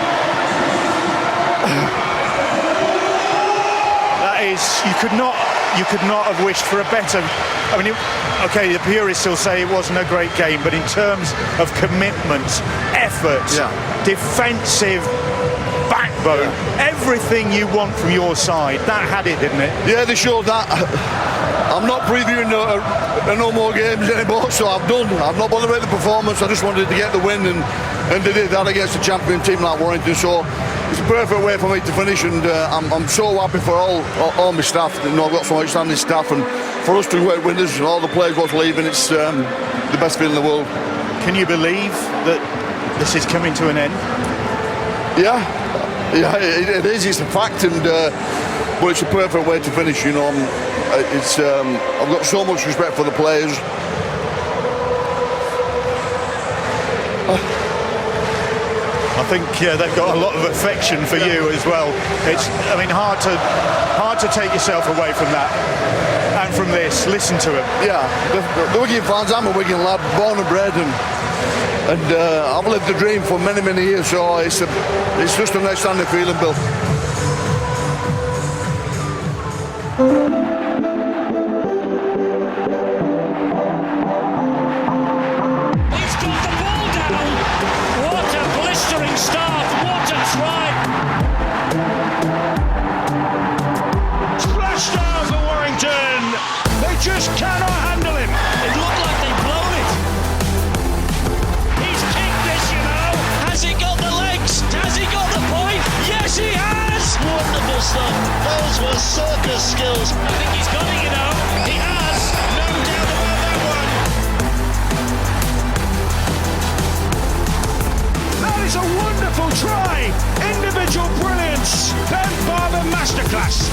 That That is, you could not have wished for a better. I mean, okay, the purists still say it wasn't a great game, but in terms of commitment, effort, defensive backbone, everything you want from your side, that had it, didn't it? Yeah, they showed that. I'm not previewing no more games anymore, so I'm done. I'm not bothered about the performance. I just wanted to get the win, and they did that against a champion team like Warrington. So it's a perfect way for me to finish, and I'm so happy for all my staff. You know, I've got some outstanding staff, and for us to go out winners and all the players what's leaving, it's the best feeling in the world. Can you believe that this is coming to an end? Yeah, it is. It's a fact, and but it's a perfect way to finish. You know, I've got so much respect for the players. I think they've got a lot of affection for you as well. It's, I mean, hard to take yourself away from that and from this. Listen to them. Yeah, the Wigan fans. I'm a Wigan lad, born and bred, and I've lived the dream for many, many years. So it's just an outstanding feeling, Bill. Just cannot handle him. It looked like they'd blown it. He's kicked this, you know. Has he got the legs? Has he got the point? Yes, he has. Wonderful stuff. Those were circus skills. I think he's got it, you know. He has. No doubt about that one. That is a wonderful try. Individual brilliance. Ben Barber masterclass.